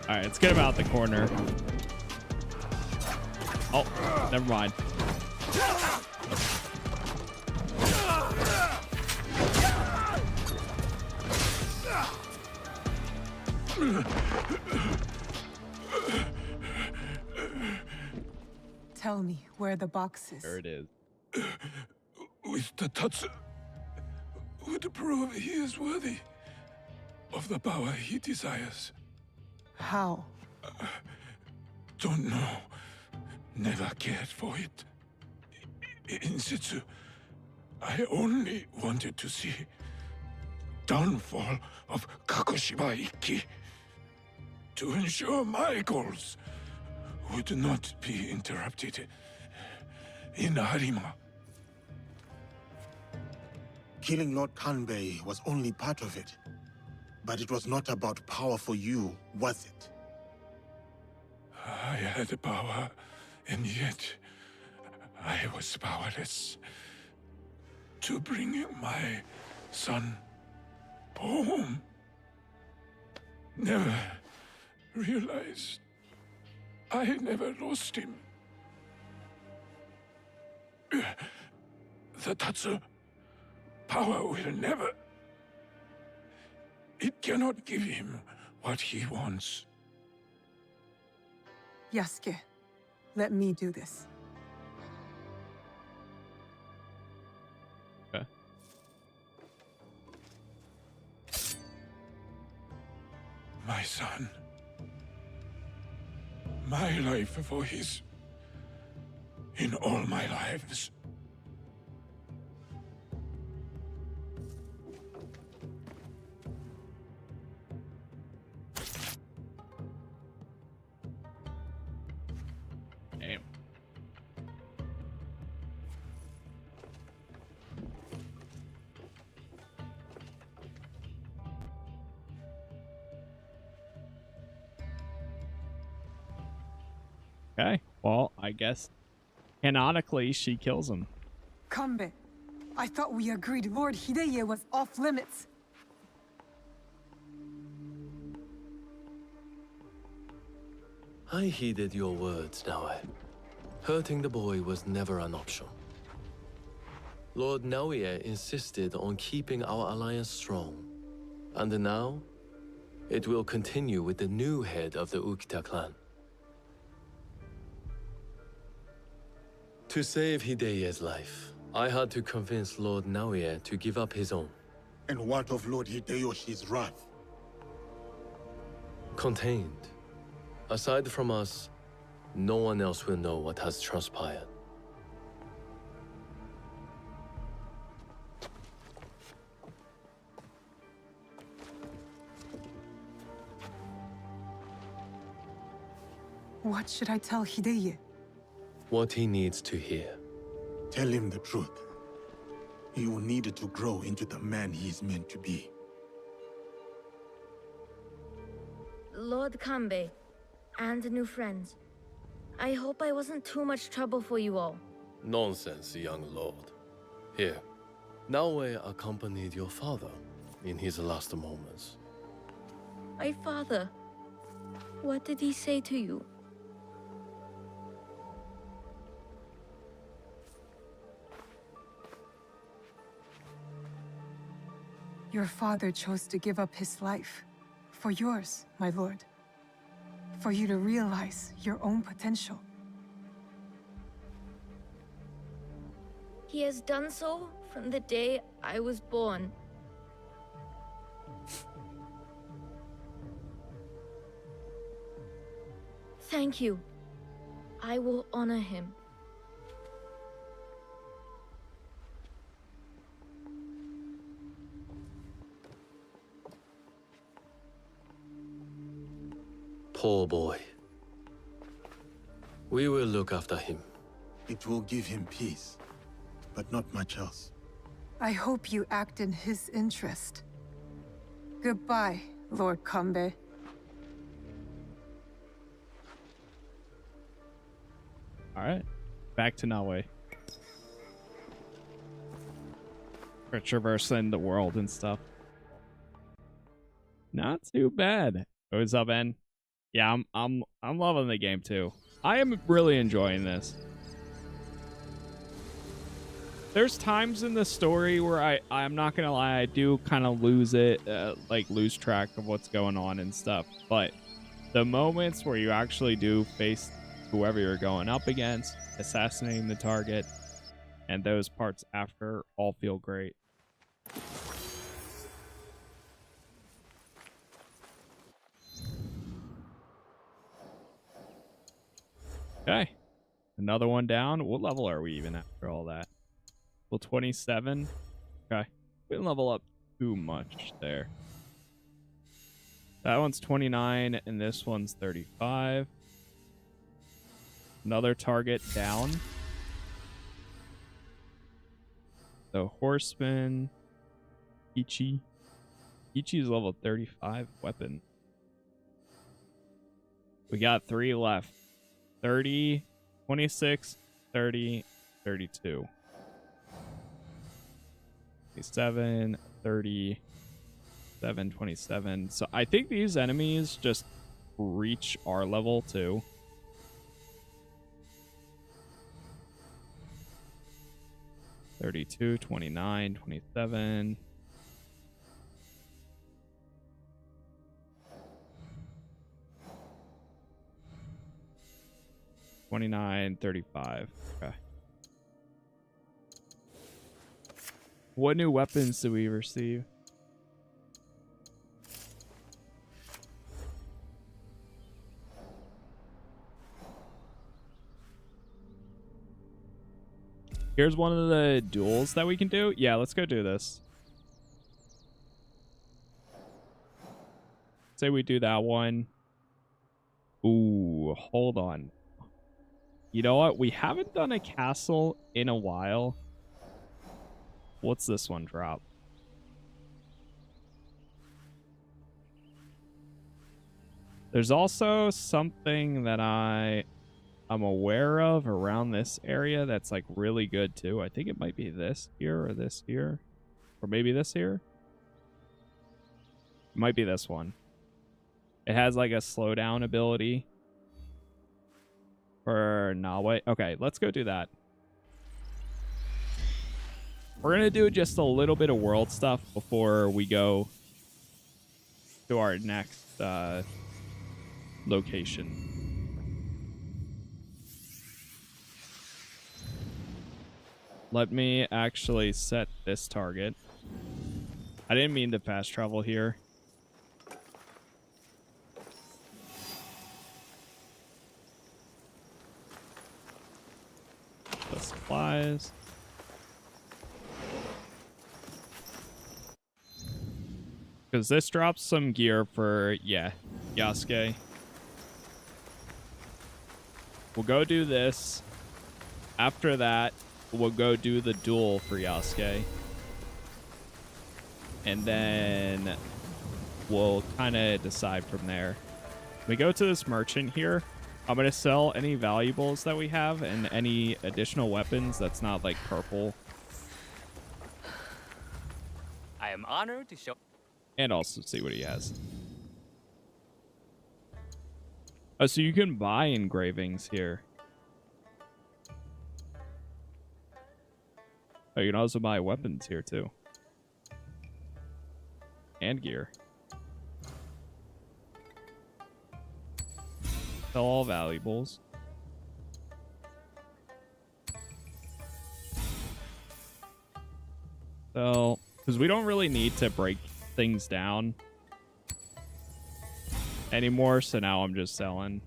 All right, let's get him out the corner. Oh, never mind. Tell me where the box is. There it is. With the Tatsu, would prove he is worthy of the power he desires. How? Don't know. Never cared for it. In Setsu, I only wanted to see downfall of Kagoshima Ikki to ensure my goals would not be interrupted in Harima. Killing Lord Kanbei was only part of it. But it was not about power for you, was it? I had power, and yet I was powerless to bring my son home. Never realized I never lost him. The Tatsu power will never... It cannot give him what he wants. Yasuke, let me do this. Okay. my son. My life for his... in all my lives. Damn. Okay, well, I guess canonically she kills him. Kanbei, I thought we agreed Lord Hideye was off limits. I heeded your words, Naoe. Hurting the boy was never an option. Lord Naoye insisted on keeping our alliance strong. And now, it will continue with the new head of the Ukita clan. To save Hideye's life, I had to convince Lord Naoye to give up his own. And what of Lord Hideyoshi's wrath? Contained. Aside from us, no one else will know what has transpired. What should I tell Hideye? What he needs to hear. Tell him the truth. He will need to grow into the man he is meant to be. Lord Kanbei, and new friends. I hope I wasn't too much trouble for you all. Nonsense, young lord. Here, Naoe accompanied your father in his last moments. My father. What did he say to you? Your father chose to give up his life. For yours, my lord. For you to realize your own potential. He has done so from the day I was born. Thank you. I will honor him. Poor boy. We will look after him. It will give him peace, but not much else. I hope you act in his interest. Goodbye, Lord Kanbei. Alright. Back to Naoe. For traversing the world and stuff. Not too bad. What's up, Ben? Yeah, I'm loving the game too. I am really enjoying this. There's times in the story where I'm not gonna lie, I do kind of lose it, like lose track of what's going on and stuff. But the moments where you actually do face whoever you're going up against, assassinating the target, and those parts after all feel great. Okay, another one down. What level are we even after all that? Well, 27. Okay, we didn't level up too much there. That one's 29, and this one's 35. Another target down. So Horseman, Ichi. Ichi's level 35 weapon. We got 3 left. 30, 26, 30, 32. 27, 30, 7, 27. So I think these enemies just reach our level too. $32, 29, 27. $29, 35. Okay. What new weapons do we receive? Here's one of the duels that we can do. Yeah, let's go do this. Say we do that one. Ooh, hold on. You know what? We haven't done a castle in a while. What's this one drop? There's also something that I'm aware of around this area that's like really good too. I think it might be this here or this here. Or maybe this here. It might be this one. It has like a slowdown ability for Nawe. Okay, let's go do that. We're going to do just a little bit of world stuff before we go to our next location. Let me actually set this target. I didn't mean to fast travel here. The supplies. Because this drops some gear for, yeah, Yasuke. We'll go do this. After that, we'll go do the duel for Yasuke. And then we'll kind of decide from there. We go to this merchant here. I'm going to sell any valuables that we have and any additional weapons that's not like purple. I am honored to show... And also see what he has. Oh, so you can buy engravings here. Oh, you can also buy weapons here too. And gear. Sell all valuables. So, because we don't really need to break things down anymore, so now I'm just selling.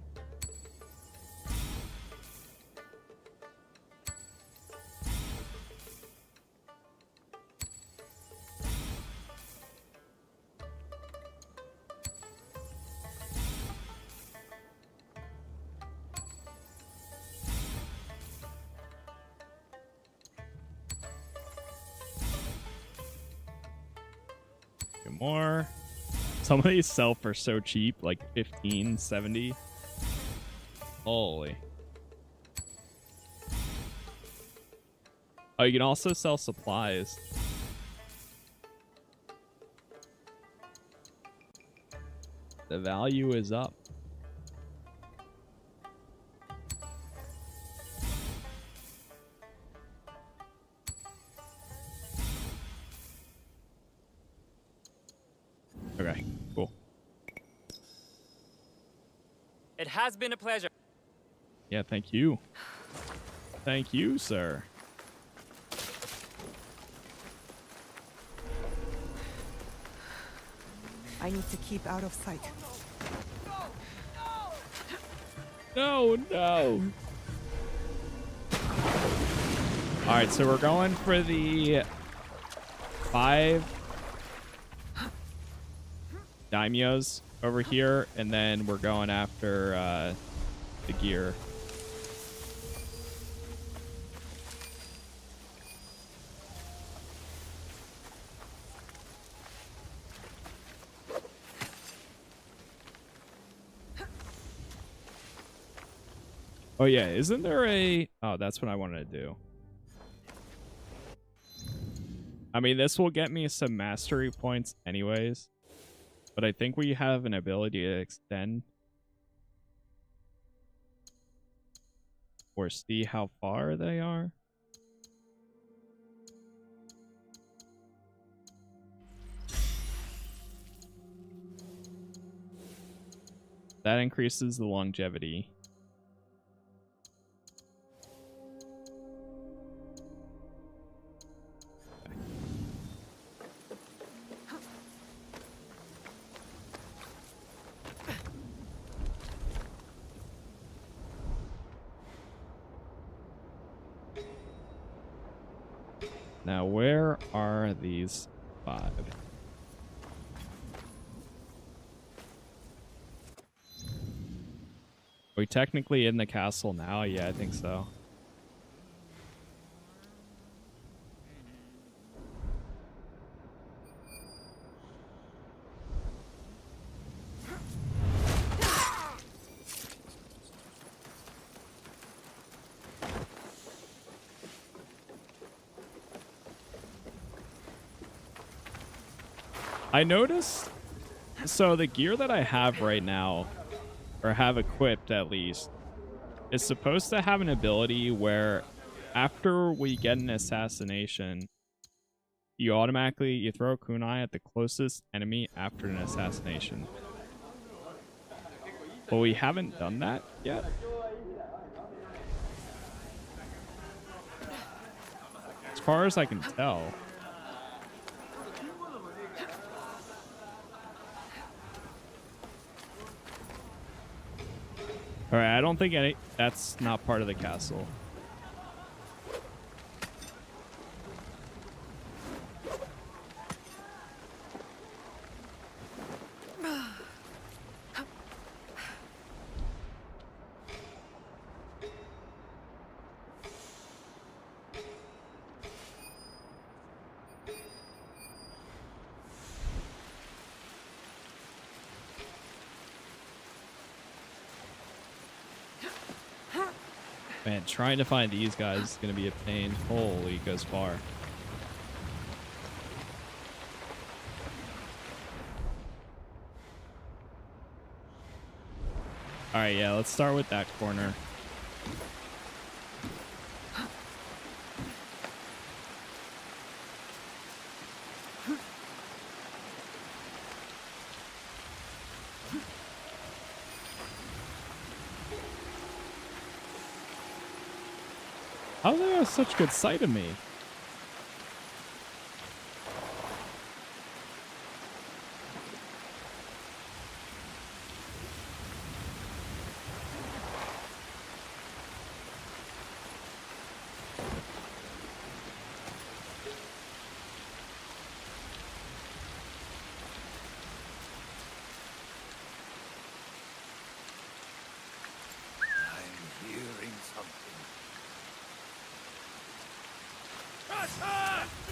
More. Some of these sell for so cheap, like 15, 70. Holy. Oh, you can also sell supplies. The value is up. Okay, cool. It has been a pleasure. Yeah, thank you. Thank you, sir. I need to keep out of sight. No, no. All right, so we're going for the 5 daimyos over here, and then we're going after the gear. Oh yeah, isn't there a... Oh, that's what I wanted to do. I mean, this will get me some mastery points anyways. But I think we have an ability to extend. Or see how far they are. That increases the longevity. Now, where are these 5? Are we technically in the castle now? Yeah, I think so. I noticed, so the gear that I have right now, or have equipped at least, is supposed to have an ability where after we get an assassination, you throw a kunai at the closest enemy after an assassination. But we haven't done that yet. As far as I can tell. Alright, I don't think that's not part of the castle. Man, trying to find these guys is going to be a pain. Holy, it goes far. Alright, yeah, let's start with that corner. How do they have such good sight of me?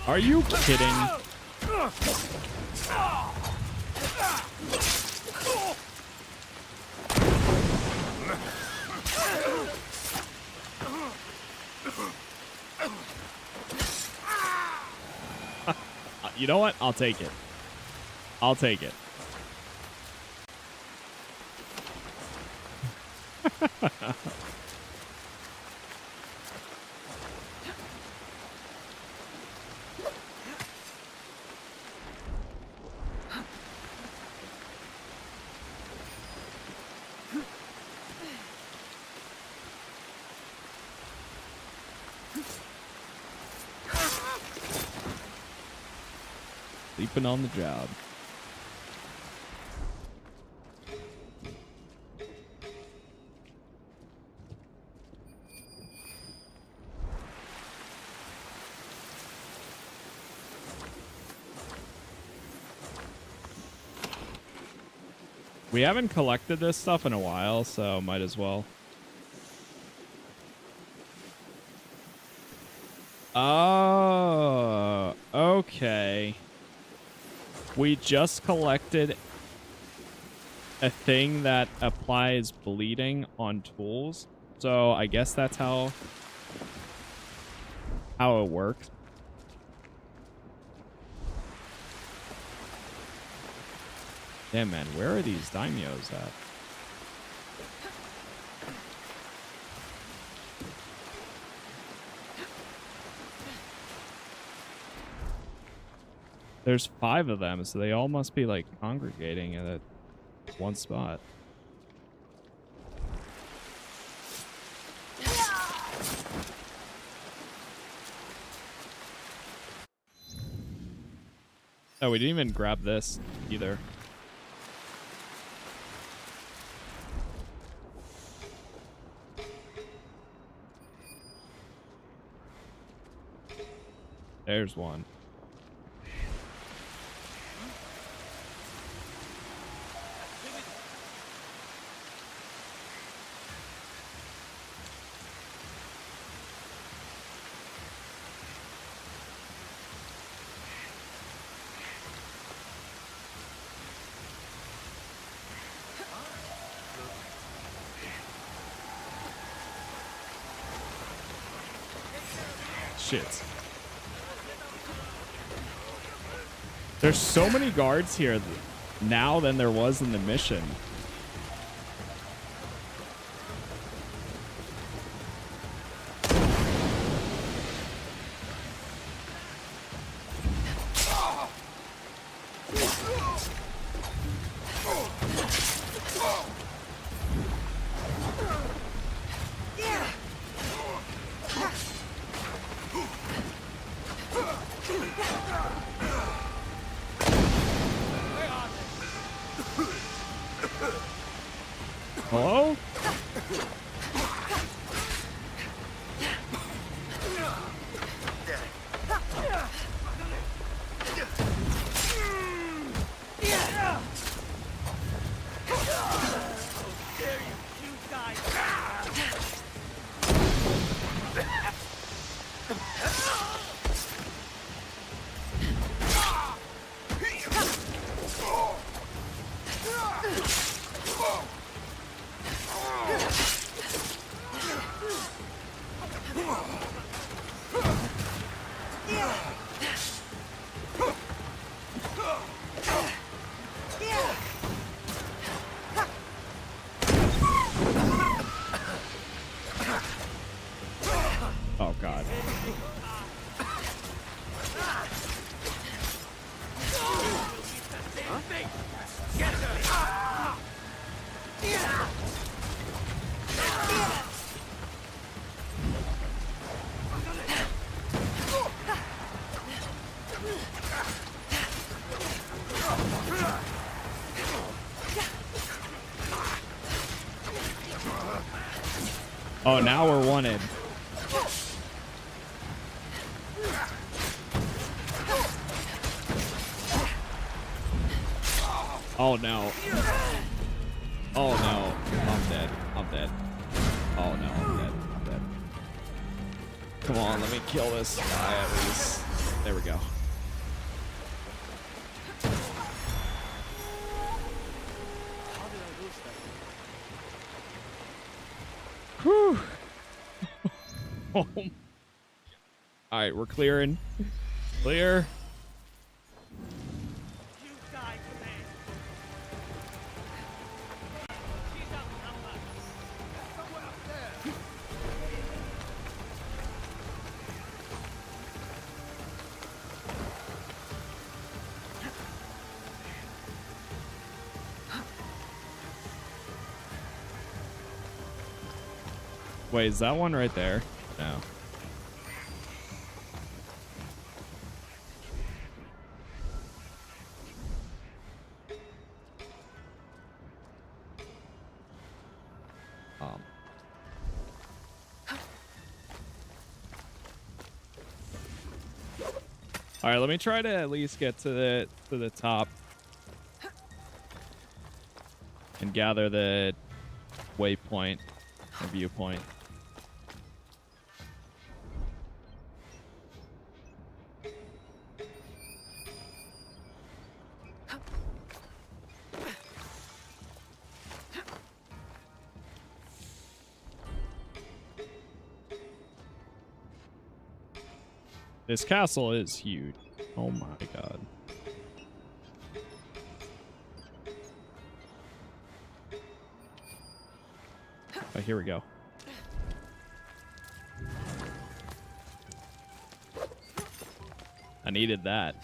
Are you kidding? You know what? I'll take it. I'll take it. Sleeping on the job. We haven't collected this stuff in a while, so might as well. Oh, okay. We just collected a thing that applies bleeding on tools. So I guess that's how it works. Damn, man, where are these daimyos at? There's 5 of them, so they all must be like congregating at one spot. Oh, we didn't even grab this either. There's one. Shit. There's so many guards here now than there was in the mission. Hello? Oh god. Oh, now we're wanted. Oh no. Oh no. I'm dead. I'm dead. Oh no, I'm dead. I'm dead. Come on, let me kill this guy at least. There we go. Whew. Oh. All right, we're clearing. Clear. Wait, is that one right there? No. All right, let me try to at least get to the top and gather the waypoint or viewpoint. This castle is huge. Oh my god. Oh, here we go. I needed that.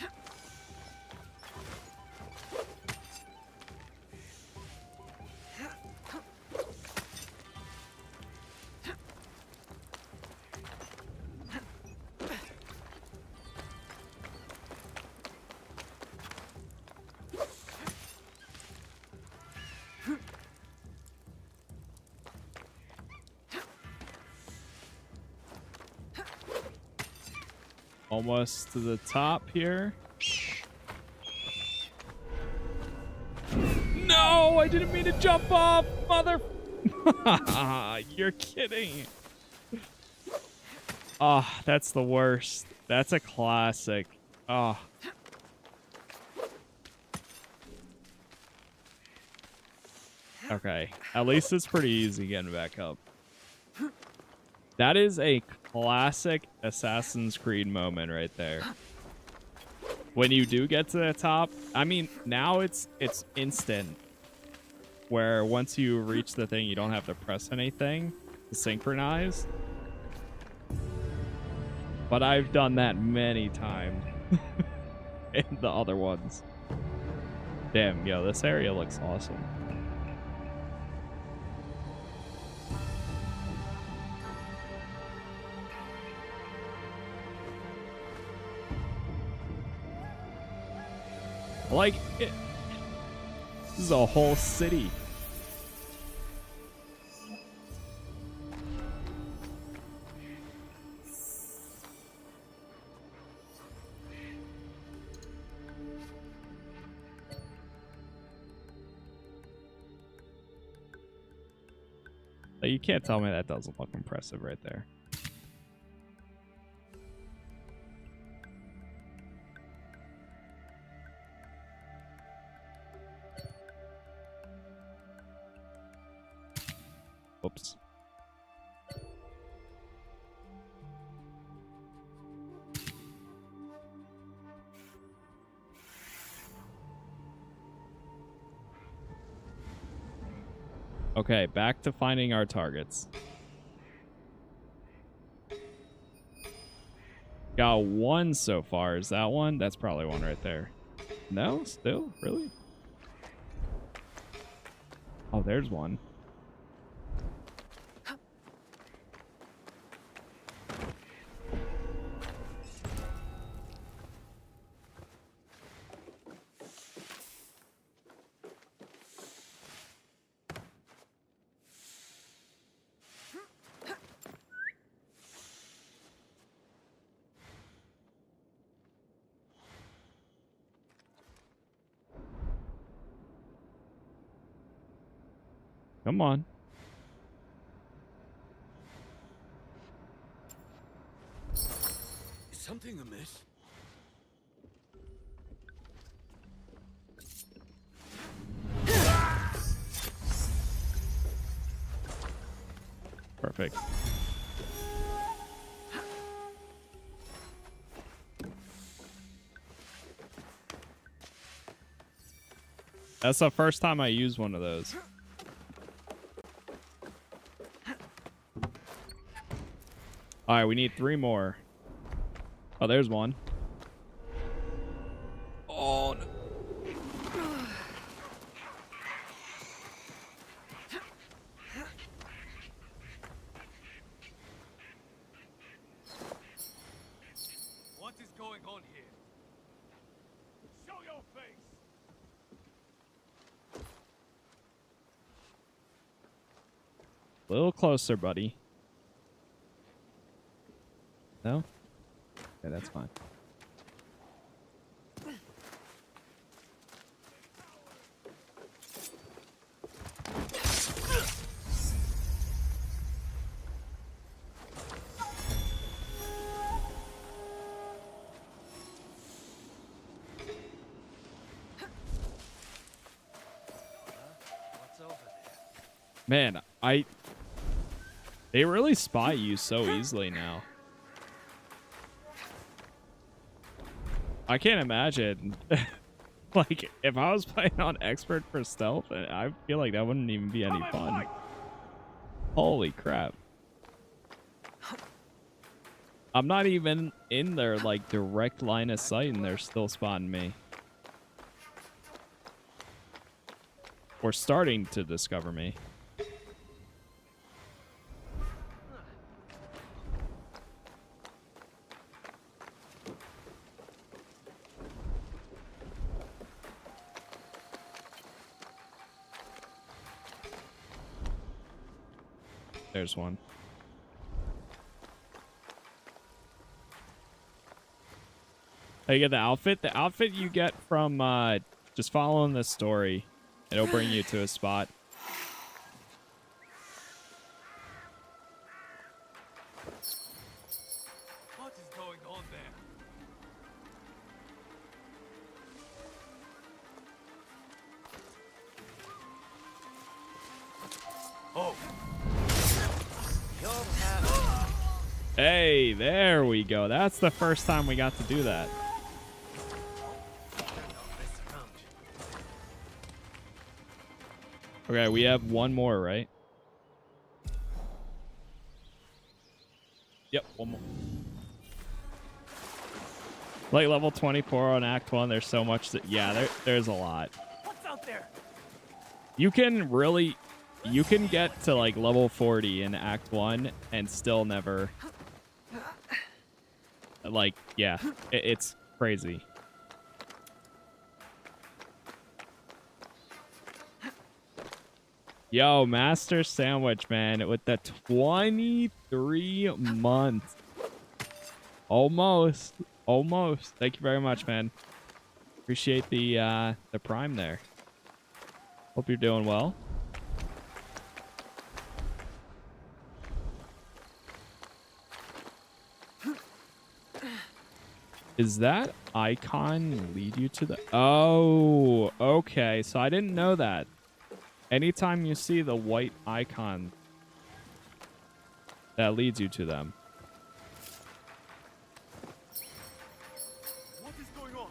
almost to the top here. No, I didn't mean to jump off, mother. You're kidding. Oh, that's the worst. That's a classic. Oh. Okay, at least it's pretty easy getting back up. That is a classic Assassin's Creed moment right there. When you do get to the top, I mean, now it's instant. Where once you reach the thing, you don't have to press anything to synchronize. But I've done that many times in the other ones. Damn, yo, this area looks awesome. Like it. This is a whole city. Like, you can't tell me that doesn't look impressive right there. Oops. Okay, back to finding our targets. Got one so far. Is that one? That's probably one right there. No? Still? Really? Oh, there's one. Come on. Is something amiss? Perfect. That's the first time I used one of those. All right, we need 3 more. Oh, there's one. Oh, no. What is going on here? Show your face! A little closer, buddy. No? Okay, that's fine. What's over there? Man, they really spy you so easily now. I can't imagine. Like, if I was playing on expert for stealth, I feel like that wouldn't even be any fun. Holy crap. I'm not even in their, like, direct line of sight, and they're still spotting me. Or starting to discover me. There's one. Oh, you get the outfit? The outfit you get from just following the story. It'll bring you to a spot. What is going on there? Oh. Hey, there we go. That's the first time we got to do that. Okay, we have one more, right? Yep, one more. Like level 24 on Act 1, there's so much that... Yeah, there's a lot. What's out there? You can get to like level 40 in Act 1 and still never... Like, yeah, it's crazy. Yo, Master Sandwich, man, with the 23 months. Almost. Thank you very much, man. Appreciate the prime there. Hope you're doing well. Is that icon lead you to the... Oh, okay. So I didn't know that. Anytime you see the white icon, that leads you to them. What is going on?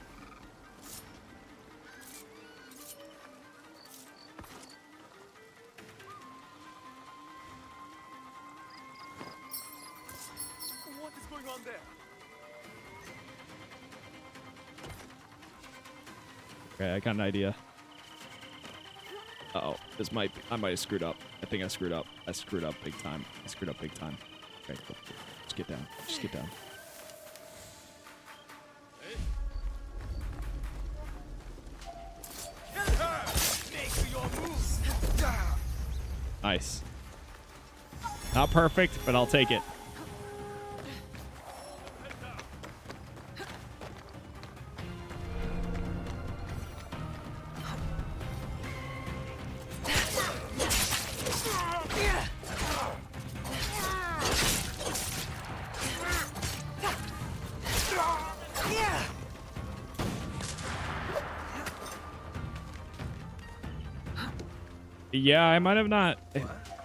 What is going on there? Okay, I got an idea. Uh-oh, I might have screwed up. I think I screwed up. I screwed up big time. Okay, cool. Just get down. Nice. Not perfect, but I'll take it. Yeah, I might have not.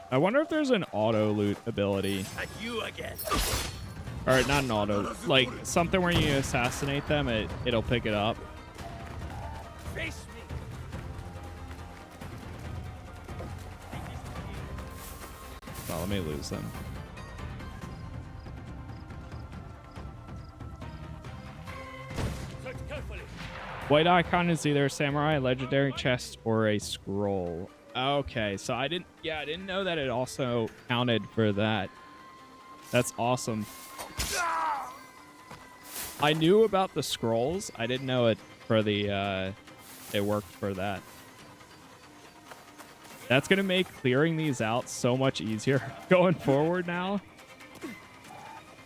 I wonder if there's an auto loot ability. At you again. Or not an auto, like something where you assassinate them, it'll pick it up. Face me. Well, let me lose them. Search carefully. White icon is either a samurai, legendary chest, or a scroll. Okay, so I didn't know that it also counted for that. That's awesome. I knew about the scrolls. I didn't know it for the it worked for that. That's gonna make clearing these out so much easier going forward now.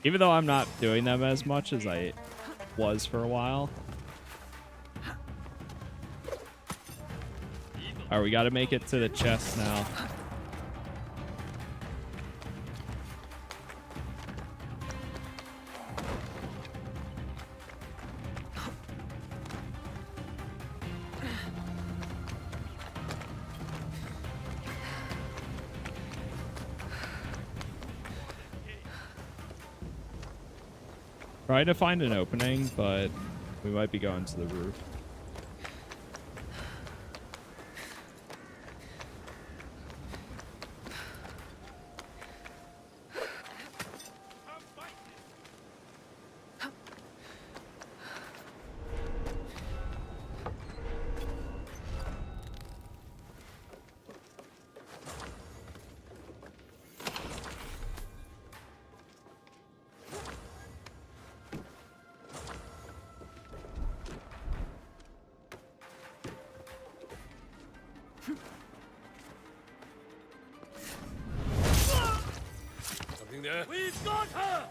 Even though I'm not doing them as much as I was for a while. All right, we got to make it to the chest now. Try to find an opening, but we might be going to the roof. Something there? We've got her!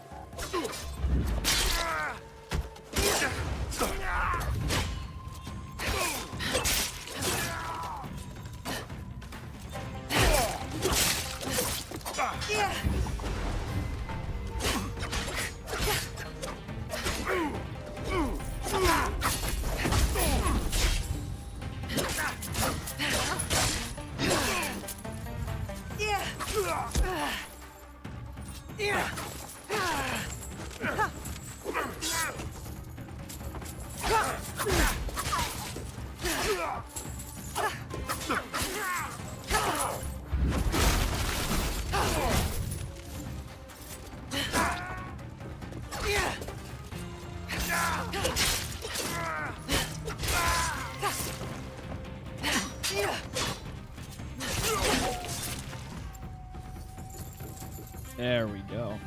There we go.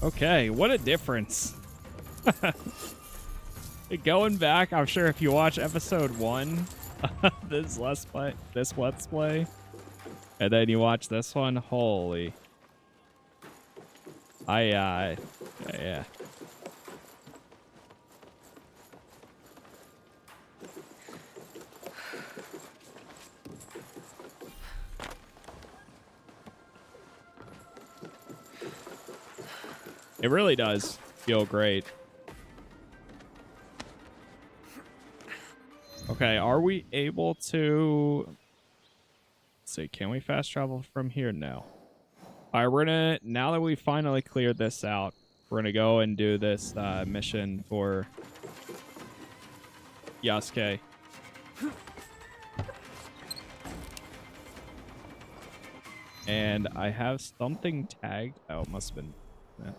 Okay, what a difference. Going back, I'm sure if you watch episode 1, this let's play, and then you watch this one, holy. Yeah. It really does feel great. Okay, are we able to... Let's see, can we fast travel from here? No. Alright, we're gonna... Now that we finally cleared this out, we're gonna go and do this mission for Yasuke. And I have something tagged. Oh, it must have been... Yeah.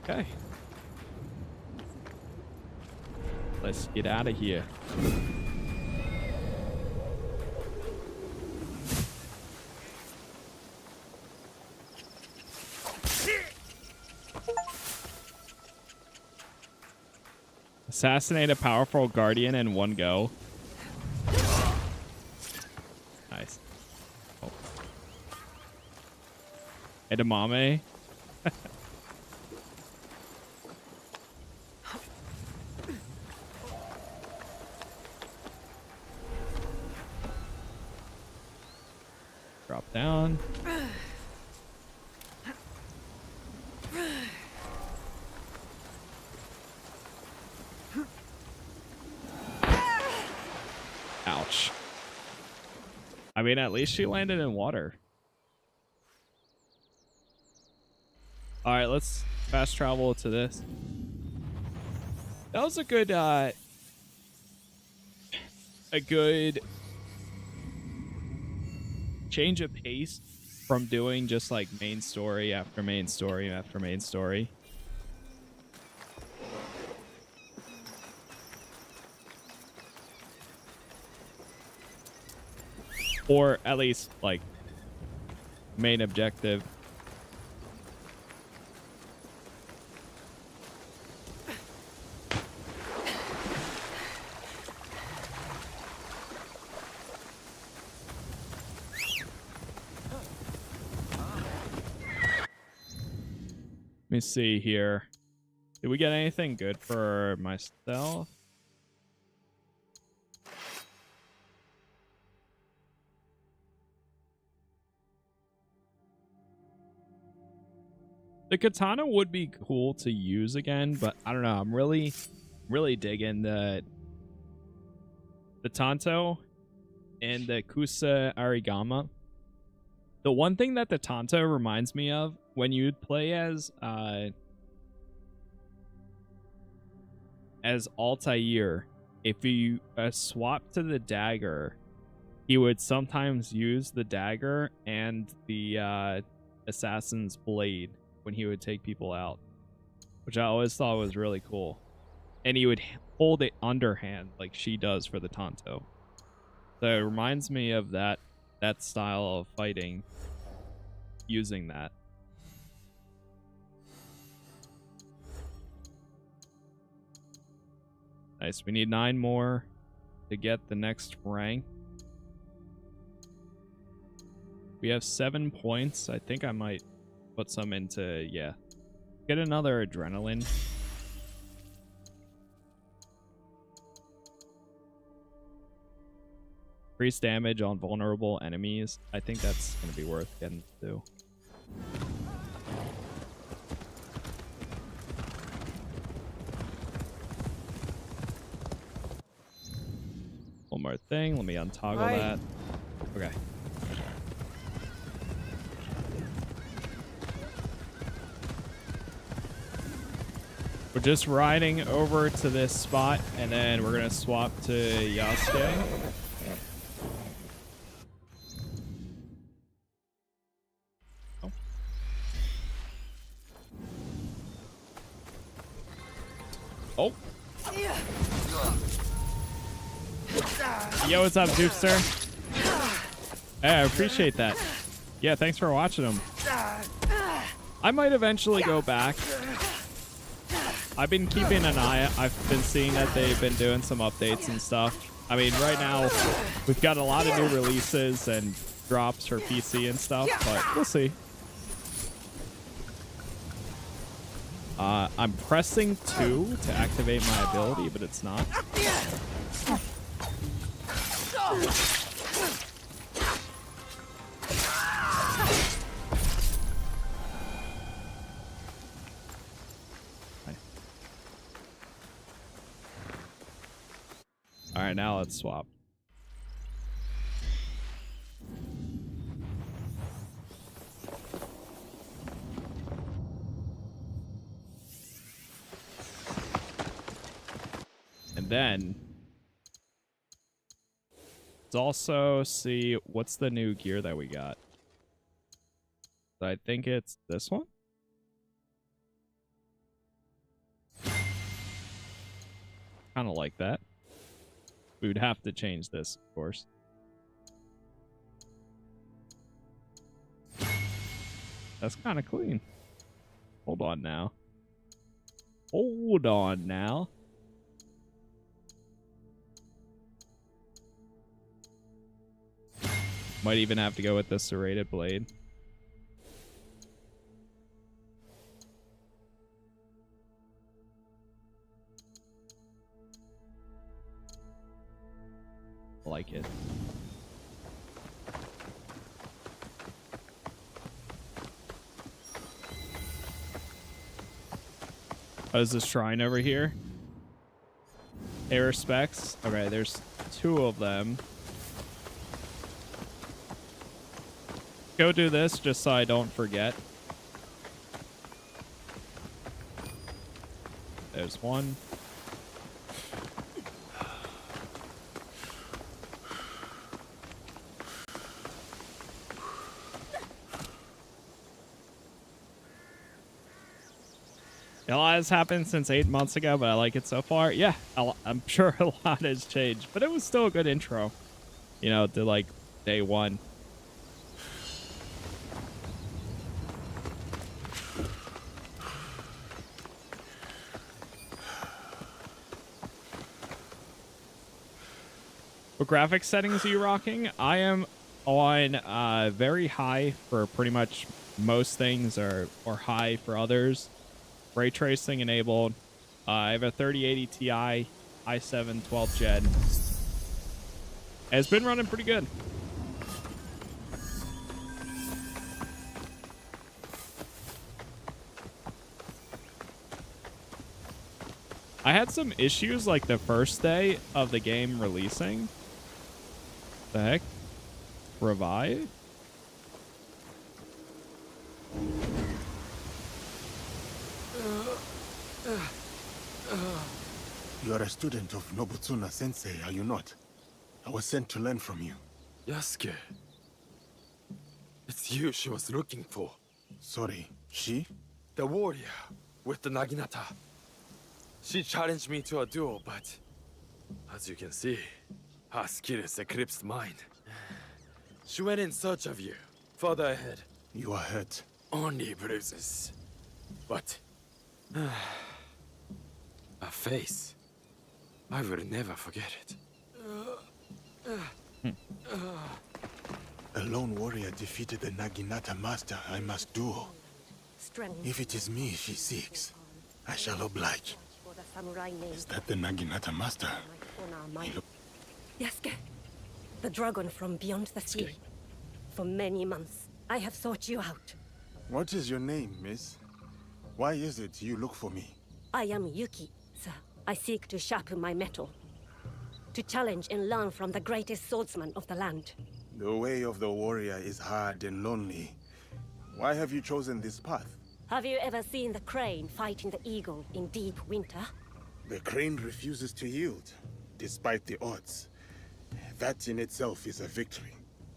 Okay. Let's get out of here. Assassinate a powerful guardian in one go. Nice. Oh. Edamame. Drop down. Ouch. I mean, at least she landed in water. All right, let's fast travel to this. That was a good change of pace from doing just like main story after main story after main story. Or at least like main objective. Let me see here. Did we get anything good for myself? The katana would be cool to use again, but I don't know. I'm really digging the Tanto and the Kusa Arigama. The one thing that the Tanto reminds me of when you play as Altair, if you swap to the dagger, he would sometimes use the dagger and the assassin's blade when he would take people out, which I always thought was really cool. And he would hold it underhand like she does for the Tanto. So it reminds me of that style of fighting using that. Nice. We need 9 more to get the next rank. We have 7 points. I think I might put some into, yeah. Get another adrenaline. Increase damage on vulnerable enemies. I think that's going to be worth getting to. One more thing. Let me untoggle that. Okay. We're just riding over to this spot, and then we're gonna swap to Yasuke. Oh. Oh. Yo, what's up, Doopster? Hey, I appreciate that. Yeah, thanks for watching them. I might eventually go back. I've been keeping an eye. I've been seeing that they've been doing some updates and stuff. I mean, right now, we've got a lot of new releases and drops for PC and stuff, but we'll see. I'm pressing 2 to activate my ability, but it's not. All right, now let's swap. And then let's also see what's the new gear that we got. I think it's this one. Kind of like that. We would have to change this, of course. That's kind of clean. Hold on now. Hold on now. Might even have to go with the serrated blade. Like it. Oh, is this shrine over here? Hey, respects. Okay, there's 2 of them. Go do this just so I don't forget. There's one. A lot has happened since 8 months ago, but I like it so far. Yeah, I'm sure a lot has changed, but it was still a good intro. You know, to like day 1. What graphics settings are you rocking? I am on very high for pretty much most things, or high for others. Ray tracing enabled. I have a 3080 Ti i7 12th gen. It's been running pretty good. I had some issues like the first day of the game releasing. The heck? Revive? You are a student of Nobutsuna Sensei, are you not? I was sent to learn from you. Yasuke. It's you she was looking for. Sorry, she? The warrior with the Naginata. She challenged me to a duel, but as you can see, her skills eclipsed mine. She went in search of you, further ahead. You are hurt. Only bruises. But her face, I will never forget it. A lone warrior defeated the Naginata master. I must duel. If it is me she seeks, I shall oblige. Is that the Naginata master? Yasuke, The dragon from beyond the sea. For many months, I have sought you out. What is your name, miss? Why is it you look for me? I am Yuki, sir. I seek to sharpen my mettle. To challenge and learn from the greatest swordsman of the land. The way of the warrior is hard and lonely. Why have you chosen this path? Have you ever seen the crane fighting the eagle in deep winter? The crane refuses to yield, despite the odds. That in itself is a victory.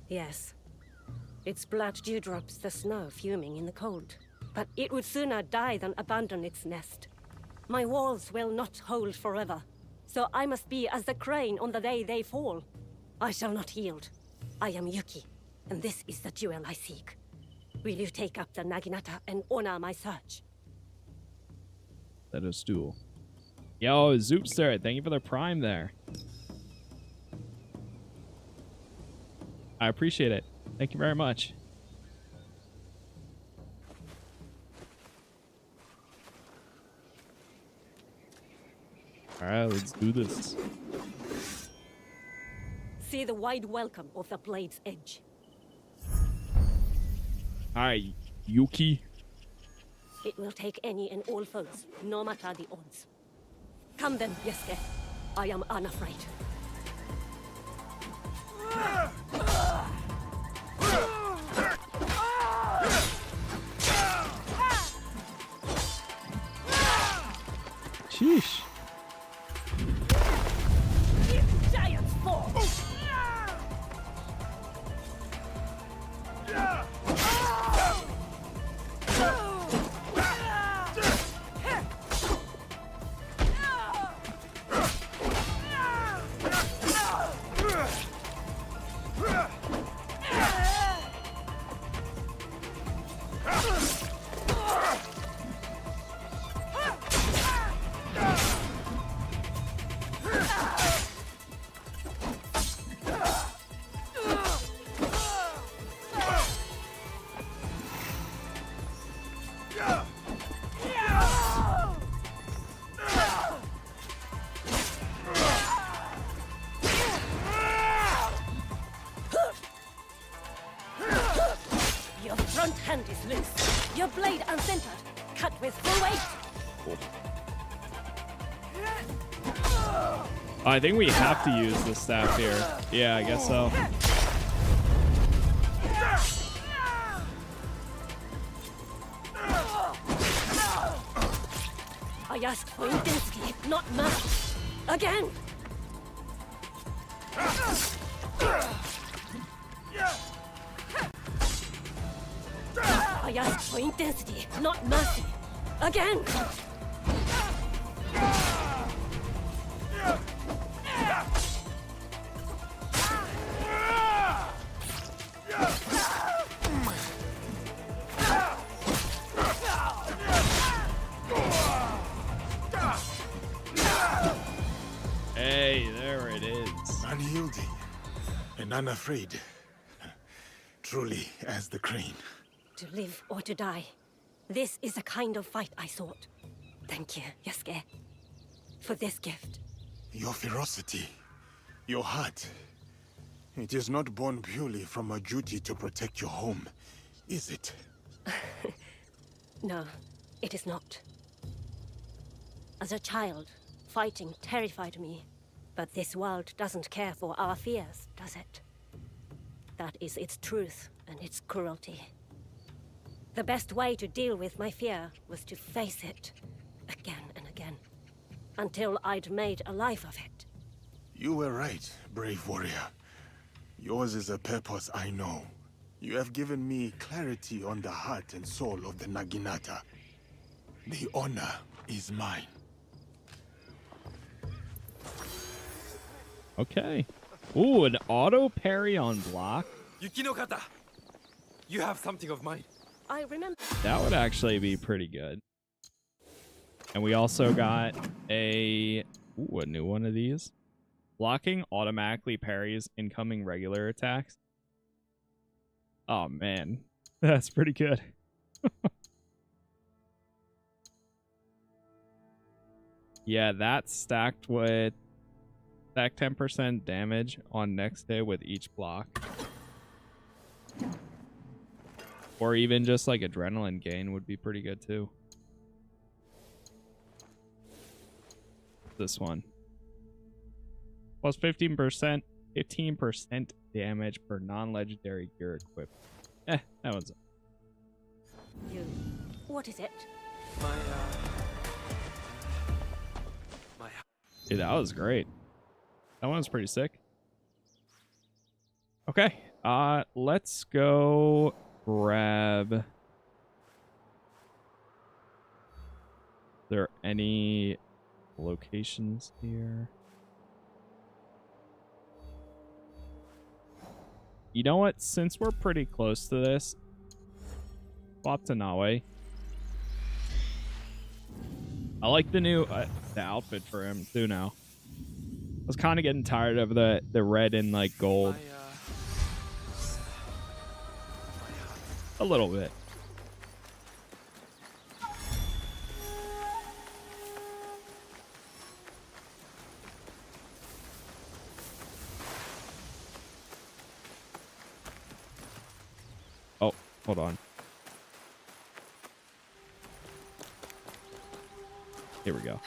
Yes. Its blood dewdrops the snow fuming in the cold. But it would sooner die than abandon its nest. My walls will not hold forever. So I must be as the crane on the day they fall. I shall not yield. I am Yuki, and this is the jewel I seek. Will you take up the Naginata and honor my search? That is duel. Yo, Zoopster, thank you for the prime there. I appreciate it. Thank you very much. All right, let's do this. See the wide welcome of the blade's edge. Hi, Yuki. It will take any and all foes, no matter the odds. Come then, Yesuke. I am unafraid. Sheesh. Giants fall. Your front hand is loose. Your blade uncentered. Cut with full weight. I think we have to use the staff here. Yeah, I guess so. I ask for intensity, not mercy. Again! I ask for intensity, not mercy. Again! Hey, there it is. Unyielding and unafraid. Truly as the crane. To live or to die. This is the kind of fight I sought. Thank you, Yasuke, for this gift. Your ferocity, your heart. It is not born purely from a duty to protect your home, is it? No, it is not. As a child, fighting terrified me. But this world doesn't care for our fears, does it? That is its truth and its cruelty. The best way to deal with my fear was to face it again and again, until I'd made a life of it. You were right, brave warrior. Yours is a purpose I know. You have given me clarity on the heart and soul of the Naginata. The honor is mine. Okay. Ooh, an auto parry on block. Yukinokata! You have something of mine. I remember. That would actually be pretty good. And we also got a new one of these. Blocking automatically parries incoming regular attacks. Oh man, that's pretty good. Yeah, that's stacked with Stack 10% damage on next day with each block. Or even just like adrenaline gain would be pretty good too. This one. Plus 15%, 15% damage per non-legendary gear equipped. That one's... What is it? Dude, that was great. That one's pretty sick. Okay, let's go grab... Are there any locations here? You know what? Since we're pretty close to this, swap to Nawe. I like the new the outfit for him too now. I was kind of getting tired of the red and like gold. A little bit. Oh, hold on. Here we go.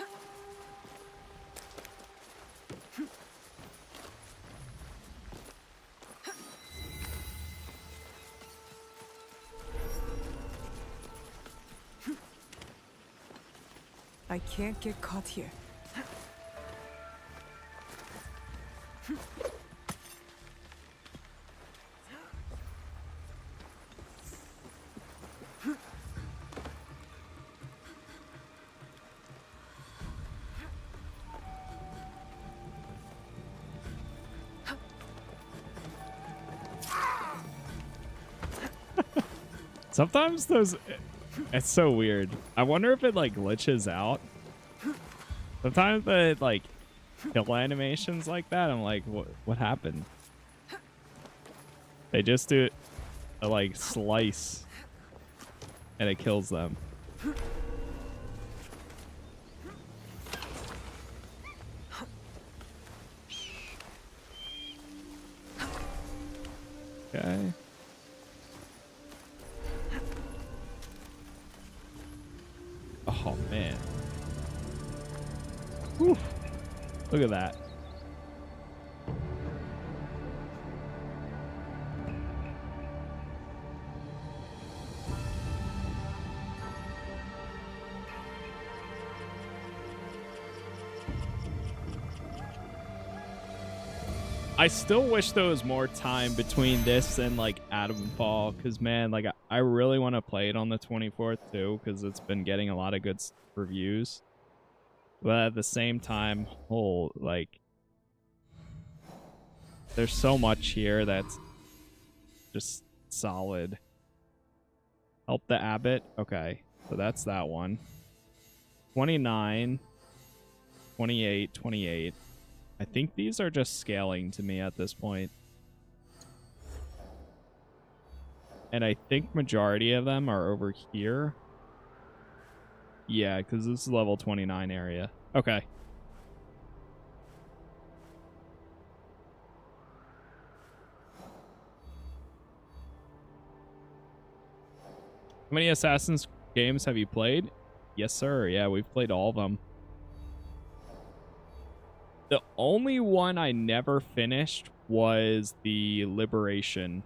I can't get caught here. Sometimes those... It's so weird. I wonder if it, like, glitches out. Sometimes the, like, kill animations like that, I'm like, what happened? They just do, a, like, slice, and it kills them. Okay. Oh, man. Whew. Look at that. I still wish there was more time between this and like Adamfall, because man, like I really want to play it on the 24th too, because it's been getting a lot of good reviews. But at the same time, like there's so much here that's just solid. Help the Abbot. Okay, so that's that one. 29, 28, 28. I think these are just scaling to me at this point. And I think majority of them are over here. Yeah, because this is level 29 area. Okay. How many Assassin's games have you played? Yes, sir. Yeah, we've played all of them. The only one I never finished was the Liberation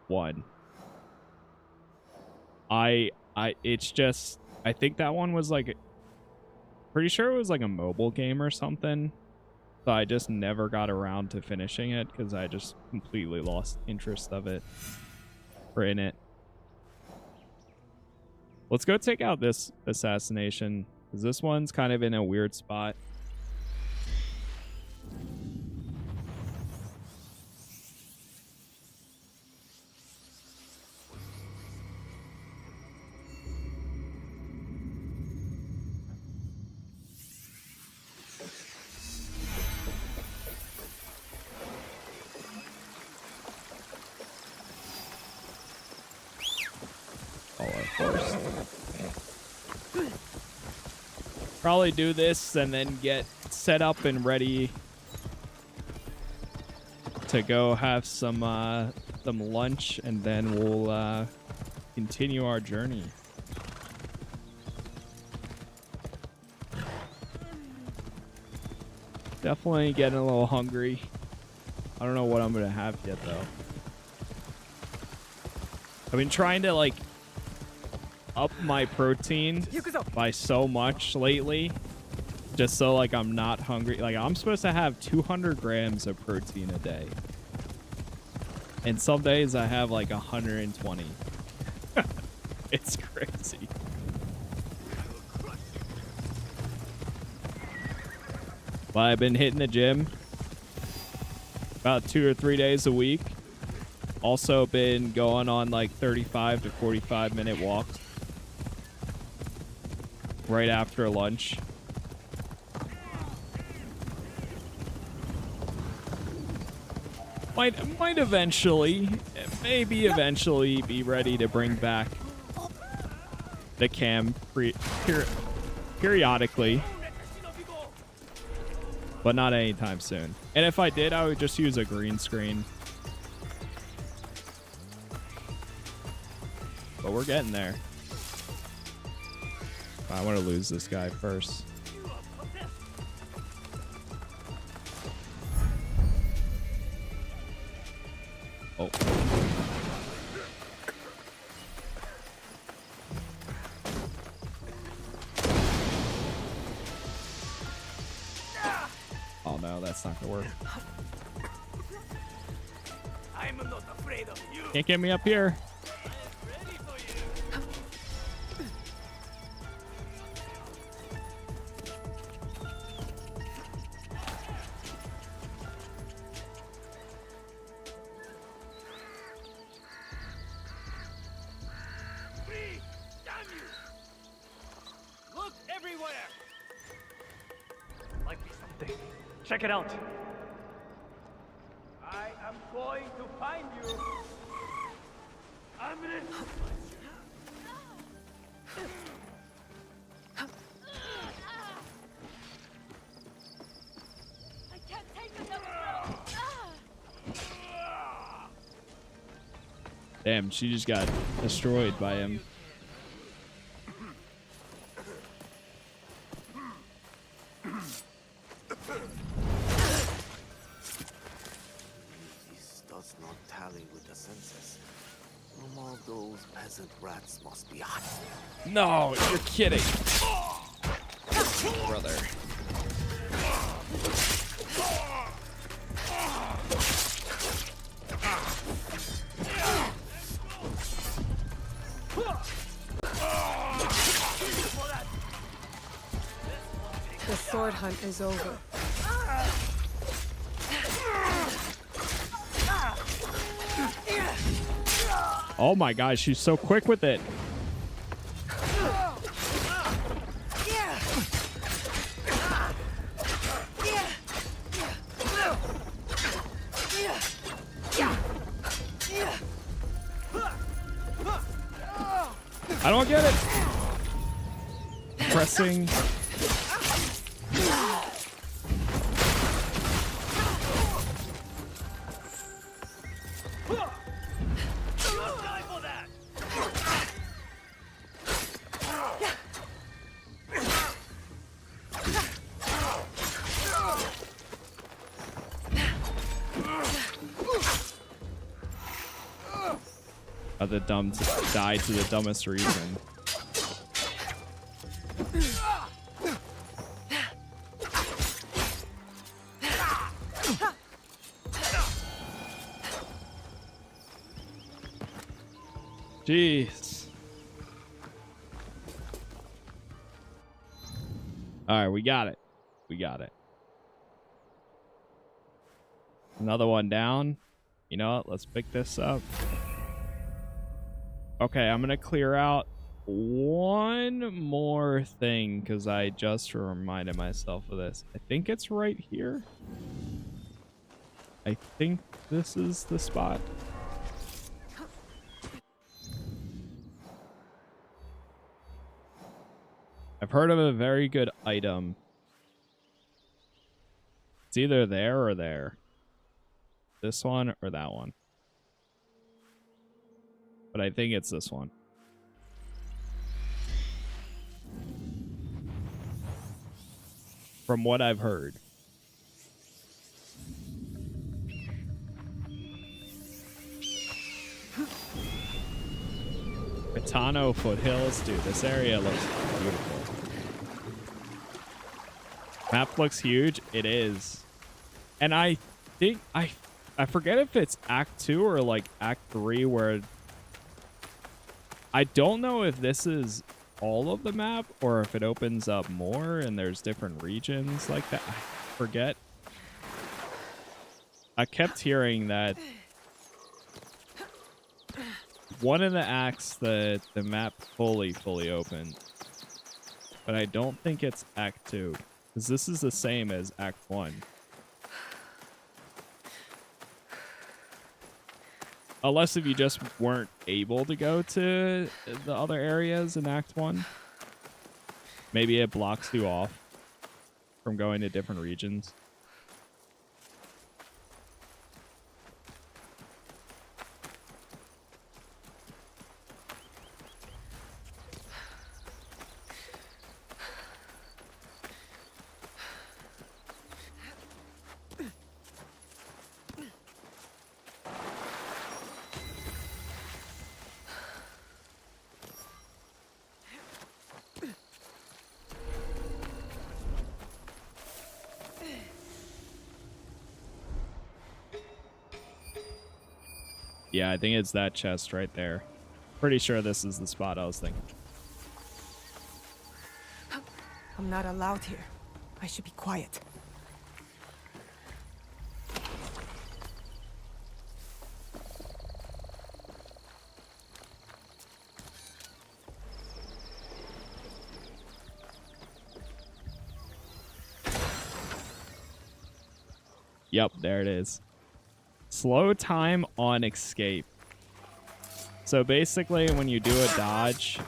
one. It's just, I think that one was like, pretty sure it was like a mobile game or something. So I just never got around to finishing it because I just completely lost interest of it or in it. Let's go take out this assassination because this one's kind of in a weird spot. Probably do this and then get set up and ready to go have some lunch, and then we'll continue our journey. Definitely getting a little hungry. I don't know what I'm gonna have yet though. I've been trying to like up my protein by so much lately, just so like I'm not hungry. Like I'm supposed to have 200 grams of protein a day, and some days I have like 120. It's crazy. But I've been hitting the gym about 2 or 3 days a week. Also been going on like 35 to 45-minute walks right after lunch. Might eventually, maybe eventually be ready to bring back the cam periodically. But not anytime soon. And if I did, I would just use a green screen. But we're getting there. I want to lose this guy first. Oh. Oh no, that's not gonna work. I'm not afraid of you. Can't get me up here. Free! Damn you! Look everywhere! Might be something. Check it out. I am going to find you. I'm in. I can't take another blow. Damn, she just got destroyed by him. This does not tally with the census. Some of those peasant rats must be hot. No, you're kidding. Brother. The sword hunt is over. Oh my gosh, she's so quick with it. I don't get it. Pressing. The dumb die to the dumbest reason. Jeez. All right, we got it. We got it. Another one down. You know what? Let's pick this up. Okay, I'm gonna clear out one more thing because I just reminded myself of this. I think it's right here. I think this is the spot. I've heard of a very good item. It's either there or there. this one or that one. But I think it's this one. From what I've heard. Katano Foothills, dude, this area looks beautiful. Map looks huge. It is. And I think I forget if it's Act 2 or like Act 3 where I don't know if this is all of the map or if it opens up more and there's different regions like that. I forget. I kept hearing that one of the acts the map fully opened, but I don't think it's Act 2 because this is the same as Act 1. Unless if you just weren't able to go to the other areas in Act 1. Maybe it blocks you off from going to different regions. Yeah, I think it's that chest right there. Pretty sure this is the spot I was thinking. I'm not allowed here. I should be quiet. Yep, there it is. Slow time on escape. So basically when you do a dodge,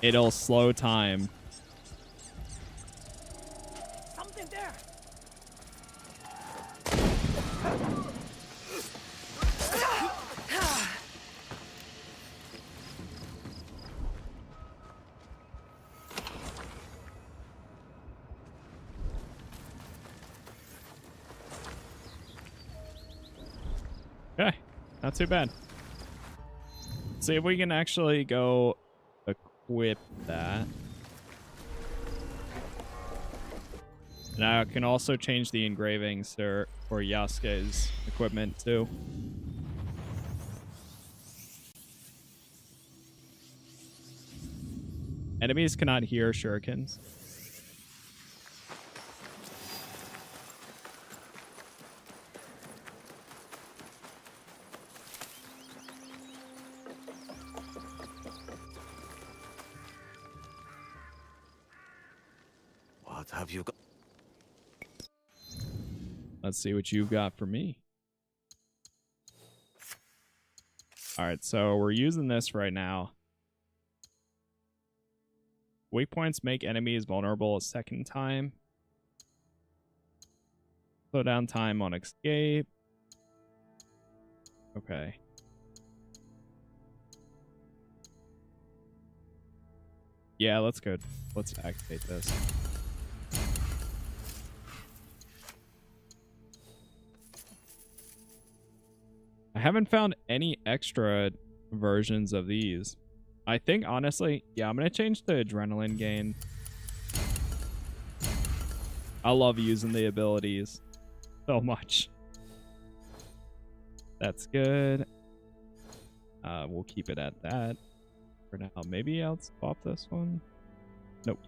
it'll slow time. Something there. Okay, not too bad. Let's see if we can actually go equip that. And I can also change the engravings for Yasuke's equipment too. Enemies cannot hear shurikens. What have you got? Let's see what you've got for me. All right, so we're using this right now. Weak points make enemies vulnerable a second time. Slow down time on escape. Okay. Yeah, let's go. Let's activate this. I haven't found any extra versions of these. I think, honestly, yeah, I'm going to change the adrenaline gain. I love using the abilities so much. That's good. We'll keep it at that for now. Maybe I'll swap this one. Nope.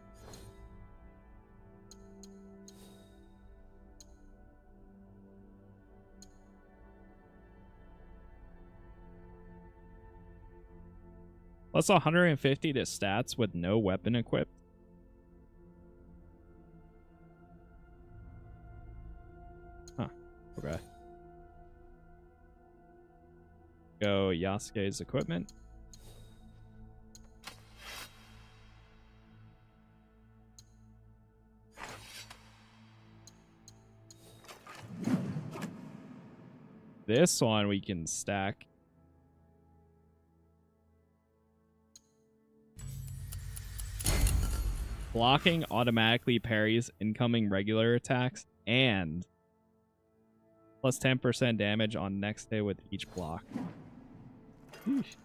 Plus 150 to stats with no weapon equipped. Huh. Okay. Go Yasuke's equipment. This one we can stack. Blocking automatically parries incoming regular attacks and plus 10% damage on next day with each block. Sheesh.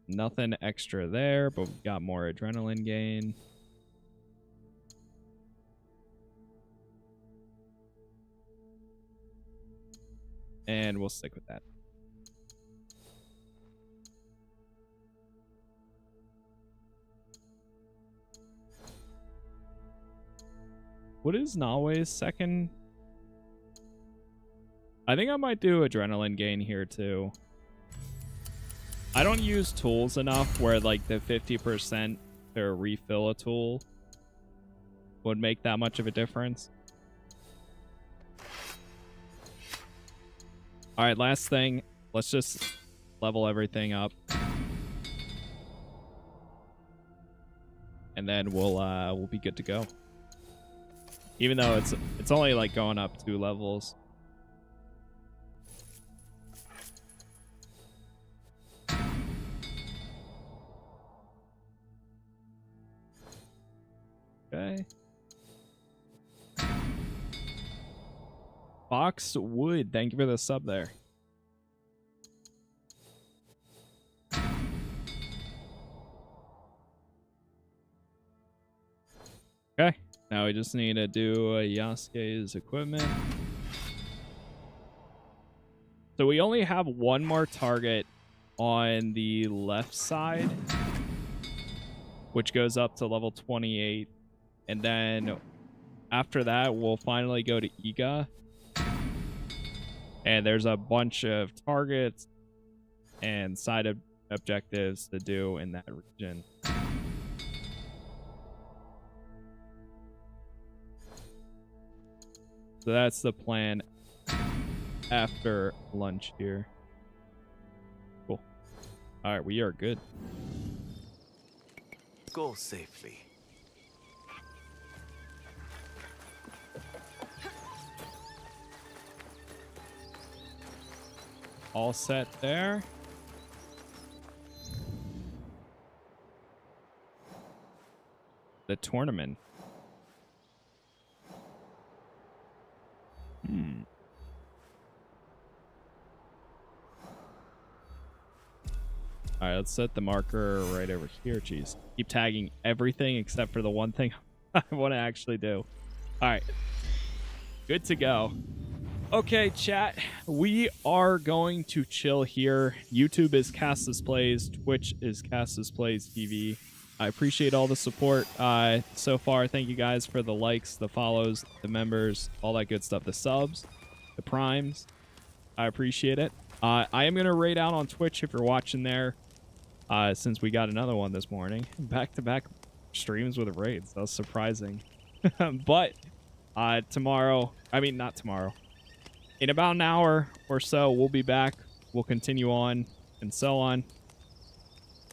Nothing extra there, but we've got more adrenaline gain. And we'll stick with that. What is Nawe's second? I think I might do adrenaline gain here too. I don't use tools enough where like the 50% to refill a tool would make that much of a difference. All right, last thing. Let's just level everything up. And then we'll be good to go. Even though it's only like going up 2 levels. Okay. Fox Wood, thank you for the sub there. Okay, now we just need to do Yasuke's equipment. So we only have one more target on the left side, which goes up to level 28. And then after that, we'll finally go to Iga. And there's a bunch of targets and side objectives to do in that region. So that's the plan after lunch here. Cool. All right, we are good. Go safely. All set there. The tournament. All right, let's set the marker right over here. Jeez. Keep tagging everything except for the one thing I want to actually do. All right. Good to go. Okay, chat. We are going to chill here. YouTube is Casas Plays. Twitch is Casas Plays TV. I appreciate all the support so far. Thank you guys for the likes, the follows, the members, all that good stuff. The subs, the primes. I appreciate it. I am going to raid out on Twitch if you're watching there. Since we got another one this morning. Back-to-back streams with raids. That was surprising. But tomorrow, I mean, not tomorrow. In about an hour or so, we'll be back. We'll continue on and so on.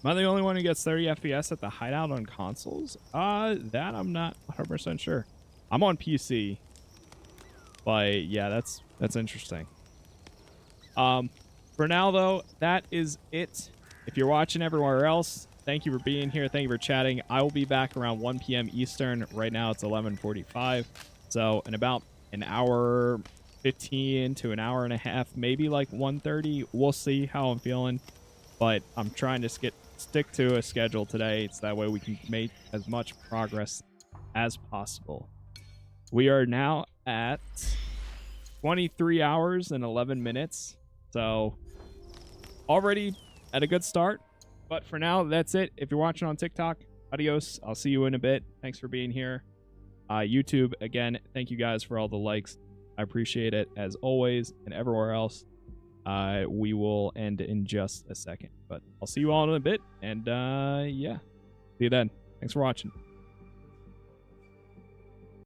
Am I the only one who gets 30 FPS at the hideout on consoles? That I'm not 100% sure. I'm on PC. But yeah, that's interesting. For now, though, that is it. If you're watching everywhere else, thank you for being here. Thank you for chatting. I will be back around 1 p.m. Eastern. Right now, it's 11:45. So in about an hour 15 to an hour and a half, maybe like 1:30. We'll see how I'm feeling. But I'm trying to stick to a schedule today. It's that way we can make as much progress as possible. We are now at 23 hours and 11 minutes. So already at a good start. But for now, that's it. If you're watching on TikTok, adios. I'll see you in a bit. Thanks for being here. YouTube, again, thank you guys for all the likes. I appreciate it as always, and everywhere else. We will end in just a second. But I'll see you all in a bit. And yeah, see you then. Thanks for watching.